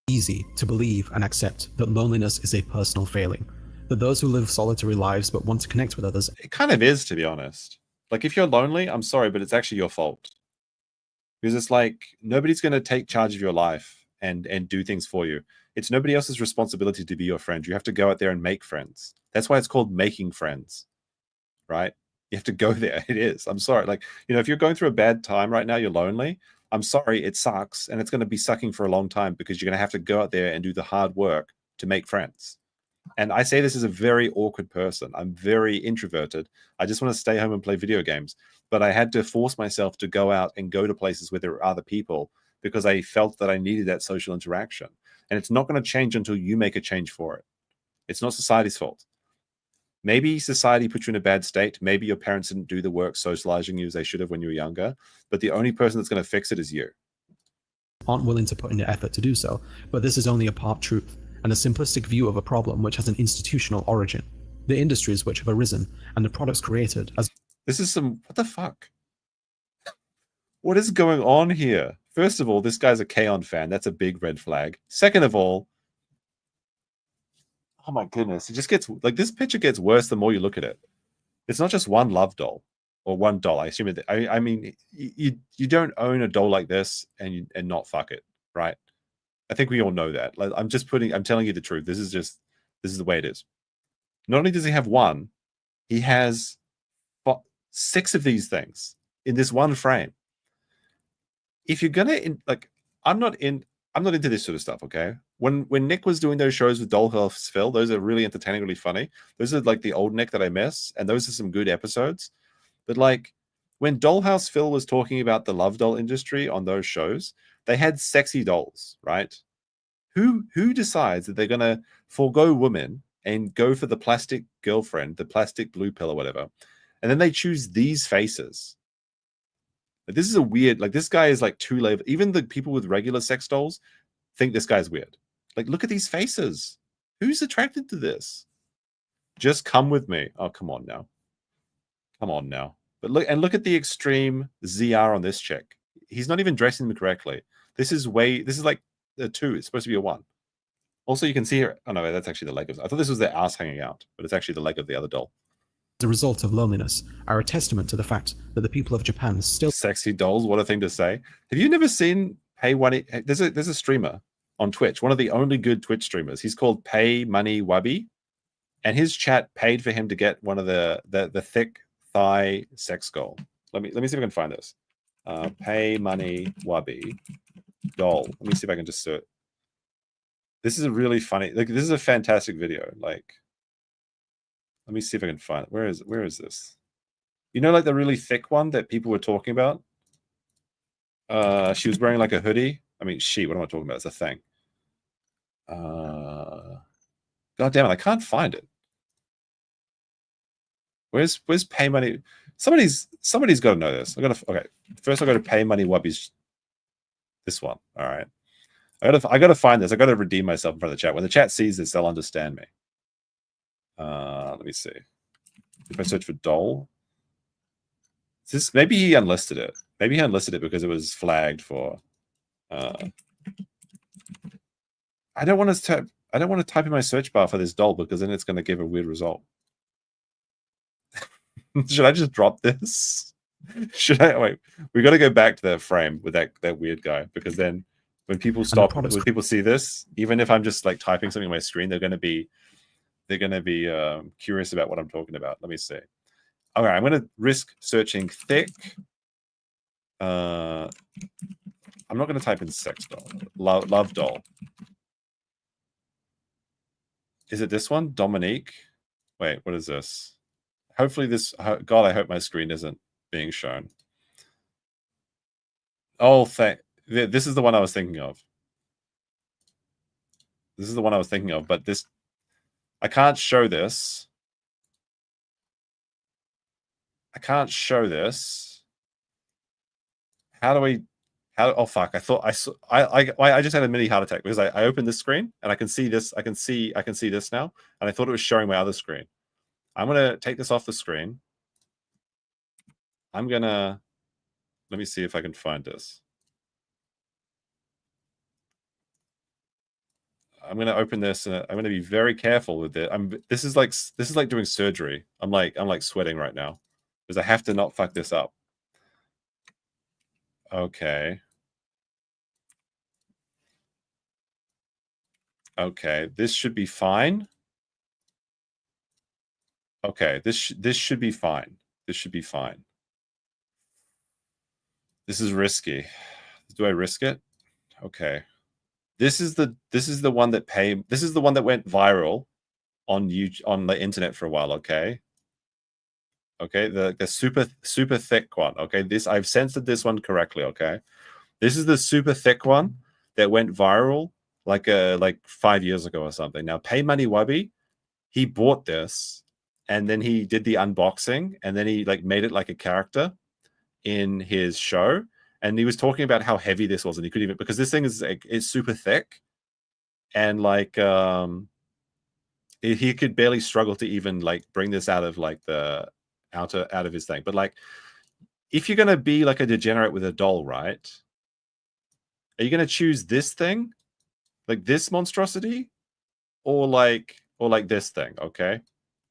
Easy to believe and accept that loneliness is a personal failing. That those who live solitary lives but want to connect with others. It kind of is, to be honest. Like, if you're lonely, I'm sorry, but it's actually your fault. Because it's like, nobody's going to take charge of your life and do things for you. It's nobody else's responsibility to be your friend. You have to go out there and make friends. That's why it's called making friends, right? You have to go there. It is. I'm sorry. Like, if you're going through a bad time right now, you're lonely. I'm sorry, it sucks. And it's going to be sucking for a long time because you're going to have to go out there and do the hard work to make friends. And I say this as a very awkward person. I'm very introverted. I just want to stay home and play video games. But I had to force myself to go out and go to places where there are other people because I felt that I needed that social interaction. And it's not going to change until you make a change for it. It's not society's fault. Maybe society put you in a bad state. Maybe your parents didn't do the work socializing you as they should have when you were younger. But the only person that's going to fix it is you. Aren't willing to put in the effort to do so. But this is only a part truth and a simplistic view of a problem which has an institutional origin. The industries which have arisen and the products created as... This is some... What the fuck? What is going on here? First of all, this guy's a K-On! Fan. That's a big red flag. Second of all, oh my goodness, it just gets... Like, this picture gets worse the more you look at it. It's not just one love doll. Or one doll. I assume it... I mean, you don't own a doll like this and not fuck it, right? I think we all know that. Like, I'm telling you the truth. This is the way it is. Not only does he have one, he has 6 of these things in this one frame. If you're gonna I'm not into this sort of stuff, okay? When Nick was doing those shows with Dollhouse Phil, those are really entertaining, really funny. Those are like the old Nick that I miss, and those are some good episodes. But like when Dollhouse Phil was talking about the love doll industry on those shows, they had sexy dolls, right? Who decides that they're gonna forego women and go for the plastic girlfriend, the plastic blue pill or whatever, and then they choose these faces? Like, this is a weird. Like, this guy is like too level. Even the people with regular sex dolls think this guy's weird. Like, look at these faces. Who's attracted to this? Just come with me. Oh, come on now. Come on now. But look at the extreme ZR on this chick. He's not even dressing them correctly. This is like a 2. It's supposed to be a 1. Also, you can see here. Oh no, that's actually the leg of. I thought this was their ass hanging out, but it's actually the leg of the other doll. The result of loneliness are a testament to the fact that the people of Japan still... Sexy dolls, what a thing to say. Have you never seen Pay Money? There's a streamer on Twitch, one of the only good Twitch streamers. He's called Pay Money Wabi, and his chat paid for him to get one of the thick thigh sex doll. Let me see if I can find this. Pay Money Wabi doll. Let me see if I can just search. This is a really funny. Like, this is a fantastic video. Like, let me see if I can find it. Where is this? You know, like the really thick one that people were talking about? She was wearing like a hoodie. I mean, what am I talking about? It's a thing. God damn it, I can't find it. Where's Pay Money? Somebody's got to know this. Okay. First I got to Pay Money Wubby's this one. All right. I gotta find this. I gotta redeem myself in front of the chat. When the chat sees this, they'll understand me. Let me see. If I search for doll, maybe he unlisted it. Maybe he unlisted it because it was flagged for. I don't want to type in my search bar for this doll because then it's going to give a weird result. Should I just drop this? Should I wait? We got to go back to that frame with that weird guy, because then when people see this, even if I'm just like typing something on my screen, they're going to be curious about what I'm talking about. Let me see. Okay, I'm going to risk searching thick. I'm not going to type in sex doll. Love doll. Is it this one? Dominique? Wait, what is this? Hopefully this... God, I hope my screen isn't being shown. Oh, this is the one I was thinking of. This is the one I was thinking of, but this... I can't show this. I can't show this. How do How? Oh fuck! I thought I saw. I just had a mini heart attack because I opened this screen and I can see this. I can see this now, and I thought it was showing my other screen. I'm gonna take this off the screen. I'm gonna let me see if I can find this. I'm gonna open this and I'm gonna be very careful with it. This is like doing surgery. I'm like sweating right now because I have to not fuck this up. Okay. Okay, this should be fine. Okay, this should be fine. This should be fine. This is risky. Do I risk it? Okay. This is the one that this is the one that went viral on the internet for a while, okay? Okay, the super thick one. Okay, I've censored this one correctly, okay? This is the super thick one that went viral like 5 years ago or something. Now, Pay Money Wubby, he bought this and then he did the unboxing and then he like made it like a character in his show, and he was talking about how heavy this was, and he couldn't even, because this thing is super thick, and like he could barely struggle to even like bring this out of like the out of his thing. But like, if you're gonna be like a degenerate with a doll, right? Are you gonna choose this thing, like this monstrosity, or like this thing? Okay,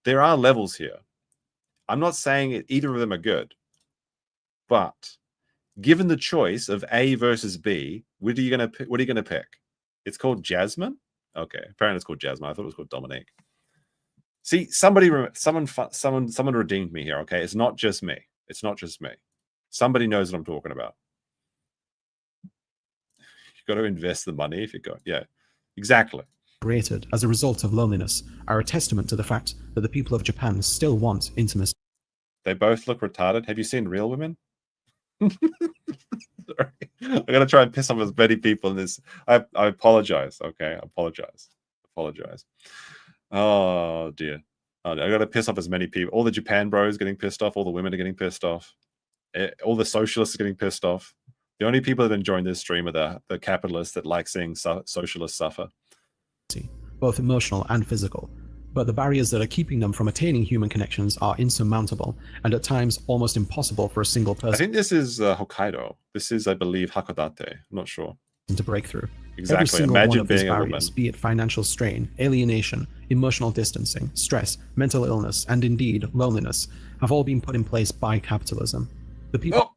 there are levels here. I'm not saying either of them are good, but given the choice of A versus B, what are you gonna pick? It's called Jasmine. Okay, apparently it's called Jasmine. I thought it was called Dominique. See, someone redeemed me here. Okay, it's not just me. It's not just me. Somebody knows what I'm talking about. You've got to invest the money if you go. Yeah, exactly. Created as a result of loneliness are a testament to the fact that the people of Japan still want intimacy. They both look retarded. Have you seen Real Women? Sorry. I'm gonna try and piss off as many people in this. I apologize. Okay, I apologize. Oh dear. I gotta piss off as many people. All the Japan bros getting pissed off. All the women are getting pissed off. All the socialists are getting pissed off. The only people that are enjoying this stream are the capitalists that like seeing socialists suffer. Both emotional and physical. But the barriers that are keeping them from attaining human connections are insurmountable, and at times almost impossible for a single person. I think this is Hokkaido. This is, I believe, Hakodate. I'm not sure. To break through. Exactly. Every single Imagine one of these being barriers, be it financial strain, alienation, emotional distancing, stress, mental illness, and indeed loneliness, have all been put in place by capitalism. The people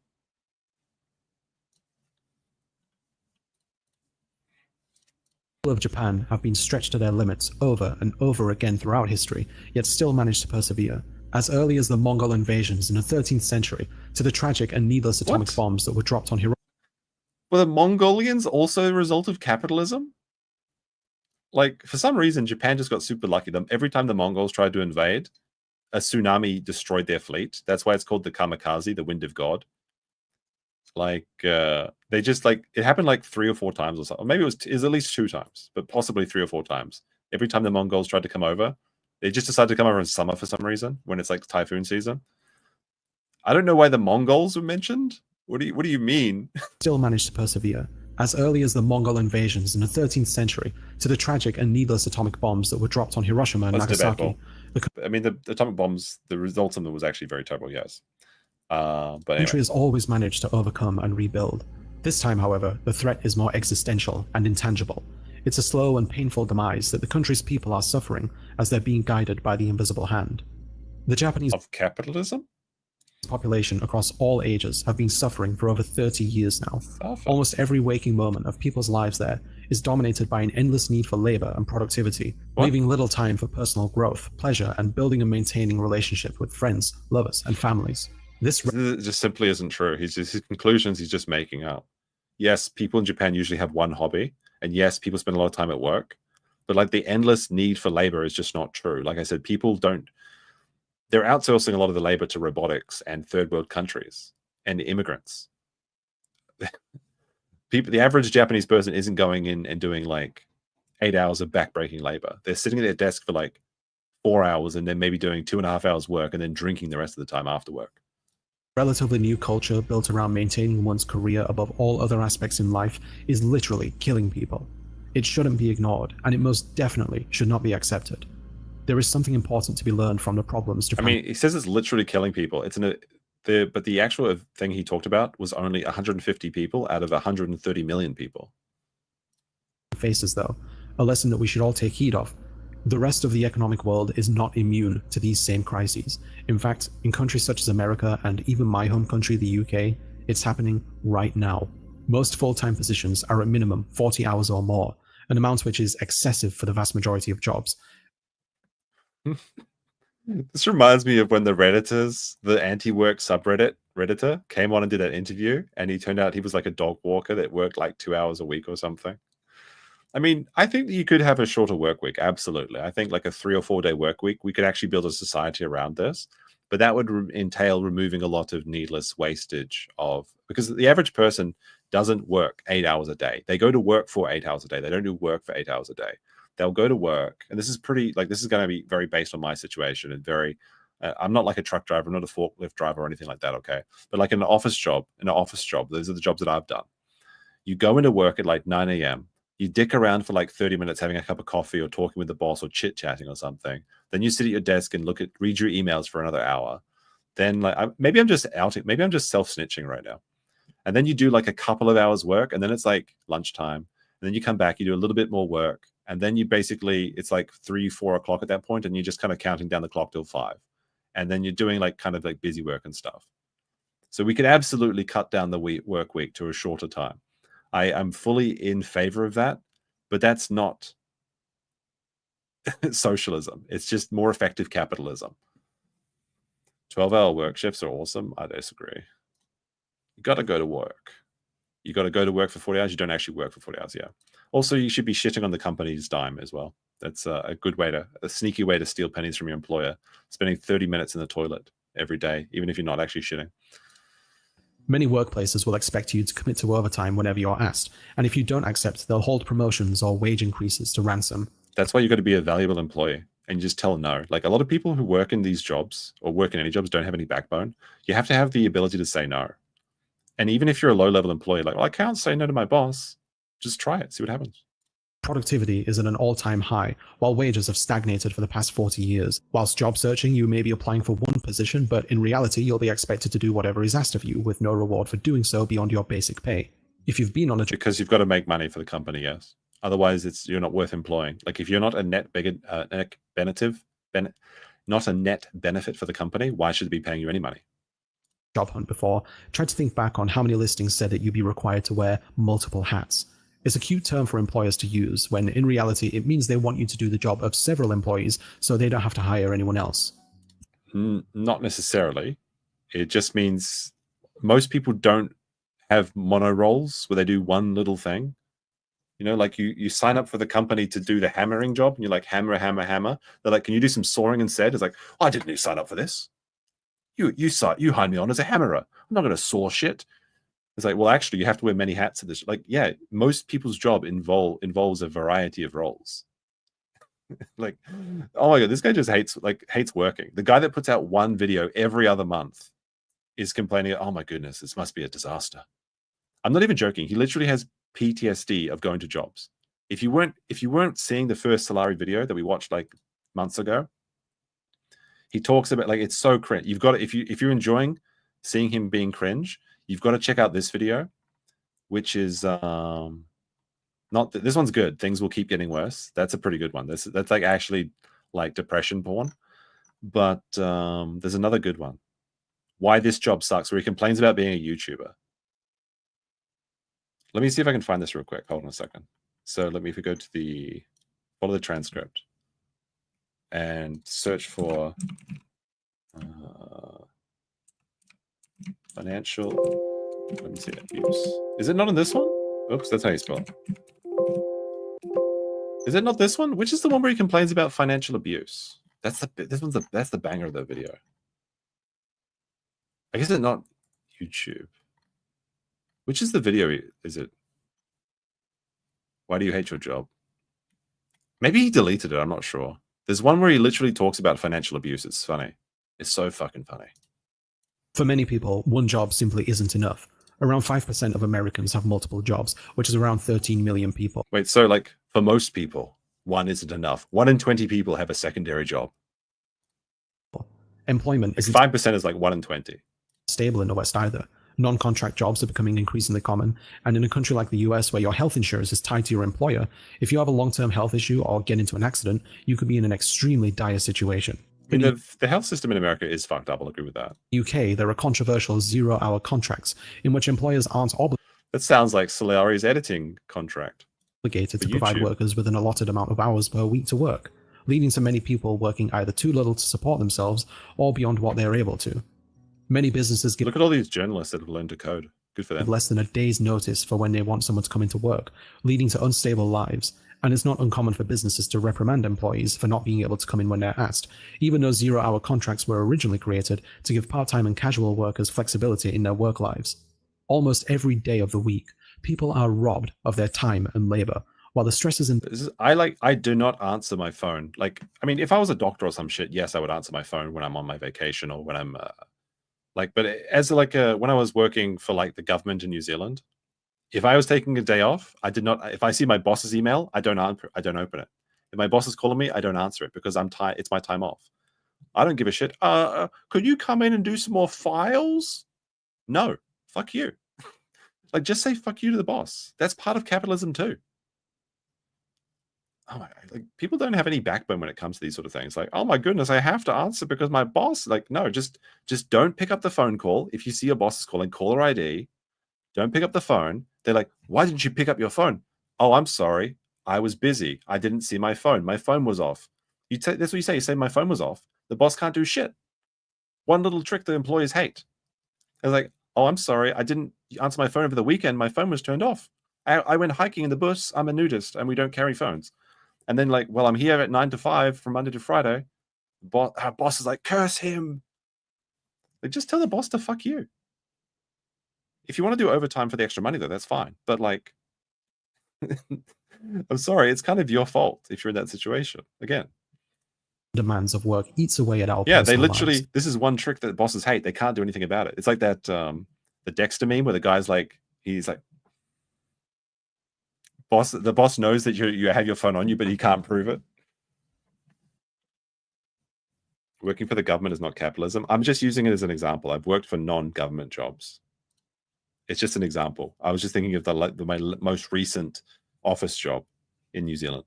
of Japan have been stretched to their limits over and over again throughout history, yet still managed to persevere. As early as the Mongol invasions in the 13th century, to the tragic and needless atomic bombs that were dropped on Hiroshima. Were the Mongolians also a result of capitalism? Like, for some reason, Japan just got super lucky. Every time the Mongols tried to invade, a tsunami destroyed their fleet. That's why it's called the Kamikaze, the Wind of God. Like, they just, like, it happened like 3 or 4 times or something. Maybe it was at least 2 times, but possibly 3 or 4 times. Every time the Mongols tried to come over, they just decided to come over in summer for some reason, when it's like typhoon season. I don't know why the Mongols were mentioned. What do you mean? Still managed to persevere. As early as the Mongol invasions in the 13th century, to the tragic and needless atomic bombs that were dropped on Hiroshima and Nagasaki. I mean, the atomic bombs, the results of them was actually very terrible, yes. But the country has always managed to overcome and rebuild. This time, however, the threat is more existential and intangible. It's a slow and painful demise that the country's people are suffering as they're being guided by the invisible hand. The Japanese of capitalism? Population across all ages have been suffering for over 30 years now. Almost every waking moment of people's lives there is dominated by an endless need for labor and productivity, leaving little time for personal growth, pleasure, and building and maintaining relationships with friends, lovers, and families. This just simply isn't true. His conclusions he's just making up. Yes, people in Japan usually have one hobby, and yes, people spend a lot of time at work, but like the endless need for labor is just not true. Like I said, they're outsourcing a lot of the labor to robotics and third world countries and immigrants. The average Japanese person isn't going in and doing like 8 hours of backbreaking labor. They're sitting at their desk for like 4 hours and then maybe doing 2.5 hours work and then drinking the rest of the time after work. Relatively new culture built around maintaining one's career above all other aspects in life is literally killing people. It shouldn't be ignored, and it most definitely should not be accepted. There is something important to be learned from the problems Japan... I mean, he says it's literally killing people. But the actual thing he talked about was only 150 people out of 130 million people. faces, though, a lesson that we should all take heed of. The rest of the economic world is not immune to these same crises. In fact, in countries such as America and even my home country, the UK, it's happening right now. Most full-time positions are at minimum 40 hours or more, an amount which is excessive for the vast majority of jobs. This reminds me of when the Redditors, the anti-work subreddit Redditor, came on and did an interview, and he turned out he was like a dog walker that worked like 2 hours a week or something. I mean, I think that you could have a shorter work week. Absolutely. I think like a 3 or 4 day work week, we could actually build a society around this, but that would entail removing a lot of needless wastage because the average person doesn't work 8 hours a day. They go to work for 8 hours a day. They don't do work for 8 hours a day. They'll go to work. And this is this is going to be very based on my situation and very, I'm not like a truck driver, I'm not a forklift driver or anything like that. Okay. But like an office job, those are the jobs that I've done. You go into work at like 9 a.m. You dick around for like 30 minutes having a cup of coffee or talking with the boss or chit-chatting or something. Then you sit at your desk and read your emails for another hour. Then maybe I'm just self-snitching right now. And then you do like a couple of hours work, and then it's like lunchtime. And then you come back, you do a little bit more work. And then it's like 3, 4 o'clock at that point, and you're just kind of counting down the clock till 5. And then you're doing like kind of like busy work and stuff. So we could absolutely cut down the work week to a shorter time. I am fully in favor of that, but that's not socialism. It's just more effective capitalism. 12-hour work shifts are awesome. I disagree. You got to go to work. You got to go to work for 40 hours. You don't actually work for 40 hours. Yeah. Also, you should be shitting on the company's dime as well. That's a sneaky way to steal pennies from your employer. Spending 30 minutes in the toilet every day, even if you're not actually shitting. Many workplaces will expect you to commit to overtime whenever you're asked, and if you don't accept, they'll hold promotions or wage increases to ransom. That's why you got to be a valuable employee and you just tell no. Like a lot of people who work in these jobs or work in any jobs don't have any backbone. You have to have the ability to say no. And even if you're a low-level employee, like, well, I can't say no to my boss. Just try it, see what happens. Productivity is at an all-time high, while wages have stagnated for the past 40 years. Whilst job searching, you may be applying for one position, but in reality, you'll be expected to do whatever is asked of you, with no reward for doing so beyond your basic pay. If you've been on a job... Because you've got to make money for the company, yes. Otherwise, you're not worth employing. Like if you're not a net benefit for the company, why should it be paying you any money? Job hunt before, try to think back on how many listings said that you'd be required to wear multiple hats. It's a cute term for employers to use, when in reality it means they want you to do the job of several employees so they don't have to hire anyone else. Not necessarily. It just means most people don't have mono roles where they do one little thing. You know, like you sign up for the company to do the hammering job and you're like, hammer, hammer, hammer. They're like, can you do some sawing instead? It's like, oh, I didn't sign up for this. You hired me on as a hammerer. I'm not going to saw shit. It's like, well, actually, you have to wear many hats at this. Like, yeah, most people's job involves a variety of roles. Like, oh my God, this guy just hates working. The guy that puts out one video every other month is complaining, oh my goodness, this must be a disaster. I'm not even joking. He literally has PTSD of going to jobs. If you weren't seeing the first Salari video that we watched like months ago, he talks about like it's so cringe. You've got to, if you're enjoying seeing him being cringe, you've got to check out this video, which is not this one's good. Things will keep getting worse. That's a pretty good one. That's like actually like depression porn. But there's another good one. Why this job sucks, where he complains about being a YouTuber. Let me see if I can find this real quick. Hold on a second. So if we go to follow the transcript and search for financial, let me see, abuse. Is it not in this one? Oops, that's how you spell it. Is it not this one? Which is the one where he complains about financial abuse? That's the banger of the video. I guess it's not YouTube. Which is the video? Is it? Why do you hate your job? Maybe he deleted it. I'm not sure. There's one where he literally talks about financial abuse. It's funny. It's so fucking funny. For many people, one job simply isn't enough. Around 5% of Americans have multiple jobs, which is around 13 million people. Wait, so like for most people, one isn't enough. 1 in 20 people have a secondary job. Employment is 5% is like 1 in 20. Stable in the West either. Non-contract jobs are becoming increasingly common, and in a country like the US where your health insurance is tied to your employer, if you have a long-term health issue or get into an accident, you could be in an extremely dire situation. I mean, the health system in America is fucked up, I'll agree with that. UK, there are controversial zero-hour contracts in which employers aren't That sounds like Salari's editing contract. Obligated to provide workers with an allotted amount of hours per week to work, leading to many people working either too little to support themselves or beyond what they are able to. Many businesses give... Look at all these journalists that have learned to code. Good for them. Less than a day's notice for when they want someone to come into work, leading to unstable lives. And it's not uncommon for businesses to reprimand employees for not being able to come in when they're asked, even though zero-hour contracts were originally created to give part-time and casual workers flexibility in their work lives. Almost every day of the week, people are robbed of their time and labor, while the stresses in... I do not answer my phone. Like, I mean, if I was a doctor or some shit, yes, I would answer my phone when I'm on my vacation or when I'm... but as like when I was working for like the government in New Zealand, if I was taking a day off, I did not. If I see my boss's email, I don't open it. If my boss is calling me, I don't answer it because it's my time off. I don't give a shit. Could you come in and do some more files? No, fuck you. Like, just say fuck you to the boss. That's part of capitalism too. Oh my, like, people don't have any backbone when it comes to these sort of things. Like, oh my goodness, I have to answer because my boss. Like, no, just don't pick up the phone call. If you see your boss is calling, caller ID. Don't pick up the phone. They're like, why didn't you pick up your phone? Oh, I'm sorry. I was busy. I didn't see my phone. My phone was off. That's what you say. You say my phone was off. The boss can't do shit. One little trick that employers hate. They're like, oh, I'm sorry. I didn't answer my phone over the weekend. My phone was turned off. I went hiking in the bush. I'm a nudist and we don't carry phones. And then like, well, I'm here at 9 to 5 from Monday to Friday. Our boss is like, curse him. Like, just tell the boss to fuck you. If you want to do overtime for the extra money, though, that's fine. But like, I'm sorry, it's kind of your fault if you're in that situation. Again, demands of work eats away at our they literally lives. This is one trick that bosses hate. They can't do anything about it. It's like that the Dexter meme where the guy's like, he's like, the boss knows that you have your phone on you, but he can't prove it. Working for the government is not capitalism. I'm just using it as an example. I've worked for non-government jobs. It's just an example. I was just thinking of my most recent office job in New Zealand.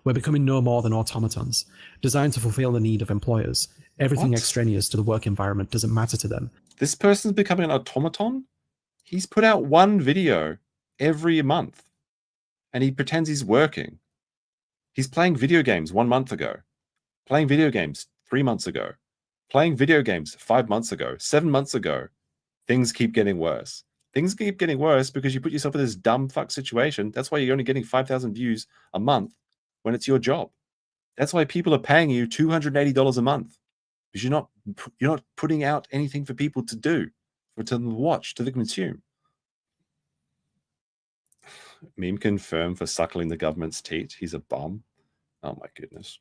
We're becoming no more than automatons, designed to fulfill the need of employers. Everything extraneous to the work environment doesn't matter to them. This person's becoming an automaton? He's put out one video every month, and he pretends he's working. He's playing video games 1 month ago, playing video games 3 months ago, playing video games 5 months ago, 7 months ago. Things keep getting worse. Things keep getting worse because you put yourself in this dumb fuck situation. That's why you're only getting 5,000 views a month when it's your job. That's why people are paying you $280 a month because you're not putting out anything for people to do, for to watch, to consume. Meme confirmed for suckling the government's teat. He's a bum. Oh my goodness.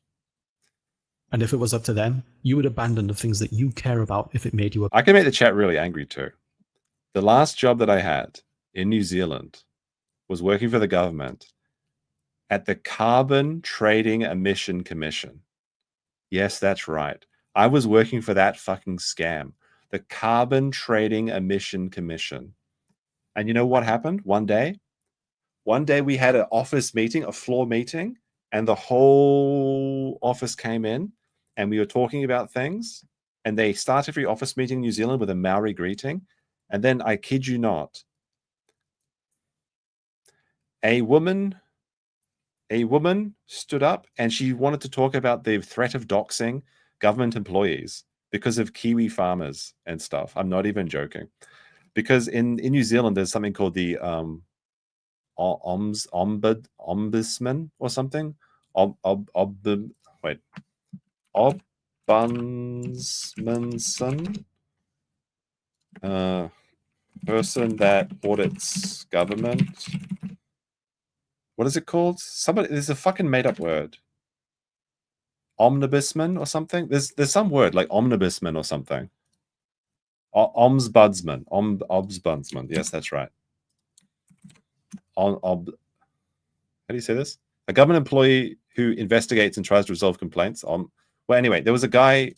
And if it was up to them, you would abandon the things that you care about if it made you I can make the chat really angry too. The last job that I had in New Zealand was working for the government at the Carbon Trading Emission Commission. Yes, that's right. I was working for that fucking scam. The Carbon Trading Emission Commission. And you know what happened one day? One day we had an office meeting, a floor meeting, and the whole office came in. And we were talking about things, and they start every office meeting in New Zealand with a Maori greeting. And then, I kid you not, a woman stood up and she wanted to talk about the threat of doxing government employees because of Kiwi farmers and stuff. I'm not even joking. Because in New Zealand, there's something called the ombudsman or something. Ombudsman, person that audits government. What is it called? There's a fucking made up word. Omnibusman or something. There's some word like omnibusman or something. Ombudsman. Ombudsman. Yes, that's right. How do you say this? A government employee who investigates and tries to resolve complaints. Well, anyway, there was a guy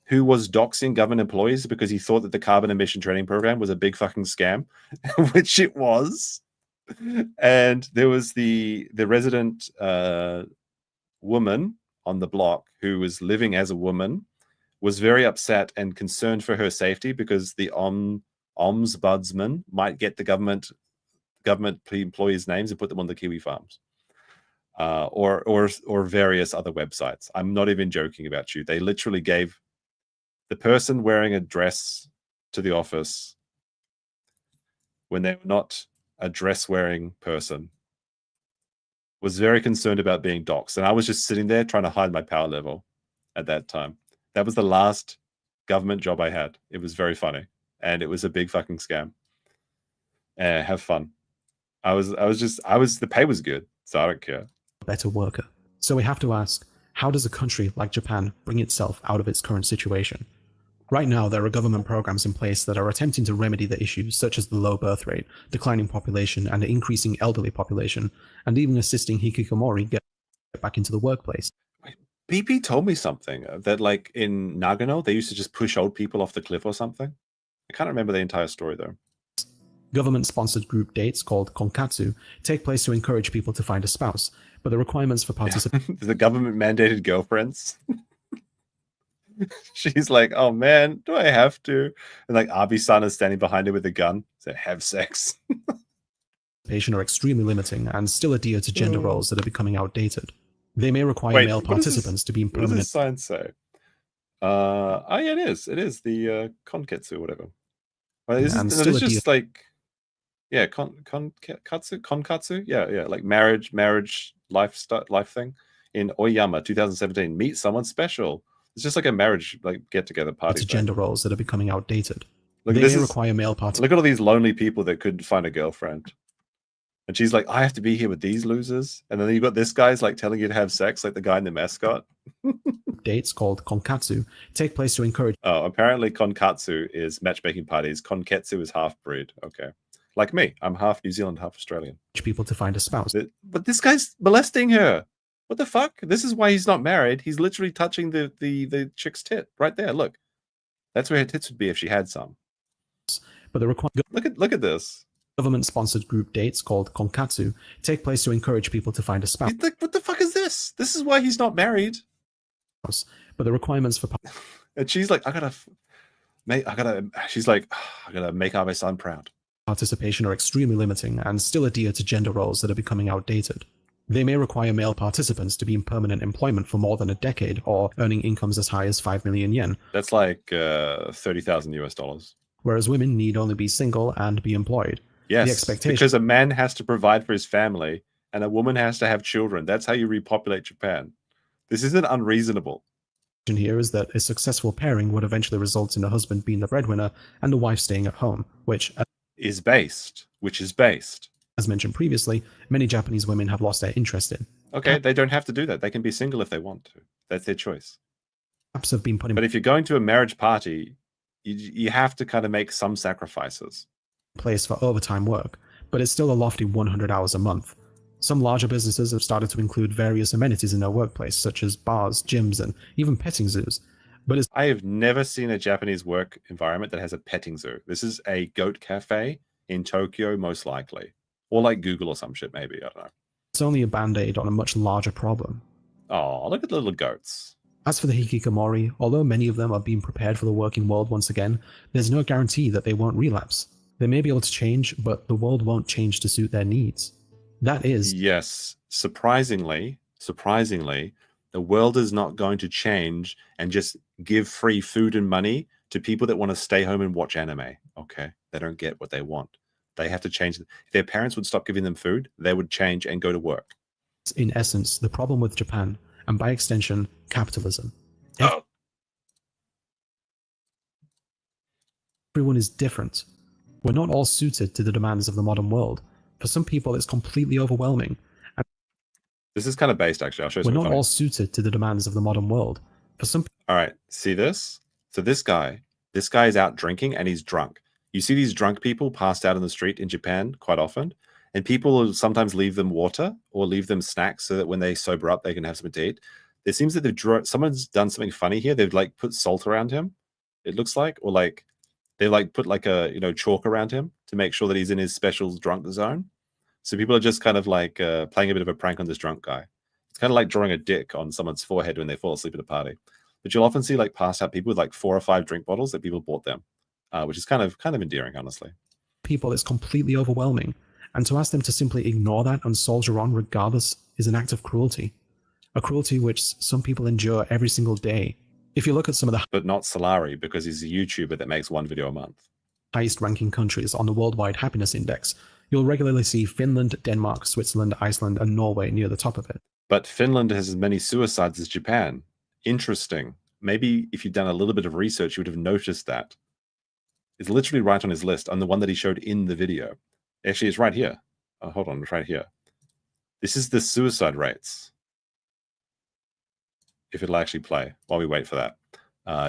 who was doxing government employees because he thought that the carbon emission trading program was a big fucking scam, which it was. And there was the resident woman on the block who was living as a woman, was very upset and concerned for her safety because the ombudsman might get the government employees' names and put them on the Kiwi farms, or various other websites. I'm not even joking about you. They literally gave the person wearing a dress to the office when they were not a dress-wearing person, was very concerned about being doxxed. And I was just sitting there trying to hide my power level at that time. That was the last government job I had. It was very funny. And it was a big fucking scam. Have fun. The pay was good, so I don't care. Better worker. So we have to ask, how does a country like Japan bring itself out of its current situation? Right now, there are government programs in place that are attempting to remedy the issues such as the low birth rate, declining population, and the increasing elderly population, and even assisting hikikomori get back into the workplace. BP told me something that, like, in Nagano, they used to just push old people off the cliff or something. I can't remember the entire story, though. Government-sponsored group dates called konkatsu take place to encourage people to find a spouse, but the requirements for participation... The government-mandated girlfriends. She's like, oh man, do I have to? And like Abi-san is standing behind her with a gun. So have sex. Are extremely limiting and still adhere to gender roles that are becoming outdated. They may require male participants to be in permanent... What does this sign say? Oh yeah, it is. It is the konketsu or whatever. Well, it's just like, yeah, konkatsu. Yeah, like marriage life thing in Oyama 2017. Meet someone special. It's just like a marriage, like get-together party. It's gender roles that are becoming outdated. Look, they may require male participants. Look at all these lonely people that couldn't find a girlfriend. And she's like, I have to be here with these losers. And then you've got this guy's like telling you to have sex, like the guy in the mascot. Dates called konkatsu take place to encourage... Oh, apparently konkatsu is matchmaking parties. Konketsu is half-breed. Okay. Like me. I'm half New Zealand, half Australian. People to find a spouse. But this guy's molesting her. What the fuck? This is why he's not married. He's literally touching the chick's tit right there. Look, that's where her tits would be if she had some. But the look at this. Government-sponsored group dates called konkatsu take place to encourage people to find a spouse. What the fuck is this? This is why he's not married. But the requirements for... And she's like, I gotta make Abe-san proud. Participation are extremely limiting and still adhere to gender roles that are becoming outdated. They may require male participants to be in permanent employment for more than a decade or earning incomes as high as 5 million yen. That's like $30,000. Whereas women need only be single and be employed. Yes, the expectation... because a man has to provide for his family and a woman has to have children. That's how you repopulate Japan. This isn't unreasonable. Here is that a successful pairing would eventually result in the husband being the breadwinner and the wife staying at home, which is based. As mentioned previously, many Japanese women have lost their interest in. Okay, they don't have to do that. They can be single if they want to. That's their choice. Apps have been put in... But if you're going to a marriage party, you have to kind of make some sacrifices. Place for overtime work, but it's still a lofty 100 hours a month. Some larger businesses have started to include various amenities in their workplace, such as bars, gyms, and even petting zoos. But I have never seen a Japanese work environment that has a petting zoo. This is a goat cafe in Tokyo, most likely. Or like Google or some shit, maybe. I don't know. It's only a band-aid on a much larger problem. Oh, look at the little goats. As for the hikikomori, although many of them are being prepared for the working world once again, there's no guarantee that they won't relapse. They may be able to change, but the world won't change to suit their needs. That is... Yes, surprisingly, the world is not going to change and just give free food and money to people that want to stay home and watch anime. Okay, they don't get what they want. They have to change. If their parents would stop giving them food, they would change and go to work. In essence, the problem with Japan, and by extension, capitalism. Everyone is different. We're not all suited to the demands of the modern world. For some people, it's completely overwhelming. And this is kind of based, actually. I'll show you something. We're not all suited to the demands of the modern world. For some... All right, see this? So this guy This guy is out drinking and he's drunk. You see these drunk people passed out in the street in Japan quite often, and people will sometimes leave them water or leave them snacks so that when they sober up, they can have something to eat. It seems that someone's done something funny here. They've like put salt around him, it looks like, or like they like put like a chalk around him to make sure that he's in his special drunk zone. So people are just kind of like playing a bit of a prank on this drunk guy. It's kind of like drawing a dick on someone's forehead when they fall asleep at a party. But you'll often see like passed out people with like 4 or 5 drink bottles that people bought them, which is kind of endearing, honestly. People, it's completely overwhelming, and to ask them to simply ignore that and soldier on regardless is an act of cruelty. A cruelty which some people endure every single day. If you look at some of the But not Salari, because he's a YouTuber that makes 1 video a month. highest ranking countries on the Worldwide Happiness Index, you'll regularly see Finland, Denmark, Switzerland, Iceland, and Norway near the top of it. But Finland has as many suicides as Japan. Interesting. Maybe if you'd done a little bit of research, you would have noticed that. It's literally right on his list, on the one that he showed in the video. Actually, it's right here. Oh, hold on, it's right here. This is the suicide rates. If it'll actually play while we wait for that.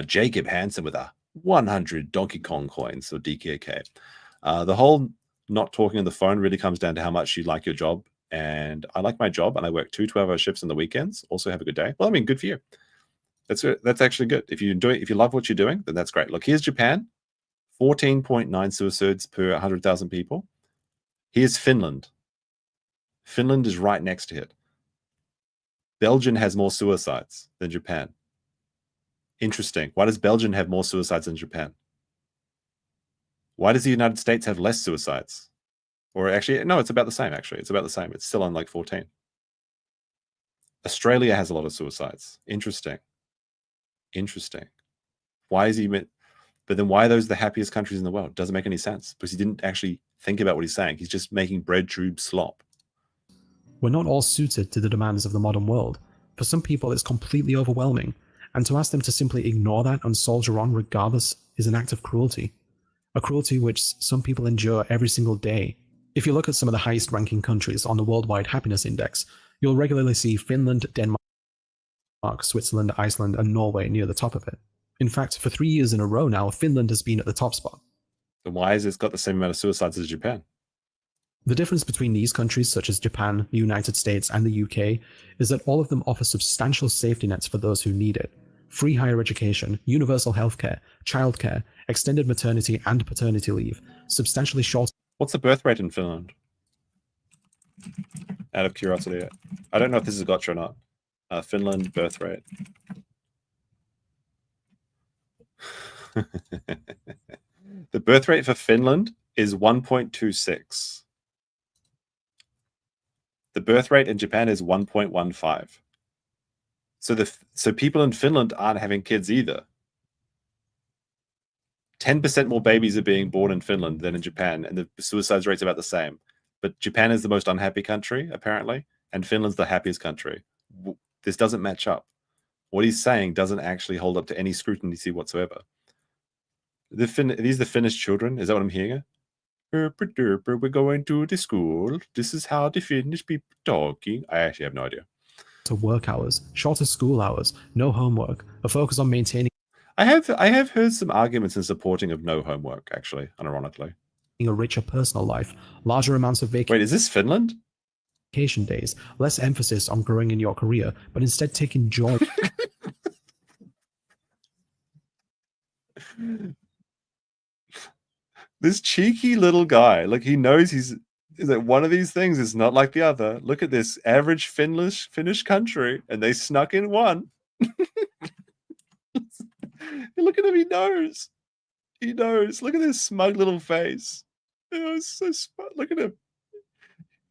Jacob Hansen with a 100 Donkey Kong coins, so DKK. The whole not talking on the phone really comes down to how much you like your job. And I like my job, and I work 2 12-hour shifts on the weekends. Also have a good day. Well, I mean, good for you. That's actually good. If you love what you're doing, then that's great. Look, here's Japan, 14.9 suicides per 100,000 people. Here's Finland. Finland is right next to it. Belgium has more suicides than Japan. Interesting. Why does Belgium have more suicides than Japan? Why does the United States have less suicides? Or actually, no, it's about the same, actually. It's about the same. It's still on like 14. Australia has a lot of suicides. Interesting. Interesting. Why is he... But then why are those the happiest countries in the world? Doesn't make any sense. Because he didn't actually think about what he's saying. He's just making bread tube slop. We're not all suited to the demands of the modern world. For some people, it's completely overwhelming, and to ask them to simply ignore that and soldier on regardless is an act of cruelty. A cruelty which some people endure every single day. If you look at some of the highest ranking countries on the Worldwide Happiness Index, you'll regularly see Finland, Denmark, Switzerland, Iceland, and Norway near the top of it. In fact, for 3 years in a row now, Finland has been at the top spot. Then why has it got the same amount of suicides as Japan? The difference between these countries, such as Japan, the United States, and the UK, is that all of them offer substantial safety nets for those who need it. Free higher education, universal healthcare, childcare, extended maternity and paternity leave, substantially short... What's the birth rate in Finland? Out of curiosity. I don't know if this is gotcha or not. Finland birth rate. The birth rate for Finland is 1.26. The birth rate in Japan is 1.15. So people in Finland aren't having kids either. 10% more babies are being born in Finland than in Japan, and the suicide rate's about the same. But Japan is the most unhappy country, apparently, and Finland's the happiest country. This doesn't match up. What he's saying doesn't actually hold up to any scrutiny whatsoever. Are these the Finnish children? Is that what I'm hearing? We're going to the school. This is how the Finnish people talking. I actually have no idea. To work hours, shorter school hours, no homework, a focus on maintaining... I have heard some arguments in supporting of no homework, actually, unironically. A richer personal life, larger amounts of vacation... Wait, is this Finland? Vacation days, less emphasis on growing in your career, but instead taking joy... This cheeky little guy, like he knows he's that one of these things is not like the other. Look at this average Finnish country, and they snuck in one. Look at him, he knows. He knows. Look at this smug little face. Oh, so smart. Look at him.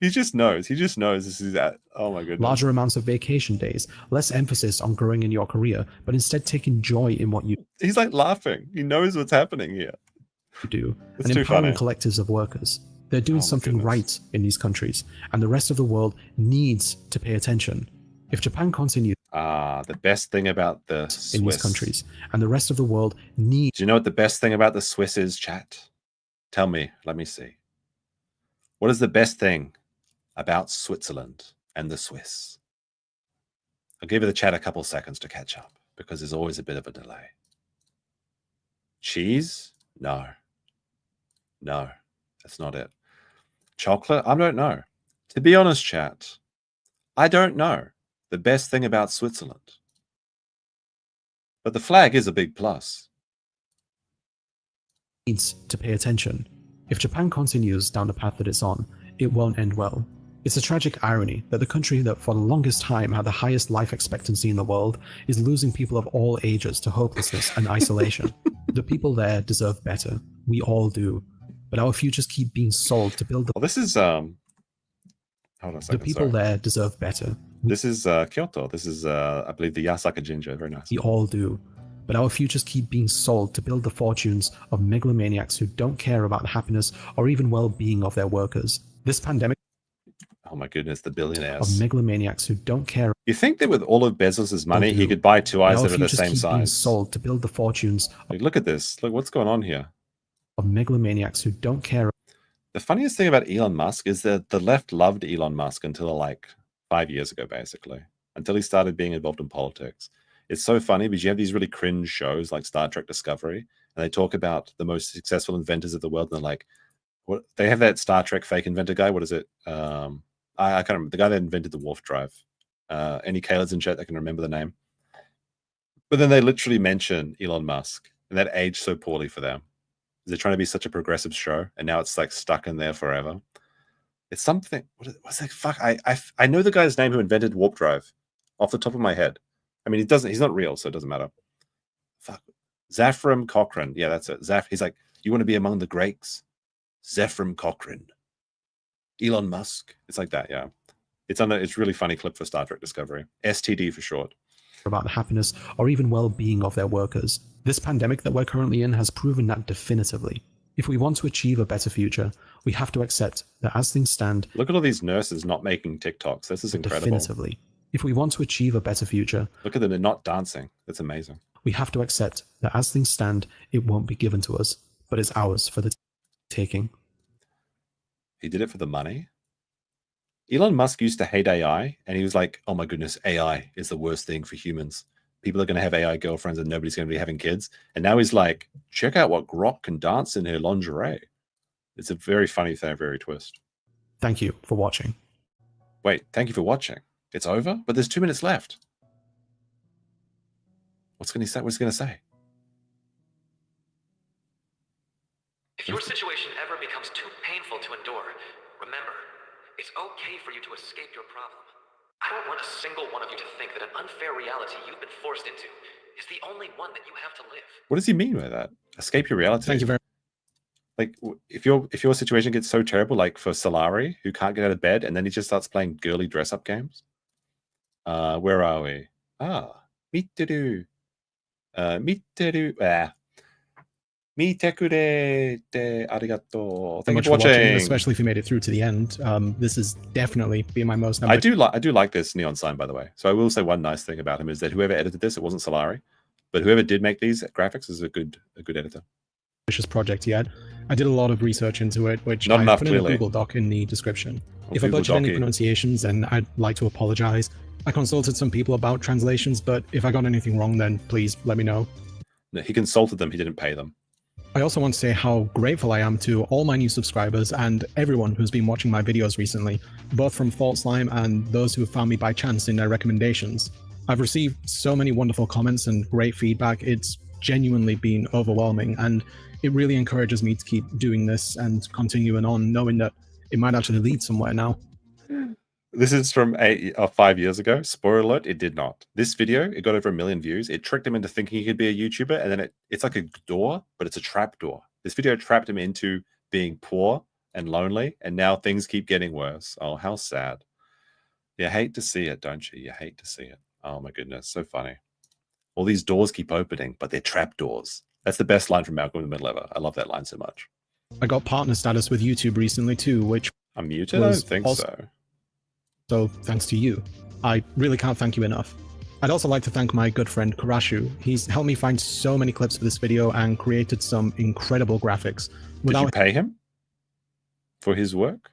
He just knows. He just knows this is that. Oh my goodness. Larger amounts of vacation days, less emphasis on growing in your career, but instead taking joy in what you... He's like laughing. He knows what's happening here. Do it's and empowering funny. collectives of workers. They're doing something right in these countries, and the rest of the world needs to pay attention. If Japan continues the best thing about the Swiss in these countries, and the rest of the world needs... Do you know what the best thing about the Swiss is, chat? Tell me, let me see. What is the best thing about Switzerland and the Swiss? I'll give the chat a couple seconds to catch up, because there's always a bit of a delay. Cheese? No. No, that's not it. Chocolate? I don't know. To be honest, chat, I don't know the best thing about Switzerland. But the flag is a big plus. Needs to pay attention. If Japan continues down the path that it's on, it won't end well. It's a tragic irony that the country that for the longest time had the highest life expectancy in the world is losing people of all ages to hopelessness and isolation. The people there deserve better. We all do. But our futures keep being sold to build the... Well, this is hold on a second, the people there deserve better. This is Kyoto. This is I believe the Yasaka Jinja. Very nice. We all do. But our futures keep being sold to build the fortunes of megalomaniacs who don't care about the happiness or even well-being of their workers. This pandemic... Oh my goodness, the billionaires. Of megalomaniacs who don't care... You think that with all of Bezos's money, he could buy two eyes that are the same size? Being sold to build the fortunes... Like, look at this. Look, what's going on here? Of megalomaniacs who don't care... The funniest thing about Elon Musk is that the left loved Elon Musk until like 5 years ago, basically. Until he started being involved in politics. It's so funny because you have these really cringe shows like Star Trek Discovery, and they talk about the most successful inventors of the world, and they're like, what? They have that Star Trek fake inventor guy. What is it? I can't remember. The guy that invented the warp drive. Any Kayla's in chat that can remember the name. But then they literally mention Elon Musk, and that aged so poorly for them. They're trying to be such a progressive show, and now it's like stuck in there forever. It's something. What's that? Fuck. I know the guy's name who invented warp drive off the top of my head. I mean, he's not real, so it doesn't matter. Fuck. Zafram Cochrane. Yeah, that's it. He's like, you want to be among the greats? Zafram Cochrane. Elon Musk. It's like that, yeah. It's really funny clip for Star Trek Discovery. STD for short. About the happiness or even well-being of their workers. This pandemic that we're currently in has proven that definitively. If we want to achieve a better future, we have to accept that as things stand... Look at all these nurses not making TikToks. This is incredible. Definitively. If we want to achieve a better future... Look at them, they're not dancing. That's amazing. We have to accept that as things stand, it won't be given to us, but it's ours for the taking. He did it for the money? Elon Musk used to hate AI, and he was like, oh my goodness, AI is the worst thing for humans. People are going to have AI girlfriends and nobody's going to be having kids. And now he's like, check out what Grok can dance in her lingerie. It's a very funny thing, very twist. Thank you for watching. Wait, thank you for watching. It's over? But there's 2 minutes left. What's going to say? What's he going to say? If your situation ever becomes too painful to endure, remember, it's okay for you to escape your problem. I don't want a single one of you to think that an unfair reality you've been forced into is the only one that you have to live. What does he mean by that? Escape your reality? Thank you very much. Like, if your situation gets so terrible, like for Salari, who can't get out of bed, and then he just starts playing girly dress-up games. Where are we? Miteru. Miteru. Mitekure arigato. Thank you for watching. Especially if you made it through to the end. This has definitely been my most... I do like this neon sign, by the way. So I will say one nice thing about him is that whoever edited this, it wasn't Salari, but whoever did make these graphics is a good editor. Project yet. I did a lot of research into it, which Not I enough, put in a Google Doc in the description. If I butchered any pronunciations, then I'd like to apologize. I consulted some people about translations, but if I got anything wrong, then please let me know. No, he consulted them, he didn't pay them. I also want to say how grateful I am to all my new subscribers and everyone who's been watching my videos recently, both from Fault Slime and those who have found me by chance in their recommendations. I've received so many wonderful comments and great feedback. It's genuinely been overwhelming, and it really encourages me to keep doing this and continuing on, knowing that it might actually lead somewhere now. This is from 5 years ago. Spoiler alert, it did not. This video, it got over 1 million views. It tricked him into thinking he could be a YouTuber, and then it's like a door, but it's a trap door. This video trapped him into being poor and lonely, and now things keep getting worse. Oh, how sad. You hate to see it, don't you? You hate to see it. Oh my goodness, so funny. All these doors keep opening, but they're trap doors. That's the best line from Malcolm in the Middle ever. I love that line so much. I got partner status with YouTube recently too, which... I'm muted? I don't think so. So thanks to you. I really can't thank you enough. I'd also like to thank my good friend Karashu. He's helped me find so many clips for this video and created some incredible graphics. Did you pay him for his work?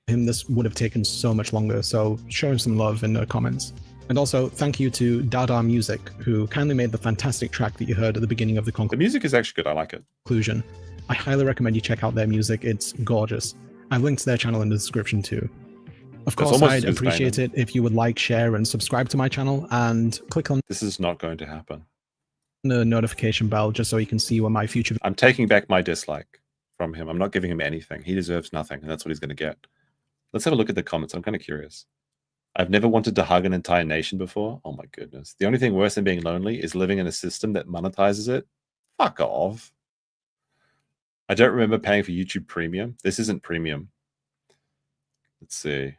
This would have taken so much longer, so show him some love in the comments. And also, thank you to Dada Music, who kindly made the fantastic track that you heard at the beginning of the The music is actually good. I like it. Conclusion. I highly recommend you check out their music. It's gorgeous. I've linked to their channel in the description too. Of course, I'd appreciate it if you would like, share, and subscribe to my channel, and click on... This is not going to happen. ...the notification bell, just so you can see when my future... I'm taking back my dislike from him. I'm not giving him anything. He deserves nothing, and that's what he's going to get. Let's have a look at the comments. I'm kind of curious. I've never wanted to hug an entire nation before. Oh my goodness. The only thing worse than being lonely is living in a system that monetizes it. Fuck off. I don't remember paying for YouTube Premium. This isn't premium. Let's see.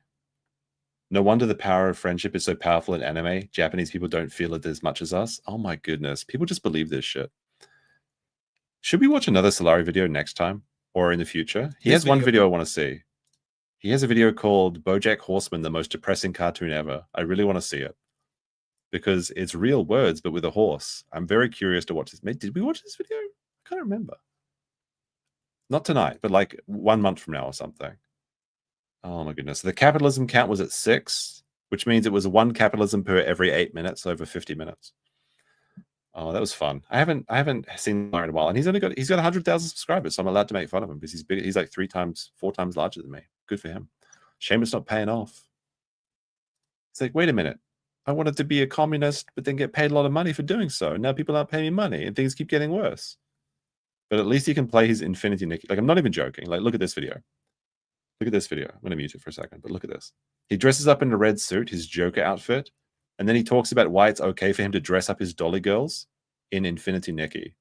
No wonder the power of friendship is so powerful in anime. Japanese people don't feel it as much as us. Oh my goodness. People just believe this shit. Should we watch another Salari video next time or in the future? He has one video I want to see. He has a video called BoJack Horseman, the most depressing cartoon ever. I really want to see it because it's real words, but with a horse. I'm very curious to watch this. Did we watch this video? I can't remember. Not tonight, but like 1 month from now or something. Oh my goodness. The capitalism count was at 6, which means it was 1 capitalism per every 8 minutes over 50 minutes. Oh, that was fun. I haven't seen him in a while, and he's got 100,000 subscribers, so I'm allowed to make fun of him because he's big. He's like 4 times larger than me. Good for him. Shame it's not paying off. It's like, wait a minute. I wanted to be a communist, but then get paid a lot of money for doing so. And now people aren't paying me money, and things keep getting worse. But at least he can play his Infinity Nikki. Like, I'm not even joking. Like, look at this video. Look at this video. I'm going to mute it for a second, but look at this. He dresses up in a red suit, his Joker outfit, and then he talks about why it's okay for him to dress up his dolly girls in Infinity Nikki.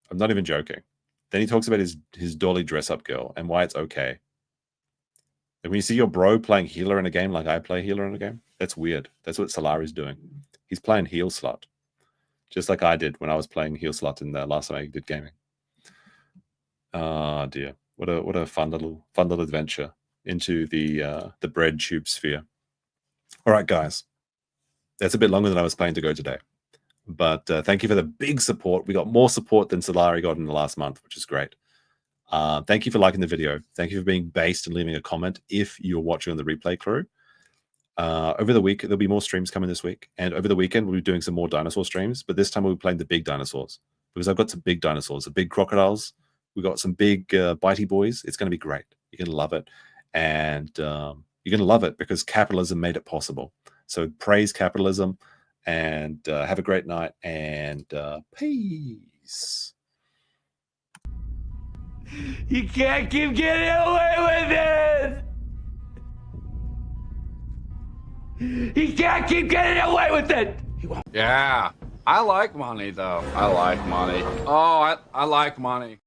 I'm not even joking. Then he talks about his dolly dress-up girl and why it's okay. And when you see your bro playing healer in a game like I play healer in a game, that's weird. That's what Salari's doing. He's playing heal slot, just like I did when I was playing heal slot in the last time I did gaming. Oh dear, what a fun little adventure into the bread tube sphere. All right, guys, that's a bit longer than I was planning to go today. But thank you for the big support. We got more support than Salari got in the last month, which is great. Thank you for liking the video. Thank you for being based and leaving a comment if you're watching on the replay crew. Over the week, there'll be more streams coming this week. And over the weekend, we'll be doing some more dinosaur streams. But this time, we'll be playing the big dinosaurs. Because I've got some big dinosaurs, the big crocodiles. We've got some big bitey boys. It's going to be great. You're going to love it. And you're going to love it because capitalism made it possible. So praise capitalism. And have a great night, and peace. You can't keep getting away with it! You can't keep getting away with it! Yeah, I like money, though. I like money. Oh, I like money.